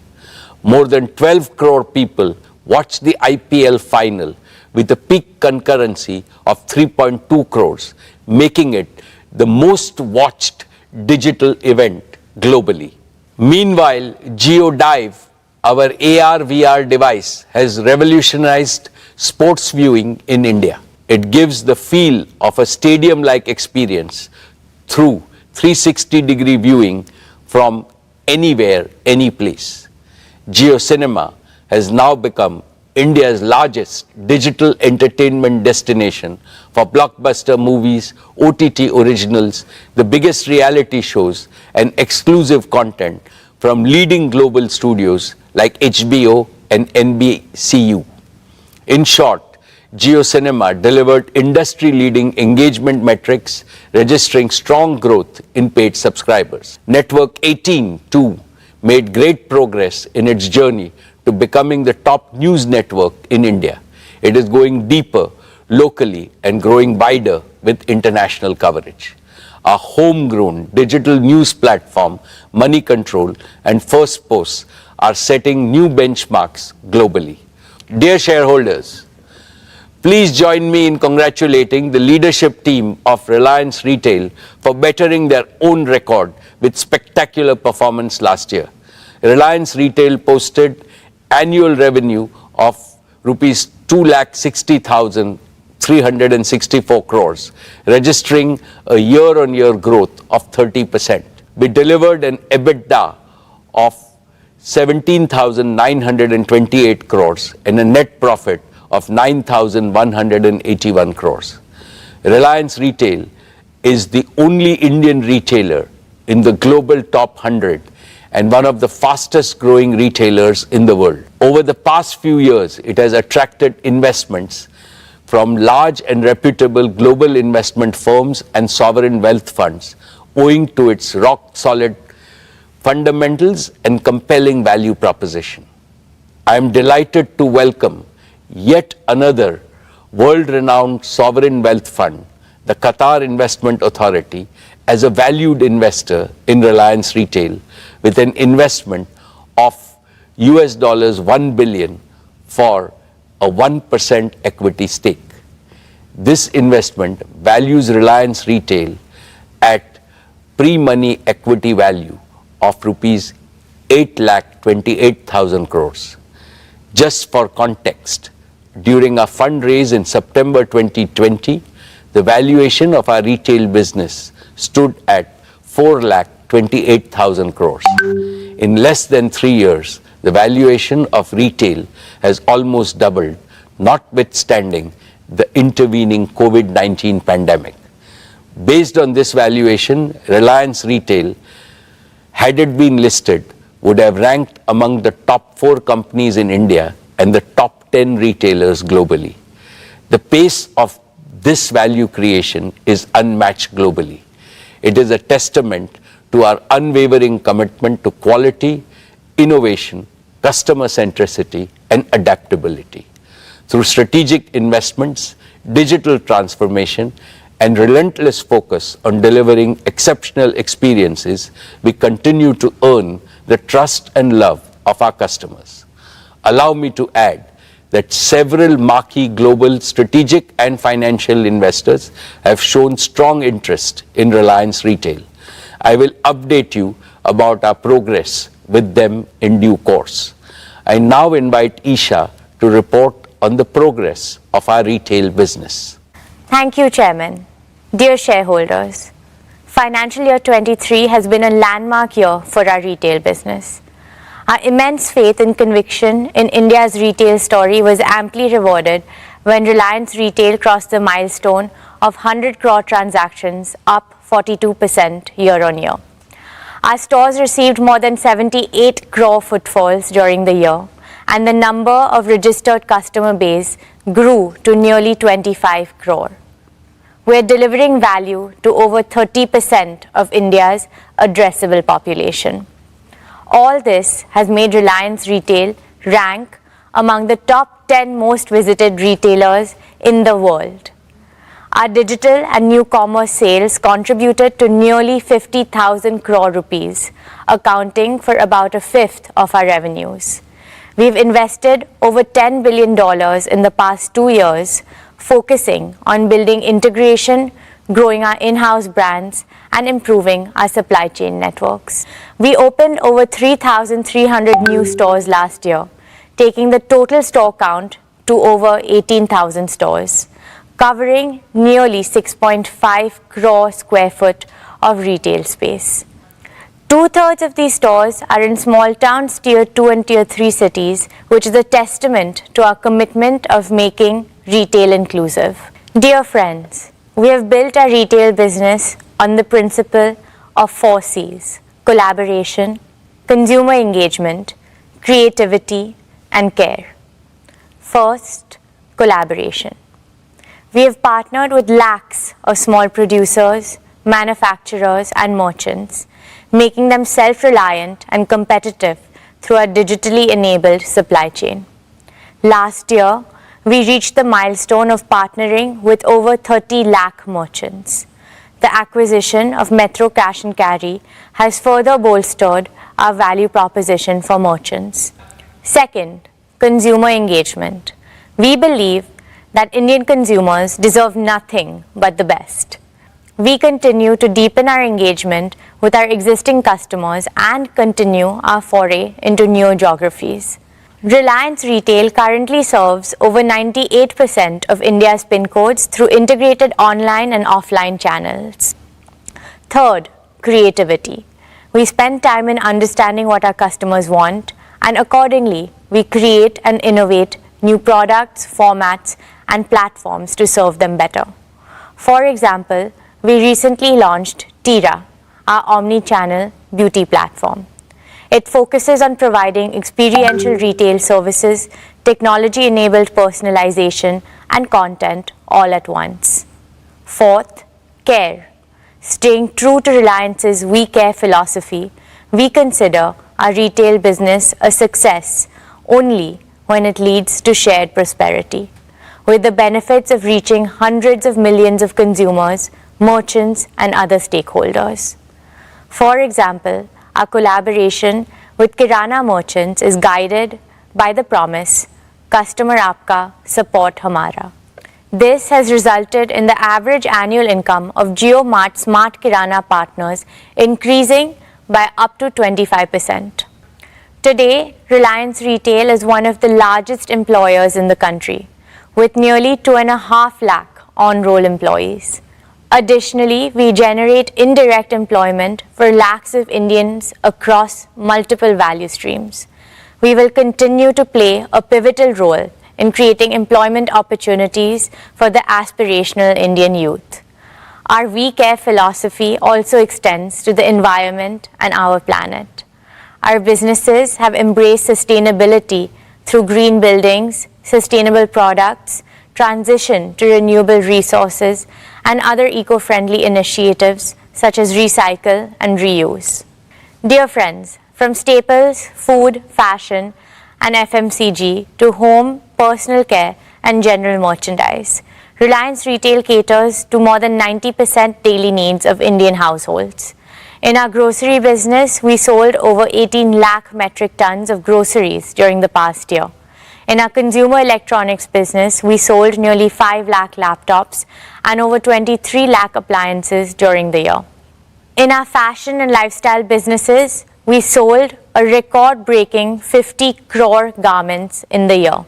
More than 12 crore people watched the IPL final with a peak concurrency of 3.2 crores, making it the most watched digital event globally. Meanwhile, Jio Dive, our AR/VR device, has revolutionized sports viewing in India. It gives the feel of a stadium-like experience through 360-degree viewing from anywhere, any place. Jio Cinema has now become India's largest digital entertainment destination for blockbuster movies, OTT originals, the biggest reality shows, and exclusive content from leading global studios like HBO and NBCU. In short, Jio Cinema delivered industry-leading engagement metrics, registering strong growth in paid subscribers. Network 18, too, made great progress in its journey to becoming the top news network in India. It is going deeper locally and growing wider with international coverage. Our homegrown digital news platform, Money Control and First Post, are setting new benchmarks globally. Dear shareholders, please join me in congratulating the leadership team of Reliance Retail for bettering their own record with spectacular performance last year. Reliance Retail posted annual revenue of rupees 2,60,000 364 crores, registering a year-on-year growth of 30%. We delivered an EBITDA of 17,928 crores and a net profit of 9,181 crores. Reliance Retail is the only Indian retailer in the global top 100 and one of the fastest growing retailers in the world. Over the past few years, it has attracted investments from large and reputable global investment firms and sovereign wealth funds, owing to its rock-solid fundamentals and compelling value proposition. I am delighted to welcome yet another world-renowned sovereign wealth fund, the Qatar Investment Authority, as a valued investor in Reliance Retail with an investment of $1 billion for a 1% equity stake. This investment values Reliance Retail at pre-money equity value of rupees 8,28,000 crores. Just for context, during our fundraise in September 2020, the valuation of our retail business stood at 4,28,000 crores. In less than 3 years, the valuation of retail has almost doubled, notwithstanding the intervening COVID-19 pandemic. Based on this valuation, Reliance Retail, had it been listed, would have ranked among the top 4 companies in India and the top 10 retailers globally. The pace of this value creation is unmatched globally. It is a testament to our unwavering commitment to quality, innovation, customer centricity, and adaptability. Through strategic investments, digital transformation, and relentless focus on delivering exceptional experiences, we continue to earn the trust and love of our customers. Allow me to add that several marquee global strategic and financial investors have shown strong interest in Reliance Retail. I will update you about our progress with them in due course. I now invite Isha to report on the progress of our retail business. Thank you, Chairman. Dear shareholders, financial year 23 has been a landmark year for our retail business. Our immense faith and conviction in India's retail story was amply rewarded when Reliance Retail crossed the milestone of 100 crore transactions, up 42% year-on-year. Our stores received more than 78 crore footfalls during the year, and the number of registered customer base grew to nearly 25 crore. We are delivering value to over 30% of India's addressable population. All this has made Reliance Retail rank among the top 10 most visited retailers in the world. Our digital and new commerce sales contributed to nearly 50,000 crore rupees, accounting for about a fifth of our revenues. We've invested over $10 billion in the past 2 years, focusing on building integration, growing our in-house brands, and improving our supply chain networks. We opened over 3,300 new stores last year, taking the total store count to over 18,000 stores, covering nearly 6.5 crore square foot of retail space. 2/3 of these stores are in small towns, tier 2 and tier 3 cities, which is a testament to our commitment of making retail inclusive. Dear friends, we have built our retail business on the principle of 4 C's: collaboration, consumer engagement, creativity, and care. First, collaboration. We have partnered with lakhs of small producers, manufacturers, and merchants, making them self-reliant and competitive through our digitally enabled supply chain. Last year, we reached the milestone of partnering with over 30 lakh merchants. The acquisition of Metro Cash and Carry has further bolstered our value proposition for merchants. Second, consumer engagement. We believe that Indian consumers deserve nothing but the best. We continue to deepen our engagement with our existing customers and continue our foray into new geographies. Reliance Retail currently serves over 98% of India's PIN codes through integrated online and offline channels. Third, creativity. We spend time in understanding what our customers want, and accordingly, we create and innovate new products, formats, and platforms to serve them better. For example, we recently launched Tira, our omni-channel beauty platform. It focuses on providing experiential retail services, technology-enabled personalization, and content all at once. Fourth, care. Staying true to Reliance's We Care philosophy, we consider our retail business a success only when it leads to shared prosperity, with the benefits of reaching hundreds of millions of consumers, merchants, and other stakeholders. For example, our collaboration with Kirana merchants is guided by the promise, Customer Aapka, Support Hamara. This has resulted in the average annual income of JioMart Smart Kirana partners increasing by up to 25%. Today, Reliance Retail is one of the largest employers in the country, with nearly 2.5 lakh on-roll employees. Additionally, we generate indirect employment for lakhs of Indians across multiple value streams. We will continue to play a pivotal role in creating employment opportunities for the aspirational Indian youth. Our We Care philosophy also extends to the environment and our planet. Our businesses have embraced sustainability through green buildings, sustainable products, transition to renewable resources, and other eco-friendly initiatives such as recycle and reuse. Dear friends, from staples, food, fashion, and FMCG to home, personal care, and general merchandise, Reliance Retail caters to more than 90% daily needs of Indian households. In our grocery business, we sold over 18 lakh metric tons of groceries during the past year. In our consumer electronics business, we sold nearly 5 lakh laptops and over 23 lakh appliances during the year. In our fashion and lifestyle businesses, we sold a record-breaking 50 crore garments in the year.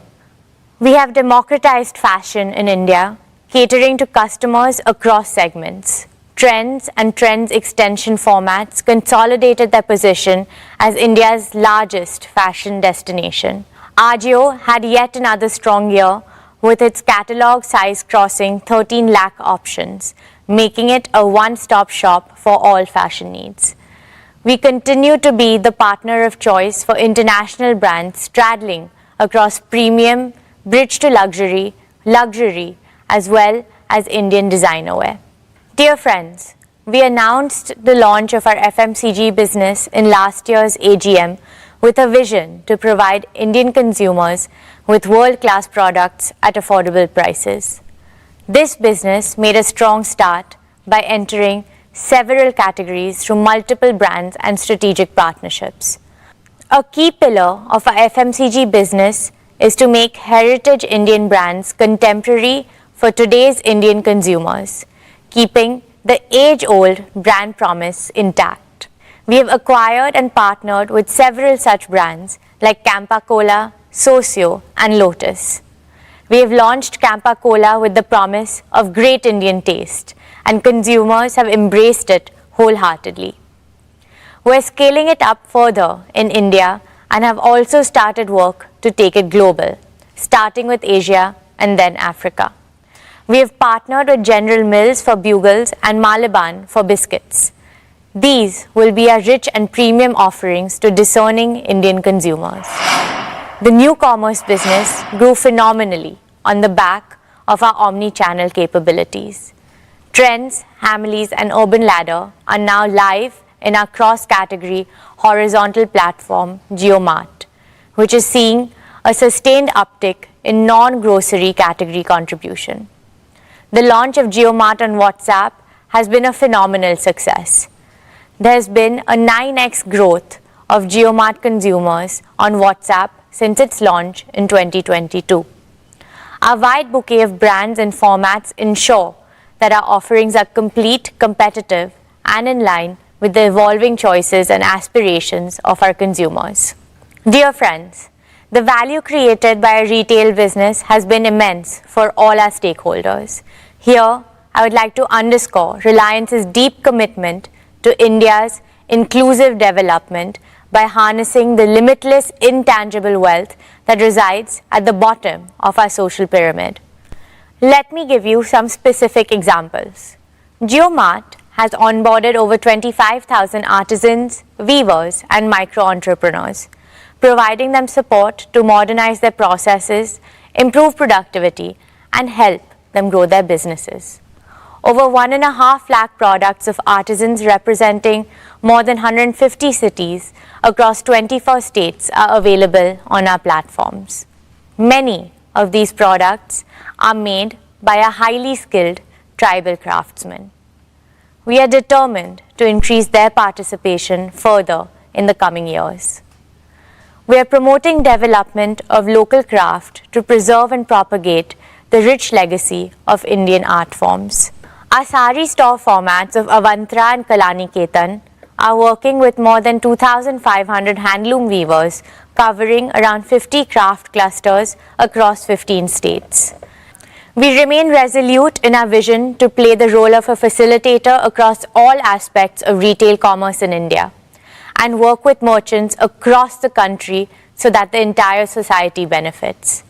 We have democratized fashion in India, catering to customers across segments. Trends and Trends extension formats consolidated their position as India's largest fashion destination. Ajio had yet another strong year with its catalog size crossing 13 lakh options, making it a one-stop shop for all fashion needs. We continue to be the partner of choice for international brands straddling across premium, bridge to luxury, as well as Indian designer wear. Dear friends, we announced the launch of our FMCG business in last year's AGM with a vision to provide Indian consumers with world-class products at affordable prices. This business made a strong start by entering several categories through multiple brands and strategic partnerships. A key pillar of our FMCG business is to make heritage Indian brands contemporary for today's Indian consumers, keeping the age-old brand promise intact. We have acquired and partnered with several such brands like Campa Cola, Socio, and Lotus. We have launched Campa Cola with the promise of great Indian taste, and consumers have embraced it wholeheartedly. We're scaling it up further in India and have also started work to take it global, starting with Asia and then Africa. We have partnered with General Mills for bugles and Malaban for biscuits. These will be our rich and premium offerings to discerning Indian consumers. The new commerce business grew phenomenally on the back of our omni-channel capabilities. Trends, Hamleys, and Urban Ladder are now live in our cross-category horizontal platform, JioMart, which is seeing a sustained uptick in non-grocery category contribution. The launch of JioMart on WhatsApp has been a phenomenal success. There has been a 9x growth of JioMart consumers on WhatsApp since its launch in 2022. Our wide bouquet of brands and formats ensure that our offerings are complete, competitive, and in line with the evolving choices and aspirations of our consumers. Dear friends, The value created by a retail business has been immense for all our stakeholders. Here, I would like to underscore Reliance's deep commitment to India's inclusive development by harnessing the limitless intangible wealth that resides at the bottom of our social pyramid. Let me give you some specific examples. JioMart has onboarded over 25,000 artisans, weavers, and micro-entrepreneurs, providing them support to modernize their processes, improve productivity, and help them grow their businesses. Over 1.5 lakh products of artisans representing more than 150 cities across 24 states are available on our platforms. Many of these products are made by a highly skilled tribal craftsmen. We are determined to increase their participation further in the coming years. We are promoting development of local craft to preserve and propagate the rich legacy of Indian art forms. Our sari store formats of Avantra and Kalaniketan are working with more than 2,500 handloom weavers covering around 50 craft clusters across 15 states. We remain resolute in our vision to play the role of a facilitator across all aspects of retail commerce in India and work with merchants across the country so that the entire society benefits.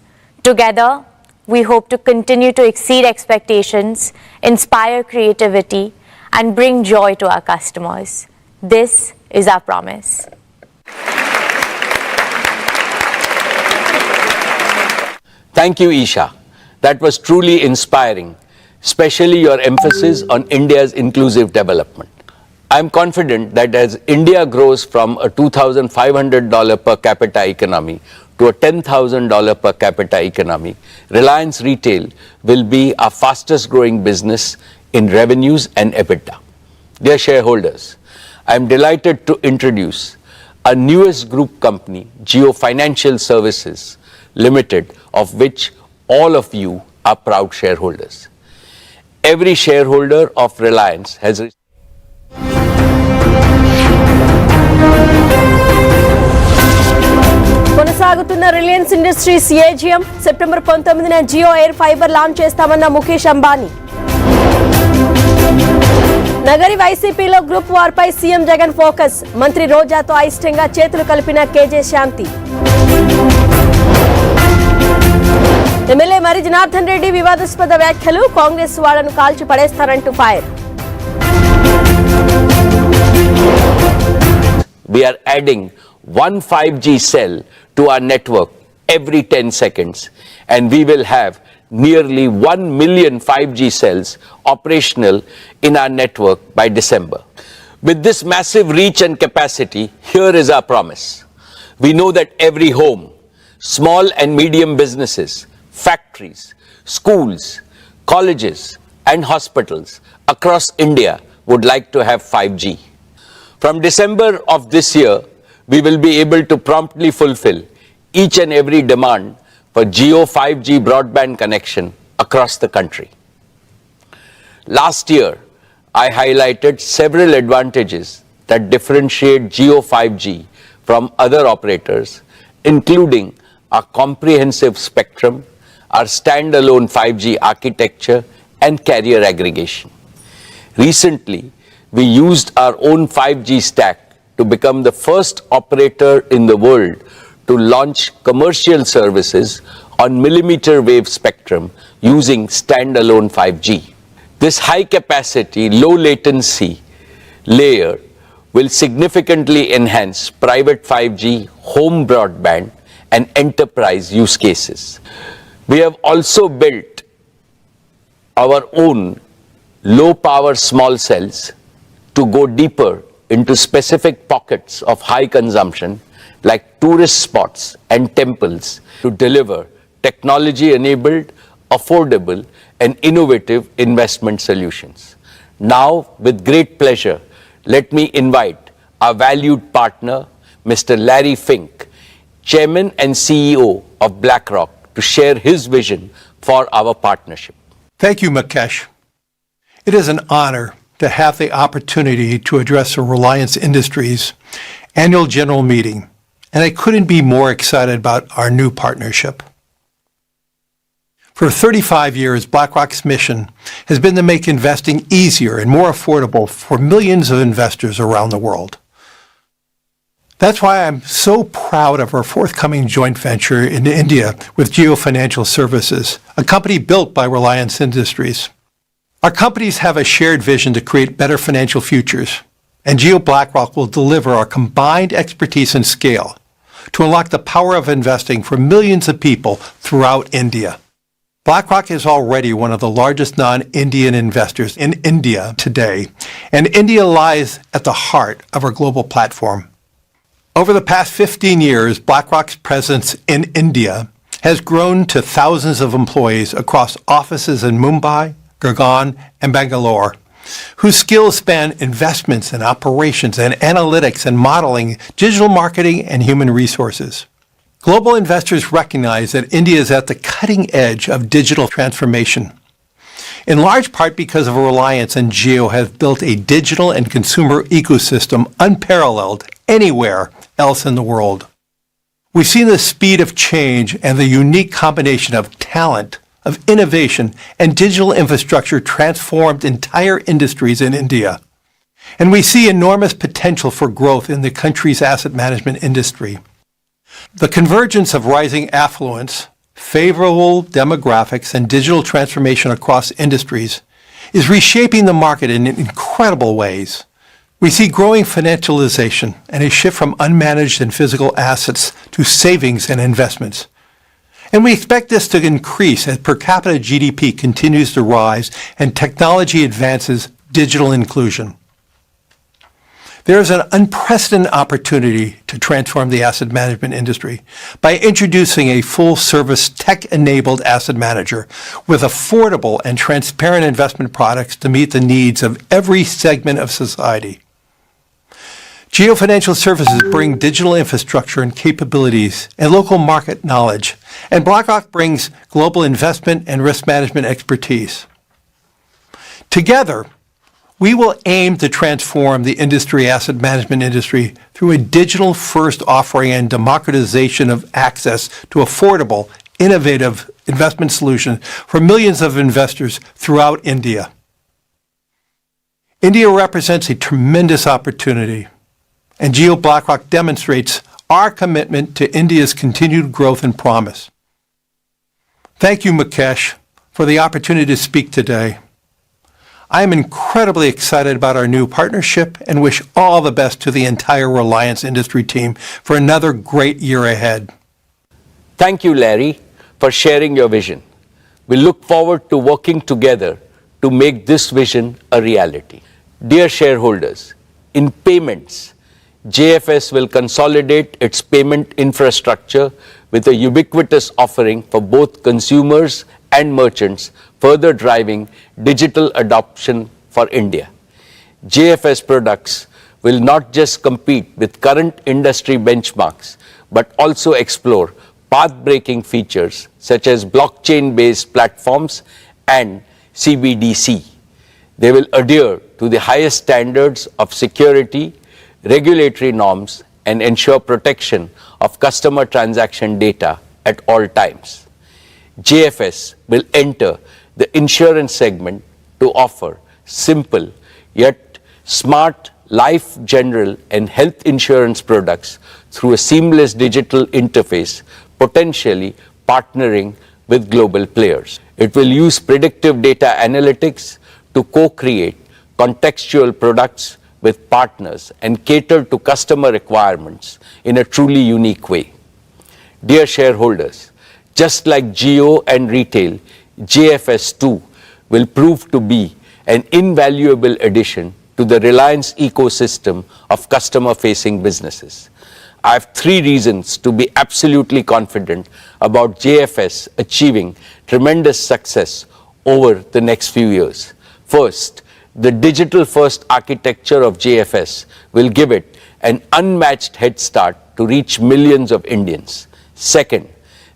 Together, we hope to continue to exceed expectations, inspire creativity, and bring joy to our customers. This is our promise. Thank you, Isha. That was truly inspiring, especially your emphasis on India's inclusive development. I am confident that as India grows from a $2,500 per capita economy to a $10,000 per capita economy, Reliance Retail will be our fastest growing business in revenues and EBITDA. Dear shareholders, I am delighted to introduce our newest group company, Jio Financial Services Limited, of which all of you are proud shareholders. Every shareholder of Reliance has కొనసాగుతున్న Reliance Industries AGM September 19న Jio air fiber launch చేస్తామన్న ముఖేష్ అంబానీ. నగరి వైసీపీలో group వార్పై CM Jagan focus. మంత్రి రోజాతో అయిష్టంగా చేతులు కలిపిన KJ శాంతి. MLA మరి జనార్దన్ రెడ్డి వివాదాస్పద వ్యాఖ్యలు. కాంగ్రెస్ వాళ్లను కాల్చి పడేస్తారంటూ fire. We are adding one 5G cell to our network every 10 seconds, and we will have nearly 1 million 5G cells operational in our network by December. With this massive reach and capacity, here is our promise. We know that every home, small and medium businesses, factories, schools, colleges, and hospitals across India would like to have 5G. From December of this year, we will be able to promptly fulfill each and every demand for Jio 5G broadband connection across the country. Last year, I highlighted several advantages that differentiate Jio 5G from other operators, including our comprehensive spectrum, our standalone 5G architecture, and carrier aggregation. Recently, we used our own 5G stack to become the first operator in the world to launch commercial services on millimeter wave spectrum using standalone 5G. This high capacity, low latency layer will significantly enhance private 5G, home broadband, and enterprise use cases. We have also built our own low power small cells to go deeper into specific pockets of high consumption like tourist spots and temples to deliver technology-enabled, affordable, and innovative investment solutions. Now, with great pleasure, let me invite our valued partner, Mr. Larry Fink, Chairman and CEO of BlackRock, to share his vision for our partnership. Thank you, Mukesh. It is an honor to have the opportunity to address the Reliance Industries annual general meeting and I couldn't be more excited about our new partnership. For 35 years, BlackRock's mission has been to make investing easier and more affordable for millions of investors around the world. That's why I'm so proud of our forthcoming joint venture in India with Jio Financial Services, a company built by Reliance Industries. Our companies have a shared vision to create better financial futures, and Jio BlackRock will deliver our combined expertise and scale to unlock the power of investing for millions of people throughout India. BlackRock is already one of the largest non-Indian investors in India today, and India lies at the heart of our global platform. Over the past 15 years, BlackRock's presence in India has grown to thousands of employees across offices in Mumbai, Gurgaon, and Bangalore, whose skills span investments and operations and analytics and modeling, digital marketing, and human resources. Global investors recognize that India is at the cutting edge of digital transformation, in large part because of Reliance and Jio have built a digital and consumer ecosystem unparalleled anywhere else in the world. We've seen the speed of change and the unique combination of talent, of innovation, and digital infrastructure transformed entire industries in India. And we see enormous potential for growth in the country's asset management industry. The convergence of rising affluence, favorable demographics, and digital transformation across industries is reshaping the market in incredible ways. We see growing financialization and a shift from unmanaged and physical assets to savings and investments. And we expect this to increase as per capita GDP continues to rise and technology advances digital inclusion. There is an unprecedented opportunity to transform the asset management industry by introducing a full-service tech-enabled asset manager with affordable and transparent investment products to meet the needs of every segment of society. Jio Financial Services bring digital infrastructure and capabilities and local market knowledge, and BlackRock brings global investment and risk management expertise. Together, we will aim to transform the asset management industry through a digital-first offering and democratization of access to affordable, innovative investment solutions for millions of investors throughout India. India represents a tremendous opportunity, and Jio BlackRock demonstrates our commitment to India's continued growth and promise. Thank you, Mukesh, for the opportunity to speak today. I am incredibly excited about our new partnership and wish all the best to the entire Reliance industry team for another great year ahead. Thank you, Larry, for sharing your vision. We look forward to working together to make this vision a reality. Dear shareholders, in payments, JFS will consolidate its payment infrastructure with a ubiquitous offering for both consumers and merchants, further driving digital adoption for India. JFS products will not just compete with current industry benchmarks, but also explore path-breaking features such as blockchain-based platforms and CBDC. They will adhere to the highest standards of security, regulatory norms, and ensure protection of customer transaction data at all times. JFS will enter the insurance segment to offer simple yet smart life, general, and health insurance products through a seamless digital interface, potentially partnering with global players. It will use predictive data analytics to co-create contextual products with partners and cater to customer requirements in a truly unique way. Dear shareholders, just like Jio and retail, JFS too will prove to be an invaluable addition to the Reliance ecosystem of customer-facing businesses. I have 3 reasons to be absolutely confident about JFS achieving tremendous success over the next few years. First, the digital-first architecture of JFS will give it an unmatched head start to reach millions of Indians. Second,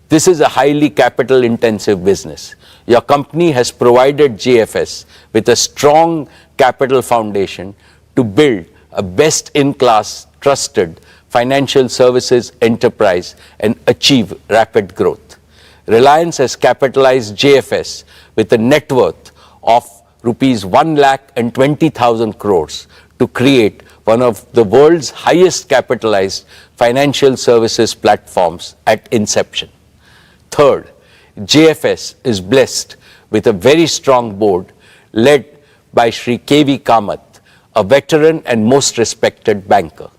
this is a highly capital-intensive business. Your company has provided JFS with a strong capital foundation to build a best-in-class, trusted, financial services enterprise and achieve rapid growth. Reliance has capitalized JFS with a net worth of rupees 1,20,000 crores to create one of the world's highest capitalized financial services platforms at inception. Third, JFS is blessed with a very strong board led by Shri K.V. Kamath, a veteran and most respected banker.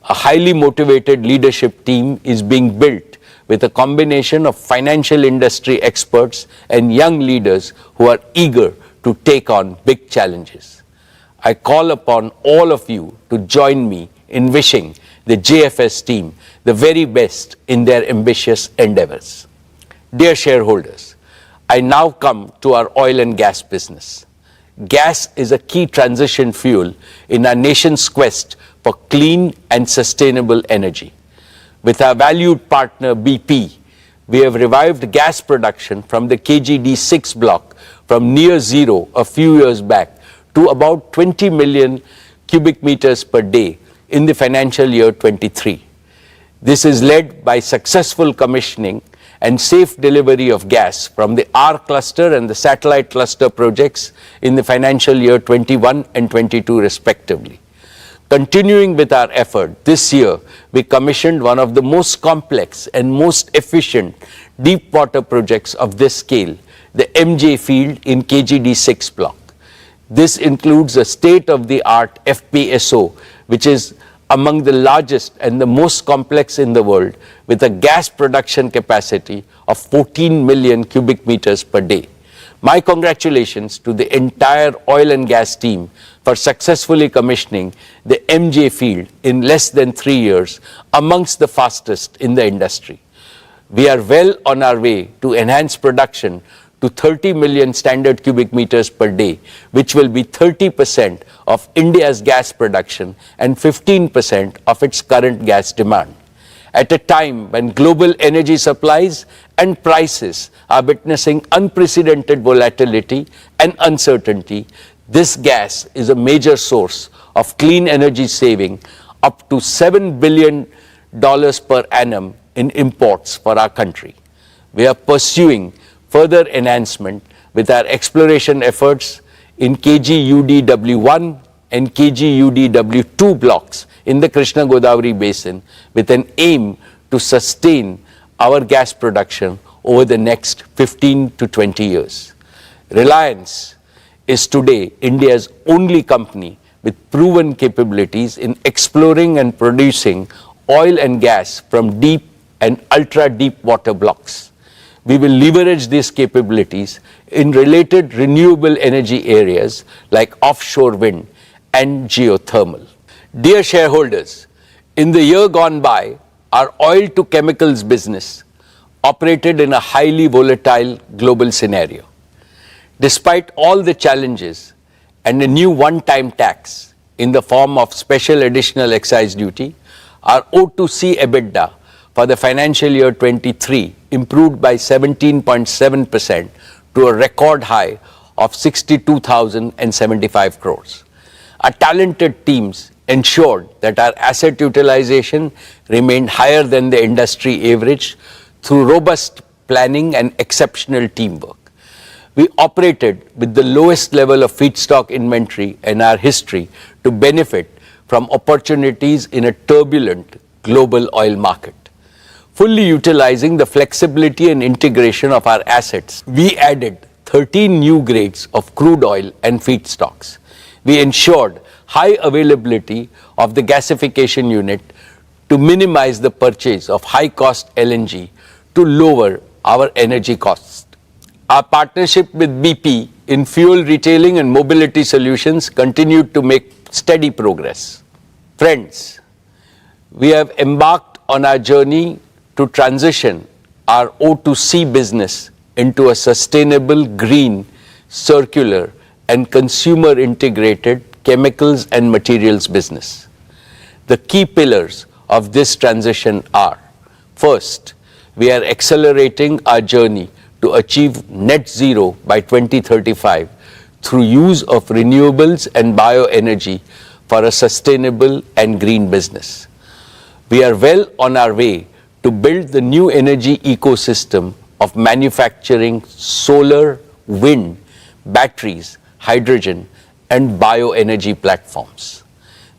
A highly motivated leadership team is being built with a combination of financial industry experts and young leaders who are eager to take on big challenges. I call upon all of you to join me in wishing the JFS team the very best in their ambitious endeavors. Dear shareholders, I now come to our oil and gas business. Gas is a key transition fuel in our nation's quest for clean and sustainable energy. With our valued partner BP, we have revived gas production from the KGD6 block from near zero a few years back to about 20 million cubic meters per day in the financial year 23. This is led by successful commissioning and safe delivery of gas from the R cluster and the satellite cluster projects in the financial year 21 and 22 respectively. Continuing with our effort, this year we commissioned one of the most complex and most efficient deep water projects of this scale, the MJ field in KGD6 block. This includes a state-of-the-art FPSO, which is among the largest and the most complex in the world, with a gas production capacity of 14 million cubic meters per day. My congratulations to the entire oil and gas team for successfully commissioning the MJ field in less than 3 years, amongst the fastest in the industry. We are well on our way to enhance production to 30 million standard cubic meters per day, which will be 30% of India's gas production and 15% of its current gas demand. At a time when global energy supplies and prices are witnessing unprecedented volatility and uncertainty, this gas is a major source of clean energy saving, up to $7 billion per annum in imports for our country. We are pursuing further enhancement with our exploration efforts in KGUDW1 and KGUDW2 blocks in the Krishna Godavari basin, with an aim to sustain our gas production over the next 15 to 20 years. Reliance is today India's only company with proven capabilities in exploring and producing oil and gas from deep and ultra deep water blocks. We will leverage these capabilities in related renewable energy areas like offshore wind and geothermal. Dear shareholders, in the year gone by, our oil to chemicals business operated in a highly volatile global scenario. Despite all the challenges and a new one-time tax in the form of special additional excise duty, our O2C EBITDA for the financial year 23 improved by 17.7% to a record high of 62,075 crores. Our talented teams ensured that our asset utilization remained higher than the industry average through robust planning and exceptional teamwork. We operated with the lowest level of feedstock inventory in our history to benefit from opportunities in a turbulent global oil market. Fully utilizing the flexibility and integration of our assets, we added 13 new grades of crude oil and feedstocks. We ensured high availability of the gasification unit to minimize the purchase of high-cost LNG to lower our energy costs. Our partnership with BP in fuel retailing and mobility solutions continued to make steady progress. Friends, we have embarked on our journey to transition our O2C business into a sustainable, green, circular, and consumer-integrated chemicals and materials business. The key pillars of this transition are: first, we are accelerating our journey to achieve net zero by 2035 through use of renewables and bioenergy for a sustainable and green business. We are well on our way to build the new energy ecosystem of manufacturing solar, wind, batteries, hydrogen, and bioenergy platforms.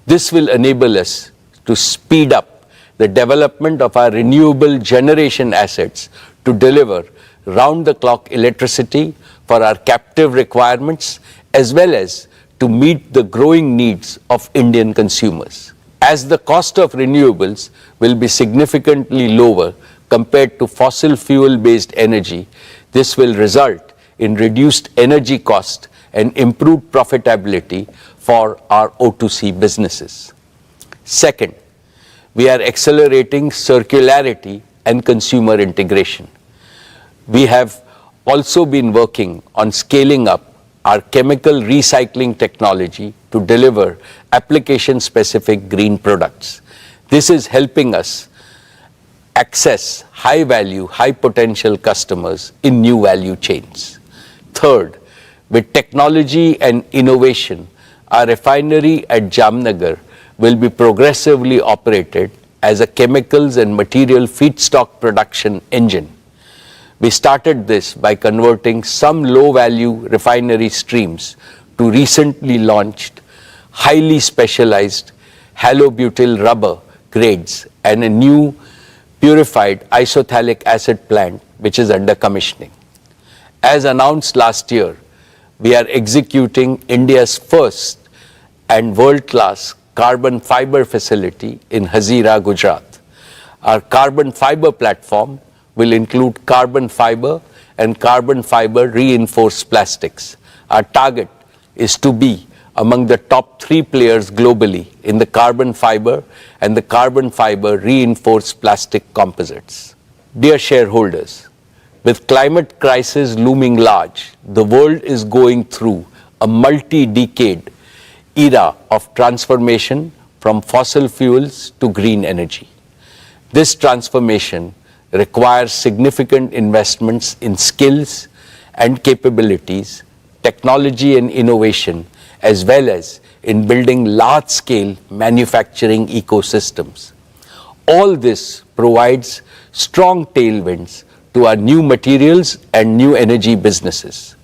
This will enable us to speed up the development of our renewable generation assets to deliver round-the-clock electricity for our captive requirements as well as to meet the growing needs of Indian consumers. As the cost of renewables will be significantly lower compared to fossil fuel-based energy, this will result in reduced energy cost and improved profitability for our O2C businesses. Second, we are accelerating circularity and consumer integration. We have also been working on scaling up our chemical recycling technology to deliver application-specific green products. This is helping us access high-value, high-potential customers in new value chains. Third, with technology and innovation, our refinery at Jamnagar will be progressively operated as a chemicals and material feedstock production engine. We started this by converting some low-value refinery streams to recently launched, highly specialized halobutyl rubber grades and a new purified isophthalic acid plant which is under commissioning. As announced last year, we are executing India's first and world-class carbon fiber facility in Hazira, Gujarat. Our carbon fiber platform will include carbon fiber and carbon fiber reinforced plastics. Our target is to be among the top 3 players globally in the carbon fiber and the carbon fiber reinforced plastic composites. Dear shareholders, with climate crisis looming large, the world is going through a multi-decade era of transformation from fossil fuels to green energy. This transformation requires significant investments in skills and capabilities, technology and innovation, as well as in building large-scale manufacturing ecosystems. All this provides strong tailwinds to our new materials and new energy businesses.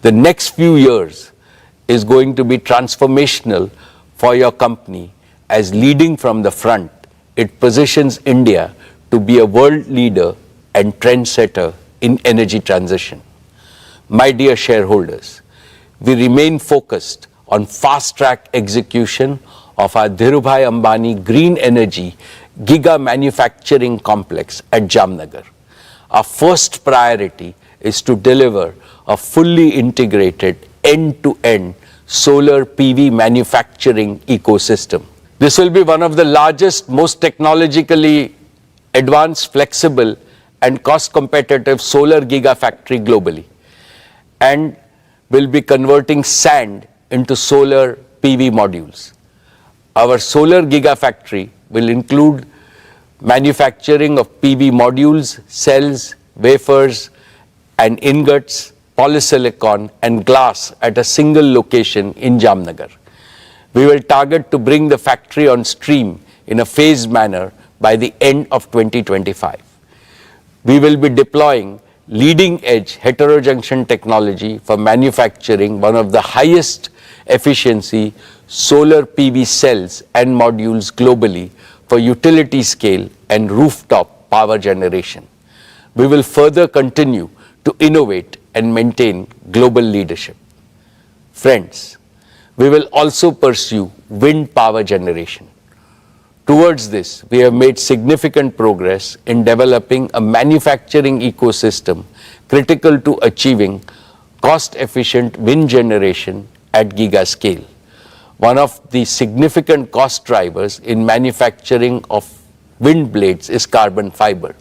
The next few years is going to be transformational for your company as leading from the front. It positions India to be a world leader and trendsetter in energy transition. My dear shareholders, we remain focused on fast-track execution of our Dhirubhai Ambani Green Energy Giga Manufacturing Complex at Jamnagar. Our first priority is to deliver a fully integrated end-to-end solar PV manufacturing ecosystem. This will be one of the largest, most technologically advanced, flexible and cost-competitive solar gigafactory globally, and will be converting sand into solar PV modules. Our solar gigafactory will include manufacturing of PV modules, cells, wafers and ingots, polysilicon and glass at a single location in Jamnagar. We will target to bring the factory on stream in a phased manner by the end of 2025. We will be deploying leading-edge heterojunction technology for manufacturing one of the highest efficiency solar PV cells and modules globally for utility scale and rooftop power generation. We will further continue to innovate and maintain global leadership. Friends, we will also pursue wind power generation. Towards this, we have made significant progress in developing a manufacturing ecosystem critical to achieving cost-efficient wind generation at giga scale. One of the significant cost drivers in manufacturing of wind blades is carbon fiber.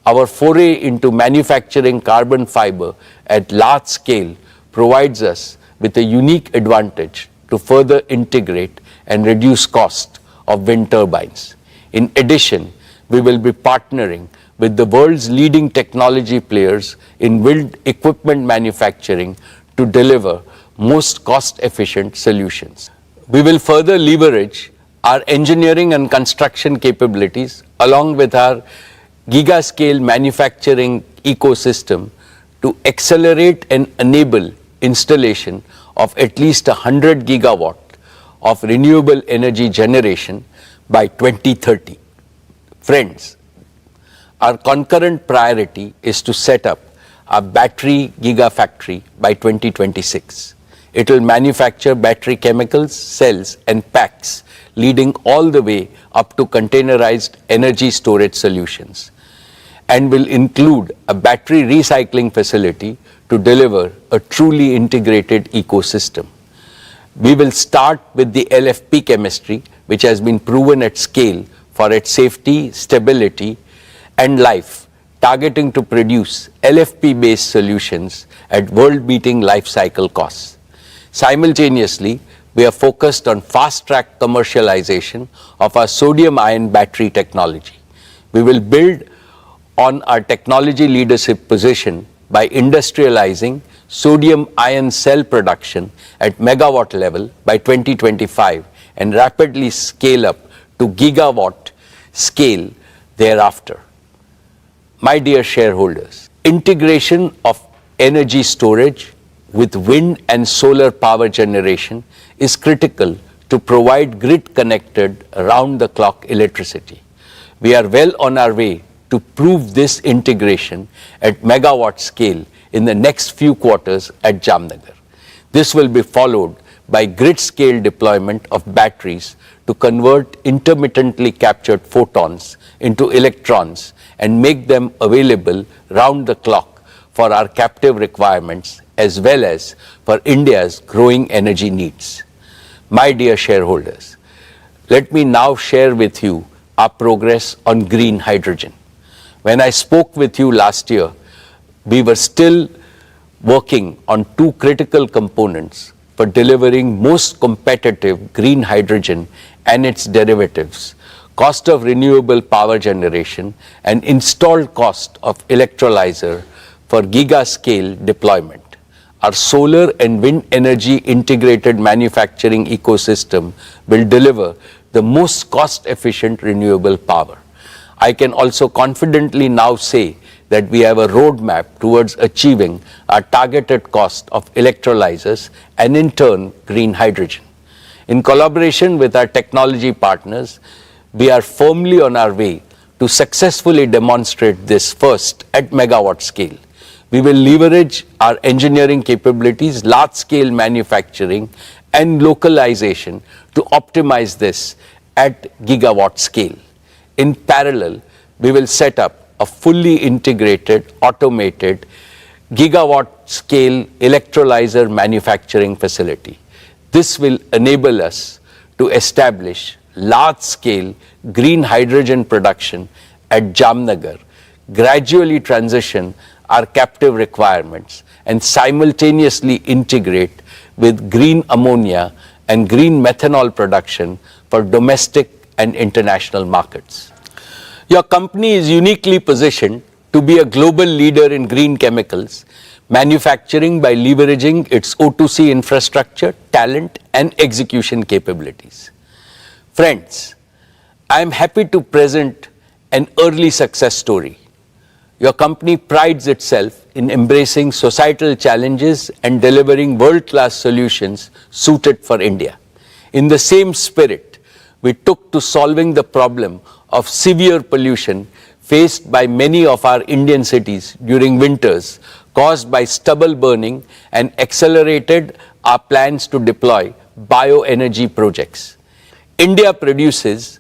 Our foray into manufacturing carbon fiber at large scale provides us with a unique advantage to further integrate and reduce cost of wind turbines. In addition, we will be partnering with the world's leading technology players in wind equipment manufacturing to deliver most cost-efficient solutions. We will further leverage Our engineering and construction capabilities, along with our giga-scale manufacturing ecosystem, to accelerate and enable installation of at least 100 gigawatt of renewable energy generation by 2030. Friends, our concurrent priority is to set up a battery gigafactory by 2026. It will manufacture battery chemicals, cells and packs leading all the way up to containerized energy storage solutions, and will include a battery recycling facility to deliver a truly integrated ecosystem. We will start with the LFP chemistry, which has been proven at scale for its safety, stability and life, targeting to produce LFP-based solutions at world-beating life cycle costs. Simultaneously, we are focused on fast-track commercialization of our sodium-ion battery technology. We will build on our technology leadership position by industrializing sodium-ion cell production at megawatt level by 2025 and rapidly scale up to gigawatt scale thereafter. My dear shareholders, integration of energy storage with wind and solar power generation is critical to provide grid-connected, round-the-clock electricity. We are well on our way to prove this integration at megawatt scale in the next few quarters at Jamnagar. This will be followed by grid-scale deployment of batteries to convert intermittently captured photons into electrons and make them available round the clock for our captive requirements as well as for India's growing energy needs. My dear shareholders, let me now share with you our progress on green hydrogen. When I spoke with you last year, we were still working on two critical components for delivering most competitive green hydrogen and its derivatives: cost of renewable power generation and installed cost of electrolyzer for giga-scale deployment. Our solar and wind energy integrated manufacturing ecosystem will deliver the most cost-efficient renewable power. I can also confidently now say that we have a roadmap towards achieving our targeted cost of electrolyzers and in turn green hydrogen. In collaboration with our technology partners, we are firmly on our way to successfully demonstrate this first at megawatt scale. We will leverage our engineering capabilities, large-scale manufacturing and localization to optimize this at gigawatt scale. In parallel, we will set up a fully integrated, automated, gigawatt-scale electrolyzer manufacturing facility. This will enable us to establish large-scale green hydrogen production at Jamnagar, gradually transition our captive requirements, and simultaneously integrate with green ammonia and green methanol production for domestic and international markets. Your company is uniquely positioned to be a global leader in green chemicals, manufacturing by leveraging its O2C infrastructure, talent, and execution capabilities. Friends, I am happy to present an early success story. Your company prides itself in embracing societal challenges and delivering world-class solutions suited for India. In the same spirit, we took to solving the problem of severe pollution faced by many of our Indian cities during winters caused by stubble burning and accelerated our plans to deploy bioenergy projects. India produces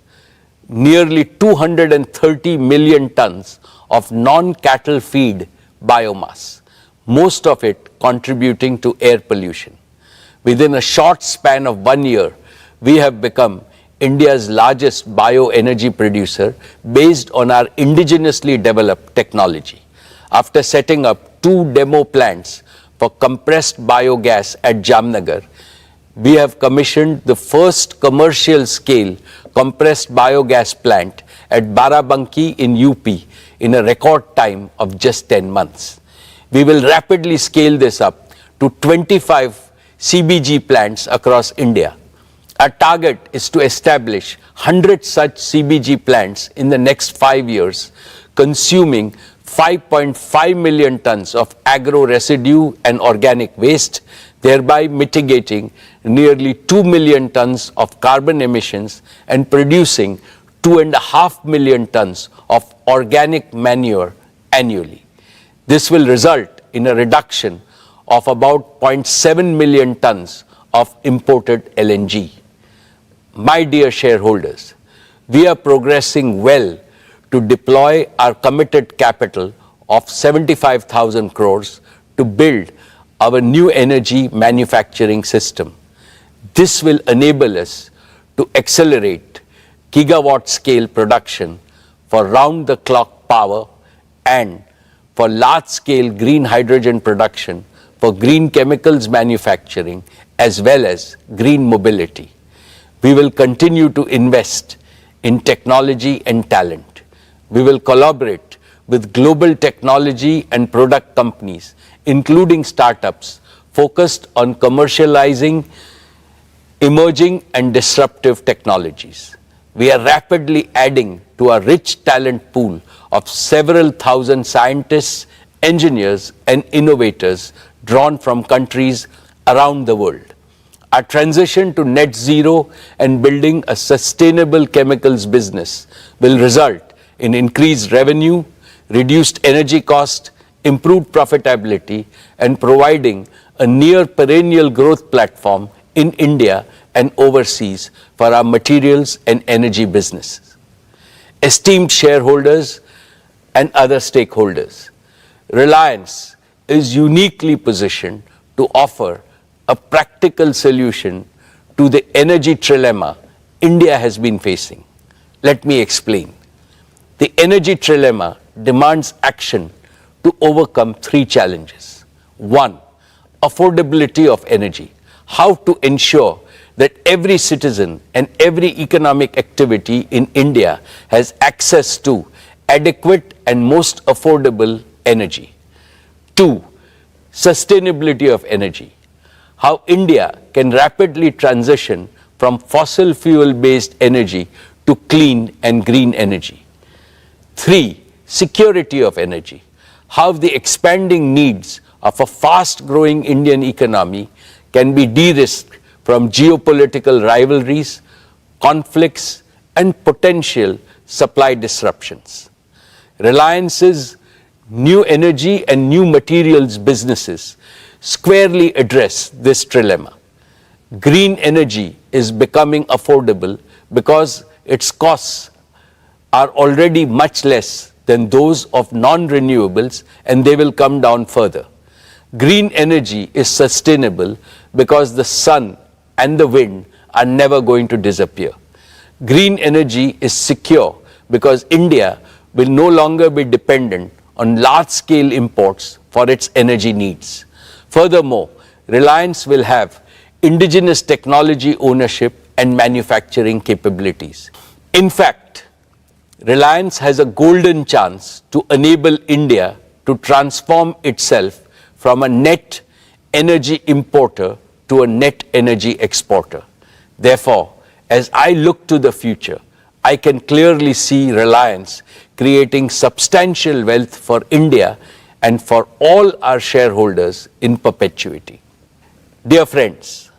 nearly 230 million tons of non-cattle feed biomass, most of it contributing to air pollution. Within a short span of 1 year, we have become India's largest bioenergy producer based on our indigenously developed technology. After setting up 2 demo plants for compressed biogas at Jamnagar, we have commissioned the first commercial scale compressed biogas plant at Barabanki in UP in a record time of just 10 months. We will rapidly scale this up to 25 CBG plants across India. Our target is to establish 100 such CBG plants in the next 5 years, consuming 5.5 million tons of agro residue and organic waste, thereby mitigating nearly 2 million tons of carbon emissions and producing 2.5 million tons of organic manure annually. This will result in a reduction of about 0.7 million tons of imported LNG. My dear shareholders, we are progressing well to deploy our committed capital of 75,000 crores to build our new energy manufacturing system. This will enable us to accelerate gigawatt scale production for round-the-clock power and for large-scale green hydrogen production for green chemicals manufacturing as well as green mobility. We will continue to invest in technology and talent. We will collaborate with global technology and product companies, including startups, focused on commercializing emerging and disruptive technologies. We are rapidly adding to our rich talent pool of several thousand scientists, engineers, and innovators drawn from countries around the world. Our transition to net zero and building a sustainable chemicals business will result in increased revenue, reduced energy cost, improved profitability, and providing a near perennial growth platform in India and overseas for our materials and energy businesses. Esteemed shareholders and other stakeholders, Reliance is uniquely positioned to offer a practical solution to the energy trilemma India has been facing. Let me explain. The energy trilemma demands action to overcome 3 challenges. 1, affordability of energy. How to ensure that every citizen and every economic activity in India has access to adequate and most affordable energy. 2, sustainability of energy. How India can rapidly transition from fossil fuel based energy to clean and green energy. 3, security of energy. How the expanding needs of a fast growing Indian economy can be de-risked from geopolitical rivalries, conflicts, and potential supply disruptions. Reliance's new energy and new materials businesses squarely address this trilemma. Green energy is becoming affordable because its costs are already much less than those of non-renewables, and they will come down further. Green energy is sustainable because the sun and the wind are never going to disappear. Green energy is secure because India will no longer be dependent on large-scale imports for its energy needs. Furthermore, Reliance will have indigenous technology ownership and manufacturing capabilities. In fact, Reliance has a golden chance to enable India to transform itself from a net energy importer to a net energy exporter. Therefore, as I look to the future, I can clearly see Reliance creating substantial wealth for India and for all our shareholders in perpetuity. Dear friends,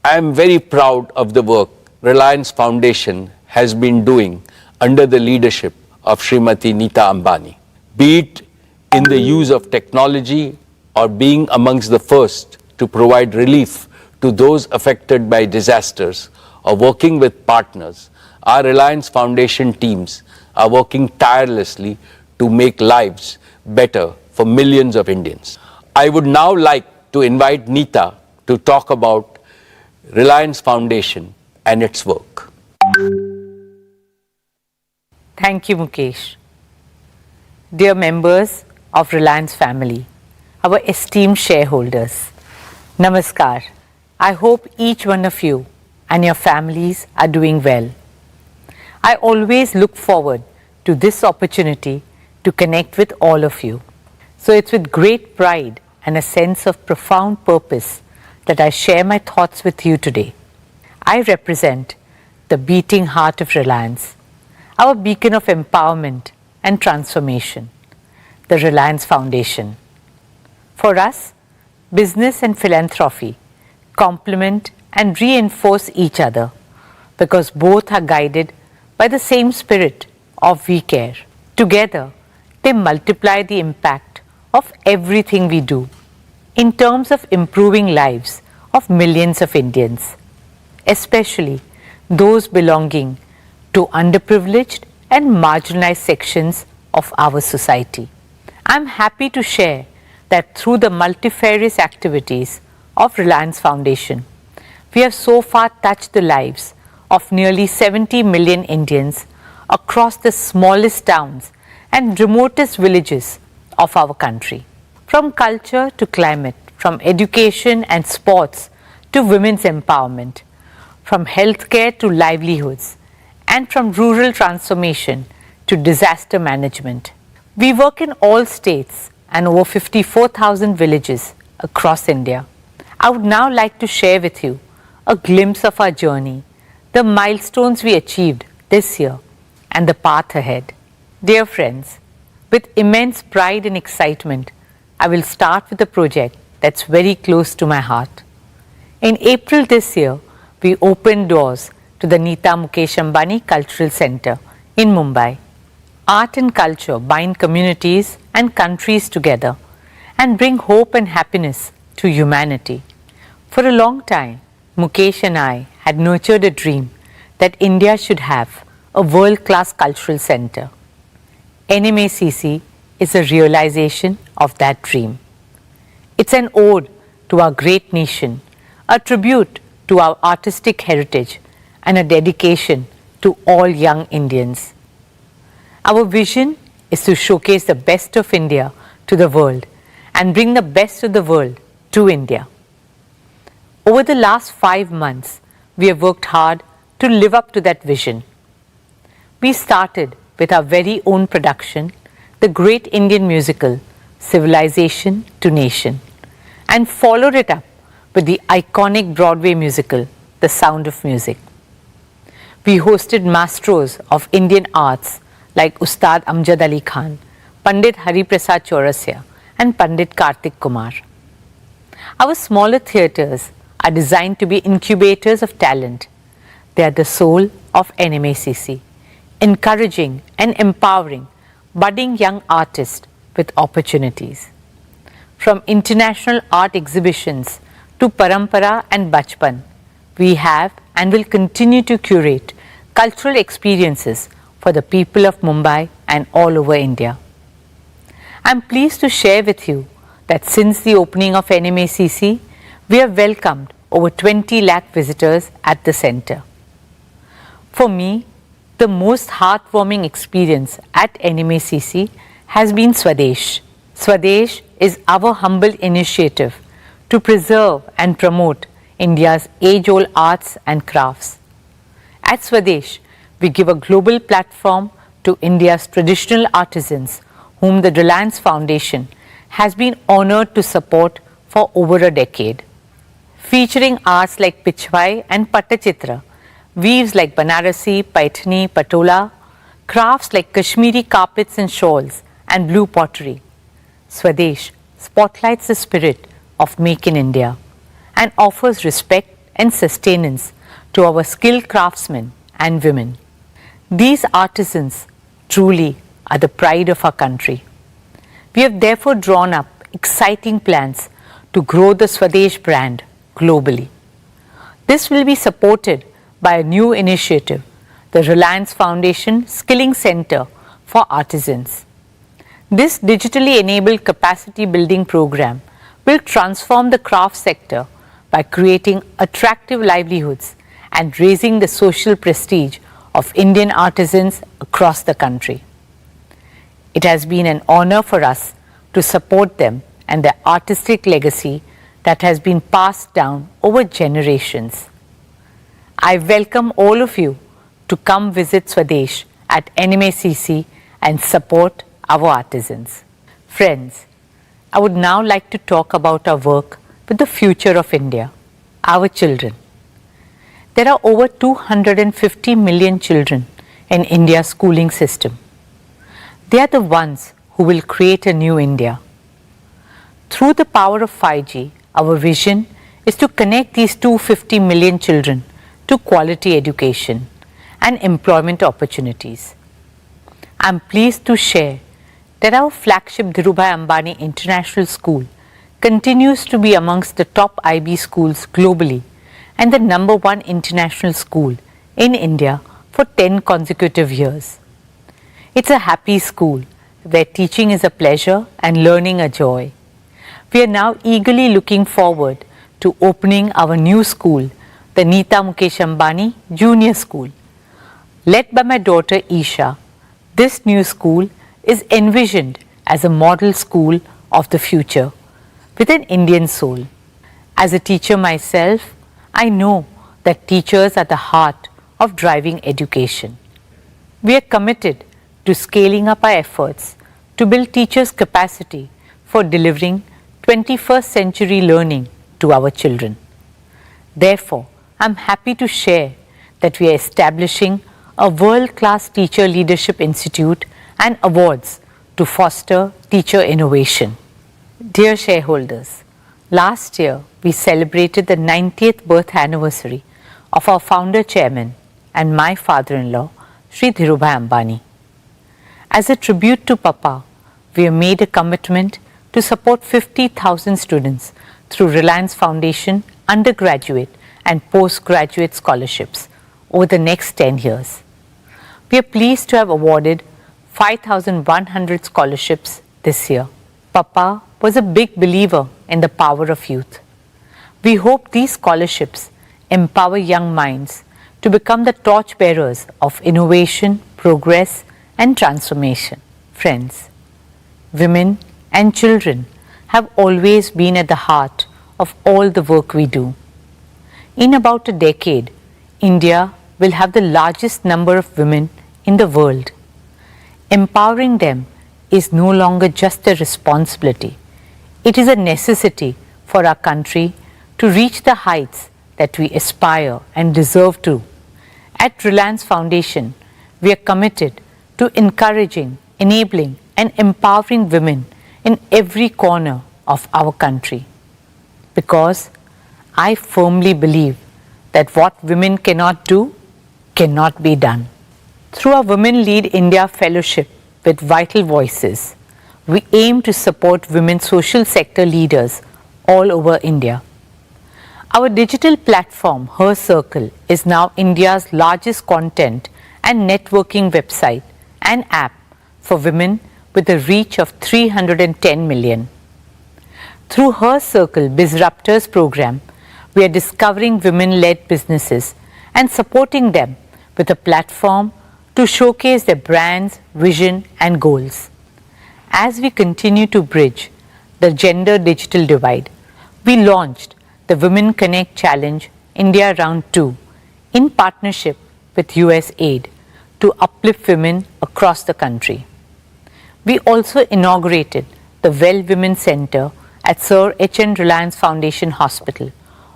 I am very proud of the work Reliance Foundation has been doing under the leadership of Srimati Nita Ambani, be it in the use of technology or being amongst the first to provide relief to those affected by disasters or working with partners. Our Reliance Foundation teams are working tirelessly to make lives better for millions of Indians. I would now like to invite Nita to talk about Reliance Foundation and its work. Thank you, Mukesh. Dear members of Reliance family, our esteemed shareholders, Namaskar. I hope each one of you and your families are doing well. I always look forward to this opportunity to connect with all of you. So it's with great pride and a sense of profound purpose that I share my thoughts with you today. I represent the beating heart of Reliance, our beacon of empowerment and transformation, the Reliance Foundation. For us, business and philanthropy complement and reinforce each other because both are guided by the same spirit of we care. Together, they multiply the impact of everything we do in terms of improving lives of millions of Indians, especially those belonging to underprivileged and marginalized sections of our society. I am happy to share that through the multifarious activities of Reliance Foundation, we have so far touched the lives of nearly 70 million Indians across the smallest towns and remotest villages of our country. From culture to climate, from education and sports to women's empowerment, from healthcare to livelihoods, and from rural transformation to disaster management. We work in all states and over 54,000 villages across India. I would now like to share with you a glimpse of our journey, the milestones we achieved this year, and the path ahead. Dear friends, with immense pride and excitement, I will start with a project that's very close to my heart. In April this year, we opened doors to the Neeta Mukesh Ambani Cultural Center in Mumbai. Art and culture bind communities and countries together and bring hope and happiness to humanity. For a long time, Mukesh and I had nurtured a dream that India should have a world-class cultural center. NMACC is a realization of that dream. It's an ode to our great nation, a tribute to our artistic heritage, and a dedication to all young Indians. Our vision is to showcase the best of India to the world and bring the best of the world to India. Over the last 5 months, we have worked hard to live up to that vision. We started with our very own production, the great Indian musical, Civilization to Nation, and followed it up with the iconic Broadway musical, The Sound of Music. We hosted maestros of Indian arts like Ustad Amjad Ali Khan, Pandit Hari Prasad Chaurasya, and Pandit Kartik Kumar. Our smaller theatres are designed to be incubators of talent. They are the soul of NMACC, encouraging and empowering budding young artists with opportunities. From international art exhibitions to Parampara and Bachpan, we have and will continue to curate cultural experiences for the people of Mumbai and all over India. I am pleased to share with you that since the opening of NMACC, we have welcomed over 20 lakh visitors at the centre. For me, the most heartwarming experience at NMACC has been Swadesh. Swadesh is our humble initiative to preserve and promote India's age-old arts and crafts. At Swadesh, we give a global platform to India's traditional artisans whom the Reliance Foundation has been honoured to support for over a decade. Featuring arts like Pichwai and Pattachitra, weaves like Banarasi, Paithani, Patola, crafts like Kashmiri carpets and shawls, and blue pottery. Swadesh spotlights the spirit of Make in India and offers respect and sustenance to our skilled craftsmen and women. These artisans truly are the pride of our country. We have therefore drawn up exciting plans to grow the Swadesh brand globally. This will be supported by a new initiative, the Reliance Foundation Skilling Center for Artisans. This digitally enabled capacity building program will transform the craft sector by creating attractive livelihoods and raising the social prestige of Indian artisans across the country. It has been an honor for us to support them and their artistic legacy that has been passed down over generations. I welcome all of you to come visit Swadesh at NMACC and support our artisans. Friends, I would now like to talk about our work with the future of India, our children. There are over 250 million children in India's schooling system. They are the ones who will create a new India. Through the power of 5G, our vision is to connect these 250 million children to quality education and employment opportunities. I am pleased to share that our flagship Dhirubhai Ambani International School continues to be amongst the top IB schools globally and the #1 international school in India for 10 consecutive years. It's a happy school where teaching is a pleasure and learning a joy. We are now eagerly looking forward to opening our new school, the Neeta Mukesh Ambani Junior School. Led by my daughter Isha, this new school is envisioned as a model school of the future with an Indian soul. As a teacher myself, I know that teachers are the heart of driving education. We are committed to scaling up our efforts to build teachers' capacity for delivering 21st century learning to our children. Therefore, I'm happy to share that we are establishing a world-class teacher leadership institute and awards to foster teacher innovation. Dear shareholders, last year we celebrated the 90th birth anniversary of our founder chairman and my father-in-law, Sri Dhirubhai Ambani. As a tribute to Papa, we have made a commitment to support 50,000 students through Reliance Foundation undergraduate and postgraduate scholarships over the next 10 years. We are pleased to have awarded 5,100 scholarships this year. Papa was a big believer in the power of youth. We hope these scholarships empower young minds to become the torchbearers of innovation, progress, and transformation. Friends, women and children have always been at the heart of all the work we do. In about a decade, India will have the largest number of women in the world. Empowering them is no longer just a responsibility. It is a necessity for our country to reach the heights that we aspire and deserve to. At Reliance Foundation, we are committed to encouraging, enabling, and empowering women in every corner of our country. Because I firmly believe that what women cannot do cannot be done. Through our Women Lead India Fellowship with Vital Voices, we aim to support women social sector leaders all over India. Our digital platform, Her Circle, is now India's largest content and networking website and app for women with a reach of 310 million. Through Her Circle Bizruptors program, we are discovering women-led businesses and supporting them with a platform to showcase their brands, vision, and goals. As we continue to bridge the gender digital divide, we launched the Women Connect Challenge India Round 2 in partnership with USAID to uplift women across the country. We also inaugurated the Well Women Center at Sir H.N. Reliance Foundation Hospital,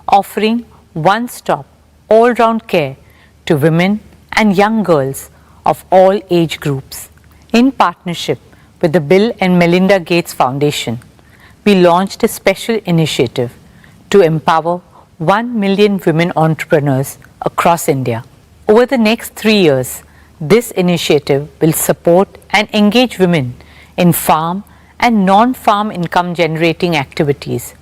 offering one-stop, all-round care to women and young girls of all age groups. In partnership with the Bill and Melinda Gates Foundation, we launched a special initiative to empower 1 million women entrepreneurs across India. Over the next 3 years, this initiative will support and engage women in farm and non-farm income generating activities,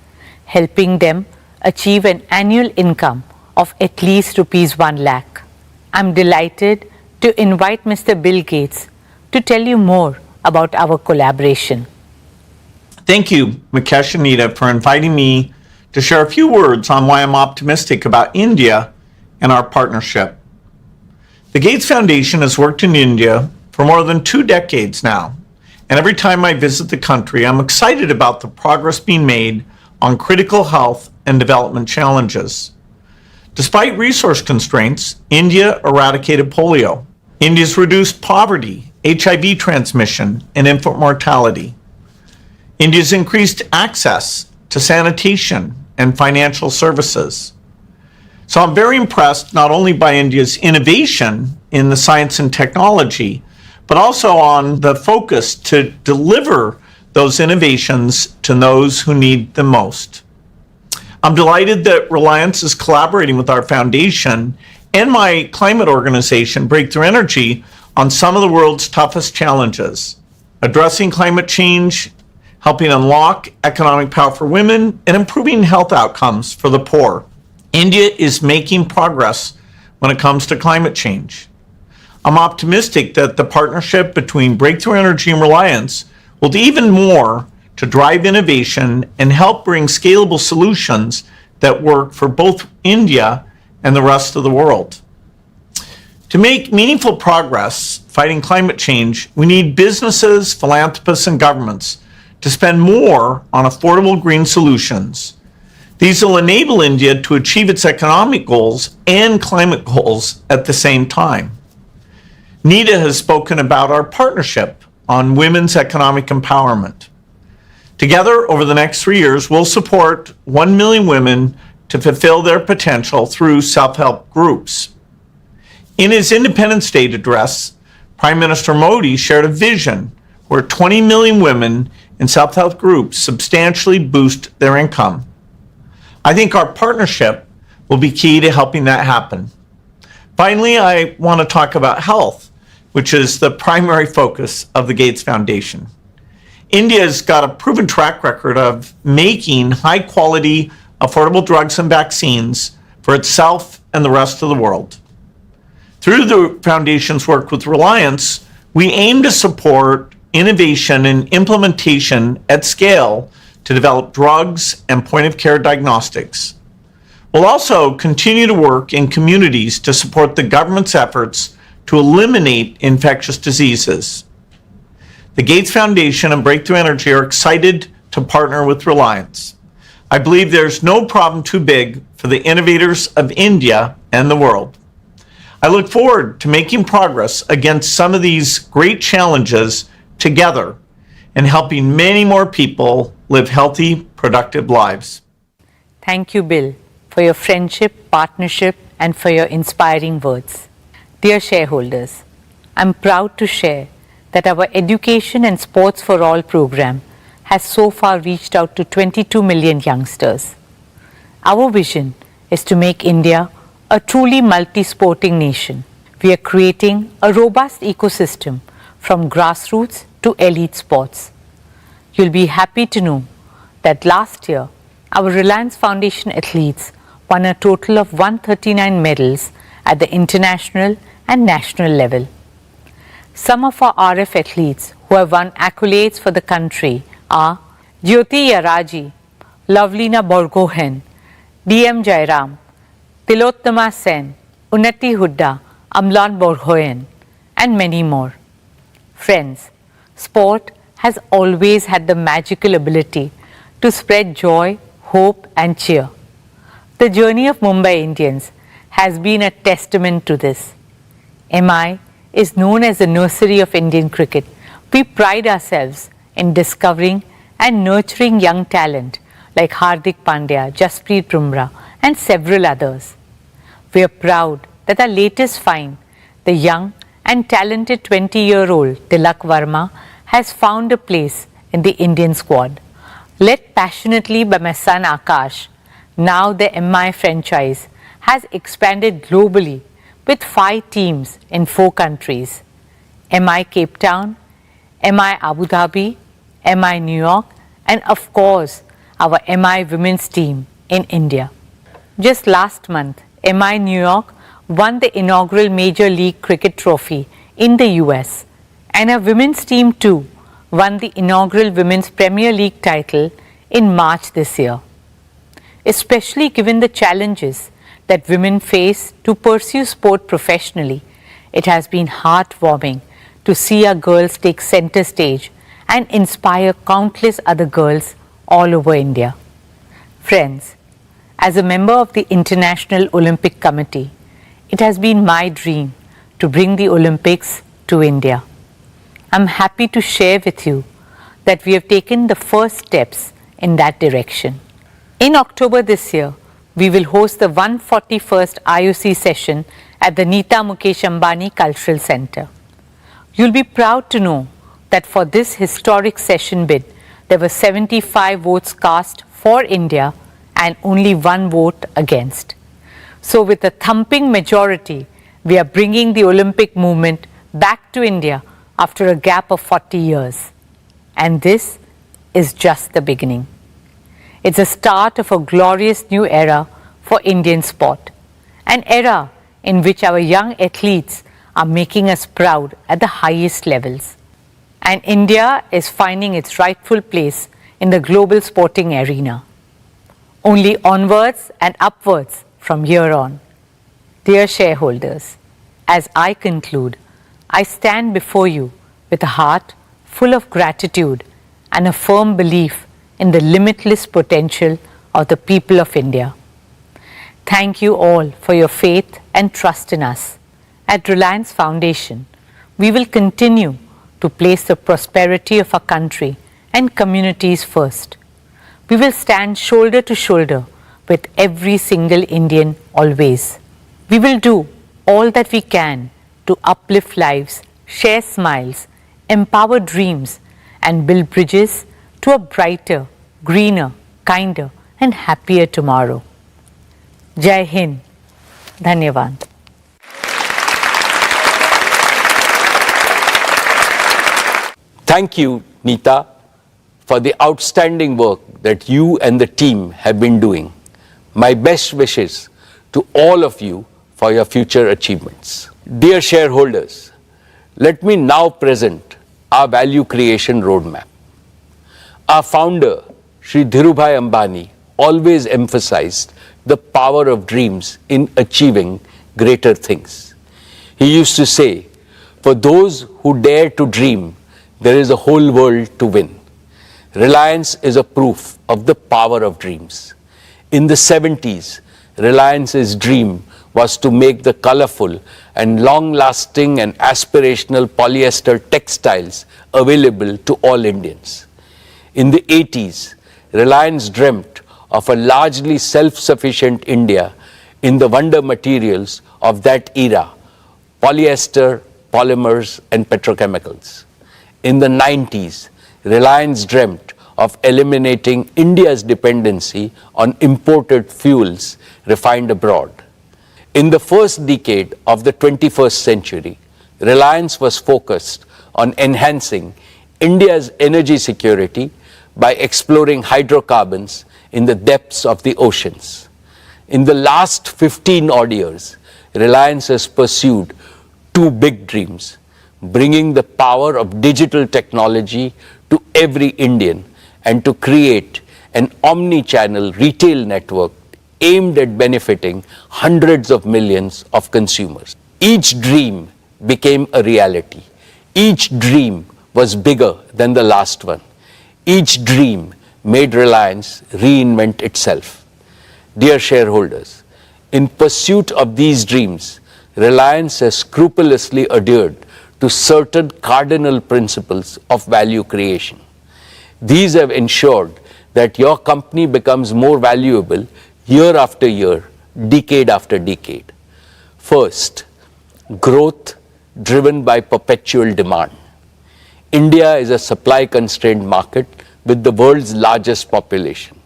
helping them achieve an annual income of at least Rs 1 lakh. I'm delighted to invite Mr. Bill Gates to tell you more about our collaboration. Thank you, Mukesh and Neeta, for inviting me to share a few words on why I'm optimistic about India and our partnership. The Gates Foundation has worked in India for more than 2 decades now, and every time I visit the country, I'm excited about the progress being made on critical health and development challenges. Despite resource constraints, India eradicated polio. India's reduced poverty, HIV transmission, and infant mortality. India's increased access to sanitation and financial services. So I'm very impressed not only by India's innovation in the science and technology, but also on the focus to deliver those innovations to those who need them most. I'm delighted that Reliance is collaborating with our foundation and my climate organization, Breakthrough Energy, on some of the world's toughest challenges, addressing climate change, helping unlock economic power for women, and improving health outcomes for the poor. India is making progress when it comes to climate change. I'm optimistic that the partnership between Breakthrough Energy and Reliance will do even more to drive innovation and help bring scalable solutions that work for both India and the rest of the world. To make meaningful progress fighting climate change, we need businesses, philanthropists, and governments to spend more on affordable green solutions. These will enable India to achieve its economic goals and climate goals at the same time. Nita has spoken about our partnership on women's economic empowerment. Together, over the next 3 years, we'll support 1 million women to fulfill their potential through self-help groups. In his Independence Day address, Prime Minister Modi shared a vision where 20 million women in self-help groups substantially boost their income. I think our partnership will be key to helping that happen. Finally, I want to talk about health, which is the primary focus of the Gates Foundation. India's got a proven track record of making high-quality, affordable drugs and vaccines for itself and the rest of the world. Through the Foundation's work with Reliance, we aim to support innovation and implementation at scale to develop drugs and point-of-care diagnostics. We'll also continue to work in communities to support the government's efforts to eliminate infectious diseases. The Gates Foundation and Breakthrough Energy are excited to partner with Reliance. I believe there's no problem too big for the innovators of India and the world. I look forward to making progress against some of these great challenges together and helping many more people live healthy, productive lives. Thank you, Bill, for your friendship, partnership, and for your inspiring words. Dear shareholders, I'm proud to share that our Education and Sports for All program has so far reached out to 22 million youngsters. Our vision is to make India a truly multi-sporting nation. We are creating a robust ecosystem from grassroots to elite sports. You'll be happy to know that last year, our Reliance Foundation athletes won a total of 139 medals at the international and national level. Some of our RF athletes who have won accolades for the country are Jyoti Yaraji, Lovelina Borgohen, DM Jairam, Tilottama Sen, Unnati Hudda, Amlan Borgohen, and many more. Friends, sport has always had the magical ability to spread joy, hope, and cheer. The journey of Mumbai Indians has been a testament to this. MI is known as the nursery of Indian cricket. We pride ourselves in discovering and nurturing young talent like Hardik Pandya, Jasprit Bumrah, and several others. We are proud that our latest find, the young and talented 20-year-old Tilak Verma, has found a place in the Indian squad. Led passionately by my son Akash, now the MI franchise has expanded globally with 5 teams in 4 countries: MI Cape Town, MI Abu Dhabi, MI New York, and of course our MI women's team in India. Just last month, MI New York won the inaugural Major League Cricket Trophy in the US, and our women's team too won the inaugural Women's Premier League title in March this year. Especially given the challenges that women face to pursue sport professionally, it has been heartwarming to see our girls take center stage and inspire countless other girls all over India. Friends, as a member of the International Olympic Committee, it has been my dream to bring the Olympics to India. I'm happy to share with you that we have taken the first steps in that direction. In October this year, we will host the 141st IOC session at the Neeta Mukesh Ambani Cultural Center. You'll be proud to know that for this historic session bid, there were 75 votes cast for India and only 1 vote against. So with a thumping majority, we are bringing the Olympic movement back to India after a gap of 40 years. And this is just the beginning. It's the start of a glorious new era for Indian sport, an era in which our young athletes are making us proud at the highest levels. And India is finding its rightful place in the global sporting arena. Only onwards and upwards from here on. Dear shareholders, as I conclude, I stand before you with a heart full of gratitude and a firm belief in the limitless potential of the people of India. Thank you all for your faith and trust in us. At Reliance Foundation, we will continue to place the prosperity of our country and communities first. We will stand shoulder to shoulder with every single Indian always. We will do all that we can to uplift lives, share smiles, empower dreams, and build bridges to a brighter, greener, kinder, and happier tomorrow. Jai Hind. Dhanyavad. Thank you, Neeta, for the outstanding work that you and the team have been doing. My best wishes to all of you for your future achievements. Dear shareholders, let me now present our value creation roadmap. Our founder, Shri Dhirubhai Ambani, always emphasized the power of dreams in achieving greater things. He used to say, for those who dare to dream, there is a whole world to win. Reliance is a proof of the power of dreams. In the 70s, Reliance's dream was to make the colorful and long-lasting and aspirational polyester textiles available to all Indians. In the 80s, Reliance dreamt of a largely self-sufficient India in the wonder materials of that era, polyester, polymers, and petrochemicals. In the 90s, Reliance dreamt of eliminating India's dependency on imported fuels refined abroad. In the first decade of the 21st century, Reliance was focused on enhancing India's energy security by exploring hydrocarbons in the depths of the oceans. In the last 15 odd years, Reliance has pursued 2 big dreams: bringing the power of digital technology to every Indian and to create an omni-channel retail network aimed at benefiting hundreds of millions of consumers. Each dream became a reality. Each dream was bigger than the last one. Each dream made Reliance reinvent itself. Dear shareholders, in pursuit of these dreams, Reliance has scrupulously adhered to certain cardinal principles of value creation. These have ensured that your company becomes more valuable year after year, decade after decade. First, growth driven by perpetual demand. India is a supply-constrained market with the world's largest population.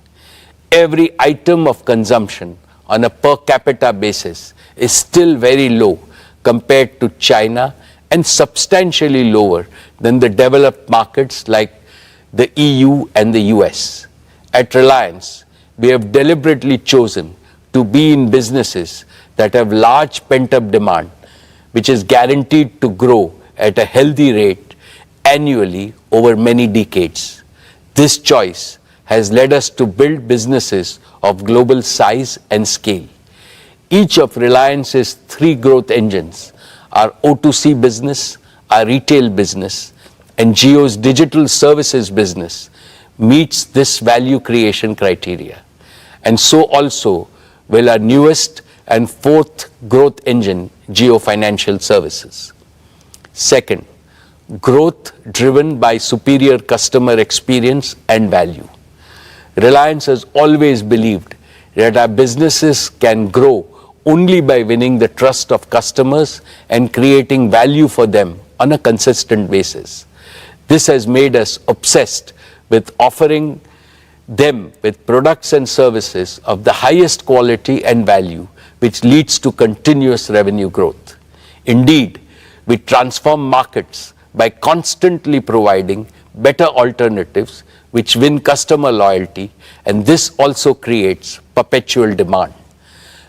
Every item of consumption on a per capita basis is still very low compared to China and substantially lower than the developed markets like the EU and the US. At Reliance, we have deliberately chosen to be in businesses that have large pent-up demand, which is guaranteed to grow at a healthy rate annually over many decades. This choice has led us to build businesses of global size and scale. Each of Reliance's 3 growth engines, our O2C business, our retail business, and Jio's digital services business, meets this value creation criteria. And so also will our newest and 4th growth engine, Jio Financial Services. Second, growth driven by superior customer experience and value. Reliance has always believed that our businesses can grow only by winning the trust of customers and creating value for them on a consistent basis. This has made us obsessed with offering them with products and services of the highest quality and value, which leads to continuous revenue growth. Indeed, we transform markets by constantly providing better alternatives which win customer loyalty, and this also creates perpetual demand.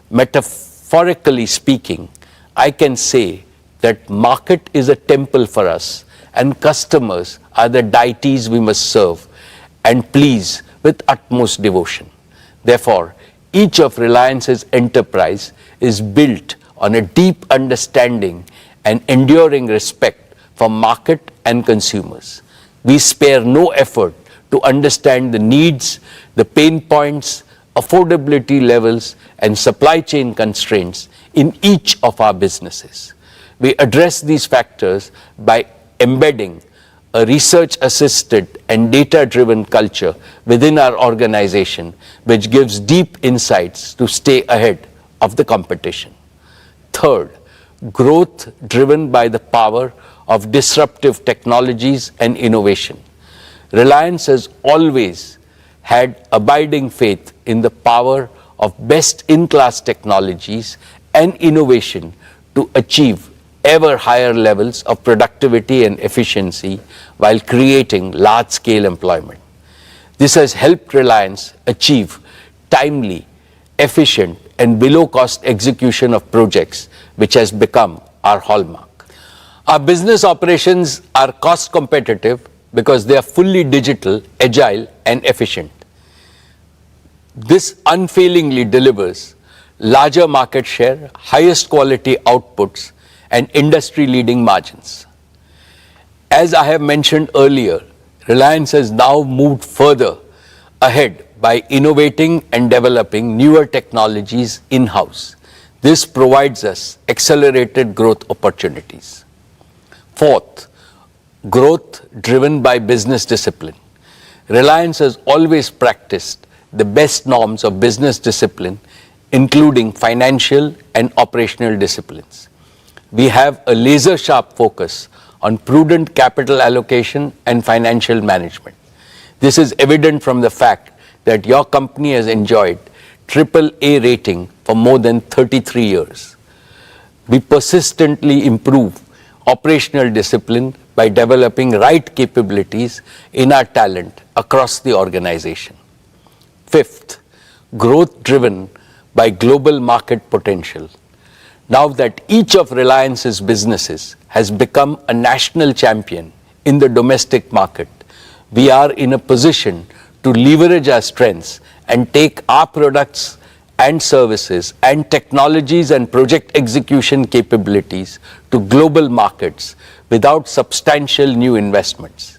Metaphorically speaking, I can say that market is a temple for us and customers are the deities we must serve and please with utmost devotion. Therefore, each of Reliance's enterprise is built on a deep understanding and enduring respect for market and consumers. We spare no effort to understand the needs, the pain points, affordability levels, and supply chain constraints in each of our businesses. We address these factors by embedding a research-assisted and data-driven culture within our organization, which gives deep insights to stay ahead of the competition. Third, growth driven by the power of disruptive technologies and innovation. Reliance has always had abiding faith in the power of best-in-class technologies and innovation to achieve ever higher levels of productivity and efficiency while creating large-scale employment. This has helped Reliance achieve timely, efficient, and below-cost execution of projects, which has become our hallmark. Our business operations are cost competitive because they are fully digital, agile, and efficient. This unfailingly delivers larger market share, highest quality outputs, and industry-leading margins. As I have mentioned earlier, Reliance has now moved further ahead by innovating and developing newer technologies in-house. This provides us accelerated growth opportunities. Fourth, growth driven by business discipline. Reliance has always practiced the best norms of business discipline, including financial and operational disciplines. We have a laser-sharp focus on prudent capital allocation and financial management. This is evident from the fact that your company has enjoyed AAA rating for more than 33 years. We persistently improve operational discipline by developing right capabilities in our talent across the organization. Fifth, growth driven by global market potential. Now that each of Reliance's businesses has become a national champion in the domestic market, we are in a position to leverage our strengths and take our products and services and technologies and project execution capabilities to global markets without substantial new investments.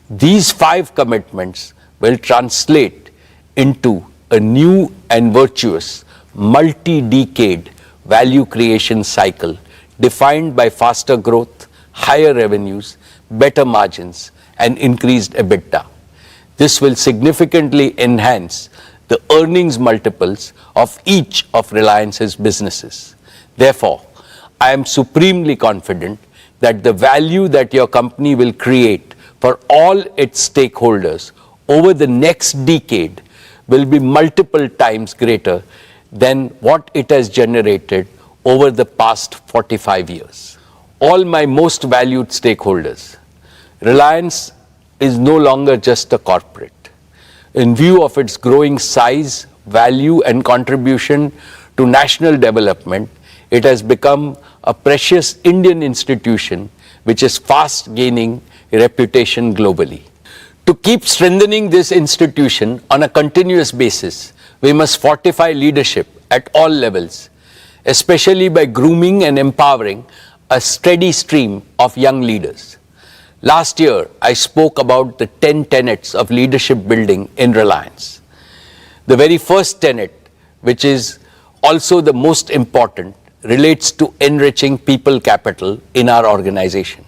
These 5 commitments will translate into a new and virtuous multi-decade value creation cycle defined by faster growth, higher revenues, better margins, and increased EBITDA. This will significantly enhance the earnings multiples of each of Reliance's businesses. Therefore, I am supremely confident that the value that your company will create for all its stakeholders over the next decade will be multiple times greater than what it has generated over the past 45 years. All my most valued stakeholders, Reliance is no longer just a corporate. In view of its growing size, value, and contribution to national development, it has become a precious Indian institution which is fast gaining a reputation globally. To keep strengthening this institution on a continuous basis, we must fortify leadership at all levels, especially by grooming and empowering a steady stream of young leaders. Last year, I spoke about the 10 tenets of leadership building in Reliance. The very first tenet, which is also the most important, relates to enriching people capital in our organization.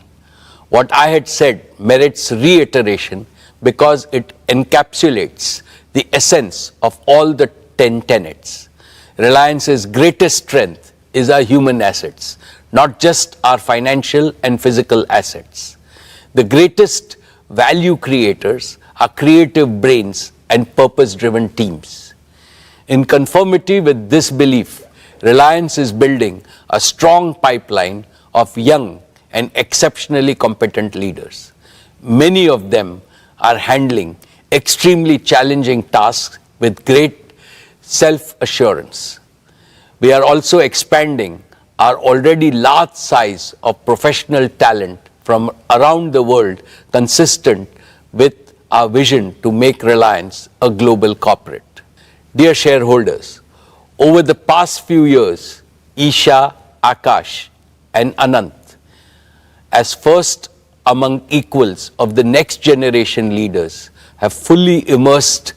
What I had said merits reiteration because it encapsulates the essence of all the 10 tenets. Reliance's greatest strength is our human assets, not just our financial and physical assets. The greatest value creators are creative brains and purpose-driven teams. In conformity with this belief, Reliance is building a strong pipeline of young and exceptionally competent leaders. Many of them are handling extremely challenging tasks with great self-assurance. We are also expanding our already large size of professional talent from around the world, consistent with our vision to make Reliance a global corporate. Dear shareholders, over the past few years, Isha, Akash, and Anant, as first among equals of the next generation leaders, have fully immersed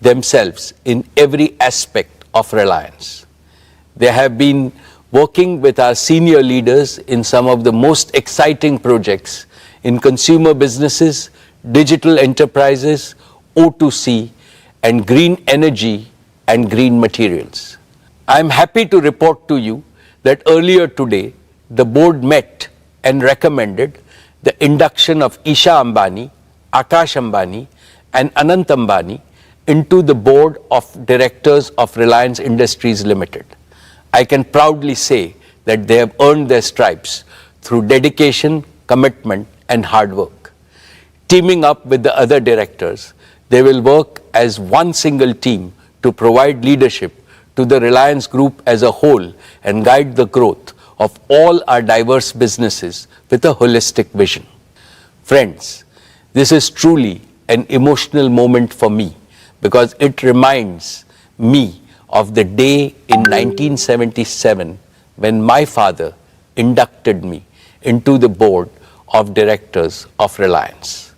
themselves in every aspect of Reliance. They have been working with our senior leaders in some of the most exciting projects in consumer businesses, digital enterprises, O2C, and green energy and green materials. I am happy to report to you that earlier today, the board met and recommended the induction of Isha Ambani, Akash Ambani, and Anant Ambani into the board of directors of Reliance Industries Limited. I can proudly say that they have earned their stripes through dedication, commitment, and hard work. Teaming up with the other directors, they will work as one single team to provide leadership to the Reliance Group as a whole and guide the growth of all our diverse businesses with a holistic vision. Friends, this is truly an emotional moment for me because it reminds me of the day in 1977 when my father inducted me into the board of directors of Reliance.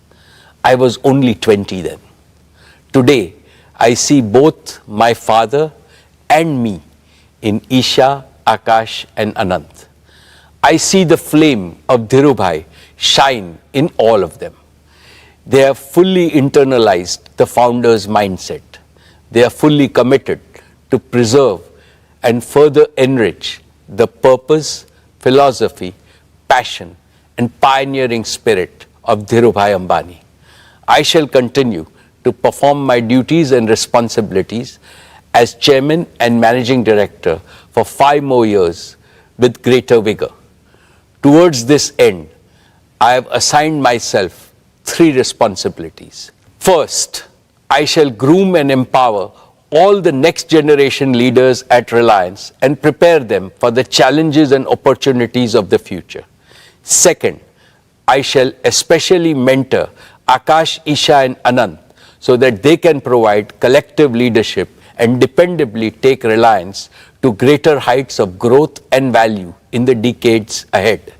I was only 20 then. Today, I see both my father and me in Isha, Akash, and Anant. I see the flame of Dhirubhai shine in all of them. They have fully internalized the founder's mindset. They are fully committed to preserve and further enrich the purpose, philosophy, passion, and pioneering spirit of Dhirubhai Ambani. I shall continue to perform my duties and responsibilities as chairman and managing director for 5 more years with greater vigor. Towards this end, I have assigned myself 3 responsibilities. First, I shall groom and empower all the next generation leaders at Reliance and prepare them for the challenges and opportunities of the future. Second, I shall especially mentor Akash, Isha, and Anant so that they can provide collective leadership and dependably take Reliance to greater heights of growth and value in the decades ahead.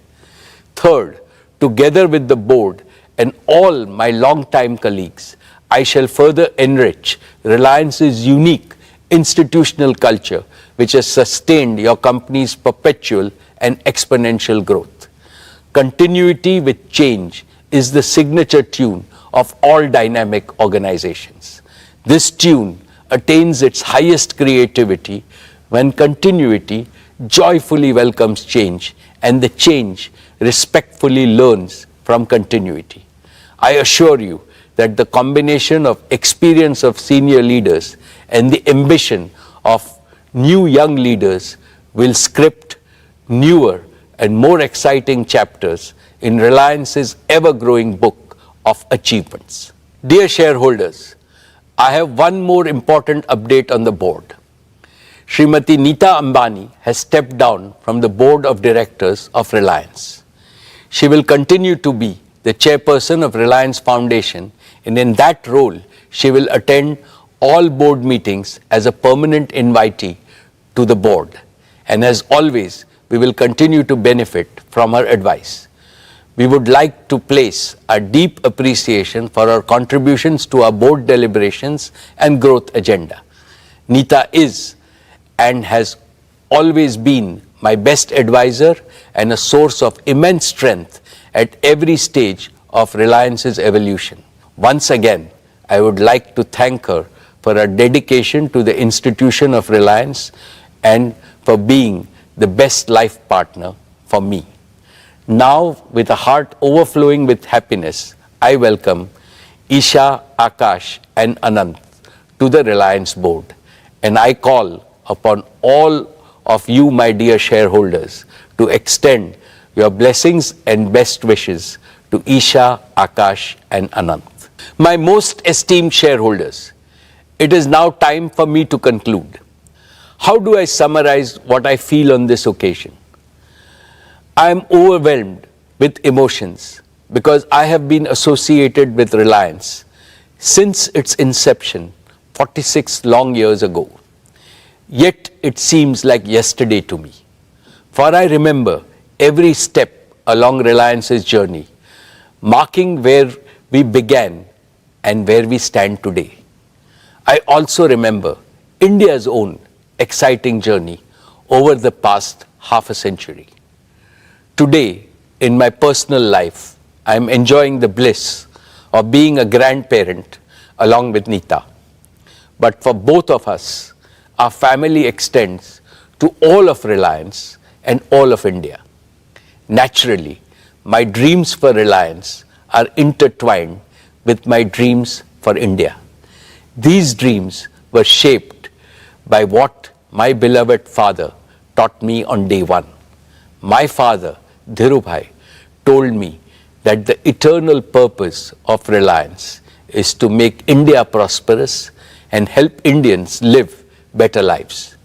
Third, together with the board and all my longtime colleagues, I shall further enrich Reliance's unique institutional culture, which has sustained your company's perpetual and exponential growth. Continuity with change is the signature tune of all dynamic organizations. This tune attains its highest creativity when continuity joyfully welcomes change and the change respectfully learns from continuity. I assure you that the combination of experience of senior leaders and the ambition of new young leaders will script newer and more exciting chapters in Reliance's ever-growing book of achievements. Dear shareholders, I have one more important update on the board. Srimati Neeta Ambani has stepped down from the board of directors of Reliance. She will continue to be the chairperson of Reliance Foundation, and in that role, she will attend all board meetings as a permanent invitee to the board. And as always, we will continue to benefit from her advice. We would like to place our deep appreciation for her contributions to our board deliberations and growth agenda. Neeta is and has always been my best advisor and a source of immense strength at every stage of Reliance's evolution. Once again, I would like to thank her for our dedication to the institution of Reliance and for being the best life partner for me. Now, with a heart overflowing with happiness, I welcome Isha, Akash and Anant to the Reliance board, and I call upon all of you, my dear shareholders, to extend your blessings and best wishes to Isha, Akash and Anant. My most esteemed shareholders, it is now time for me to conclude. How do I summarize what I feel on this occasion? I am overwhelmed with emotions because I have been associated with Reliance since its inception 46 long years ago. Yet it seems like yesterday to me. For I remember every step along Reliance's journey, marking where we began and where we stand today. I also remember India's own exciting journey over the past half a century. Today, in my personal life, I am enjoying the bliss of being a grandparent along with Neeta. But for both of us, our family extends to all of Reliance and all of India. Naturally, my dreams for Reliance are intertwined with my dreams for India. These dreams were shaped by what my beloved father taught me on day one. My father, Dhirubhai, told me that the eternal purpose of Reliance is to make India prosperous and help Indians live better lives.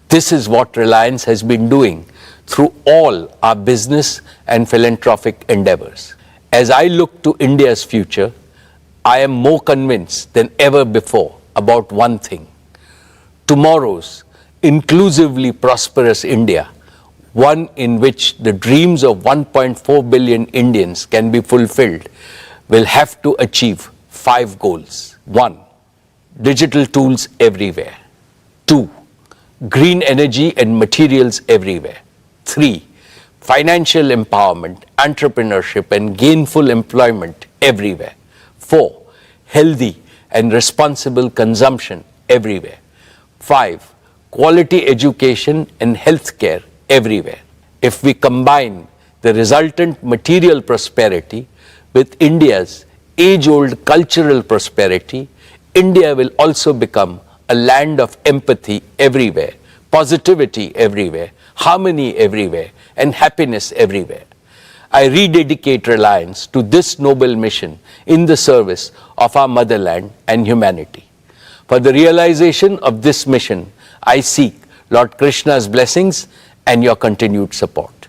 This is what Reliance has been doing through all our business and philanthropic endeavors. As I look to India's future, I am more convinced than ever before about one thing. Tomorrow's inclusively prosperous India, one in which the dreams of 1.4 billion Indians can be fulfilled, will have to achieve 5 goals. 1. Digital tools everywhere. 2. Green energy and materials everywhere. 3. Financial empowerment, entrepreneurship and gainful employment everywhere. 4. Healthy and responsible consumption everywhere. 5. Quality education and healthcare everywhere. If we combine the resultant material prosperity with India's age-old cultural prosperity, India will also become a land of empathy everywhere, positivity everywhere, harmony everywhere, and happiness everywhere. I rededicate Reliance to this noble mission in the service of our motherland and humanity. For the realization of this mission, I seek Lord Krishna's blessings and your continued support.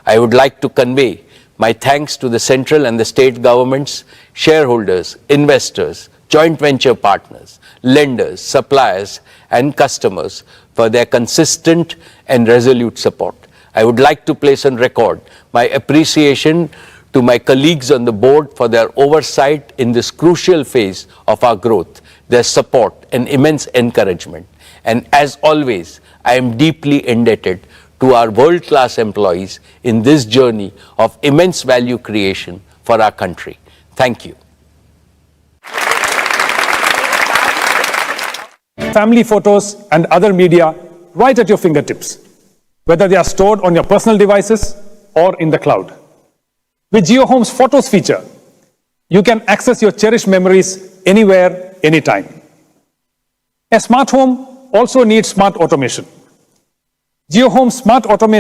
I would like to convey my thanks to the central and the state governments, shareholders, investors, joint venture partners, lenders, suppliers, and customers for their consistent and resolute support. I would like to place on record my appreciation to my colleagues on the board for their oversight in this crucial phase of our growth, their support and immense encouragement. And as always, I am deeply indebted to our world-class employees in this journey of immense value creation for our country. Thank you. Family photos and other media right at your fingertips, whether they are stored on your personal devices or in the cloud. With JioHome's Photos feature, you can access your cherished memories anywhere, anytime. A smart home also needs smart automation. JioHome Smart Automation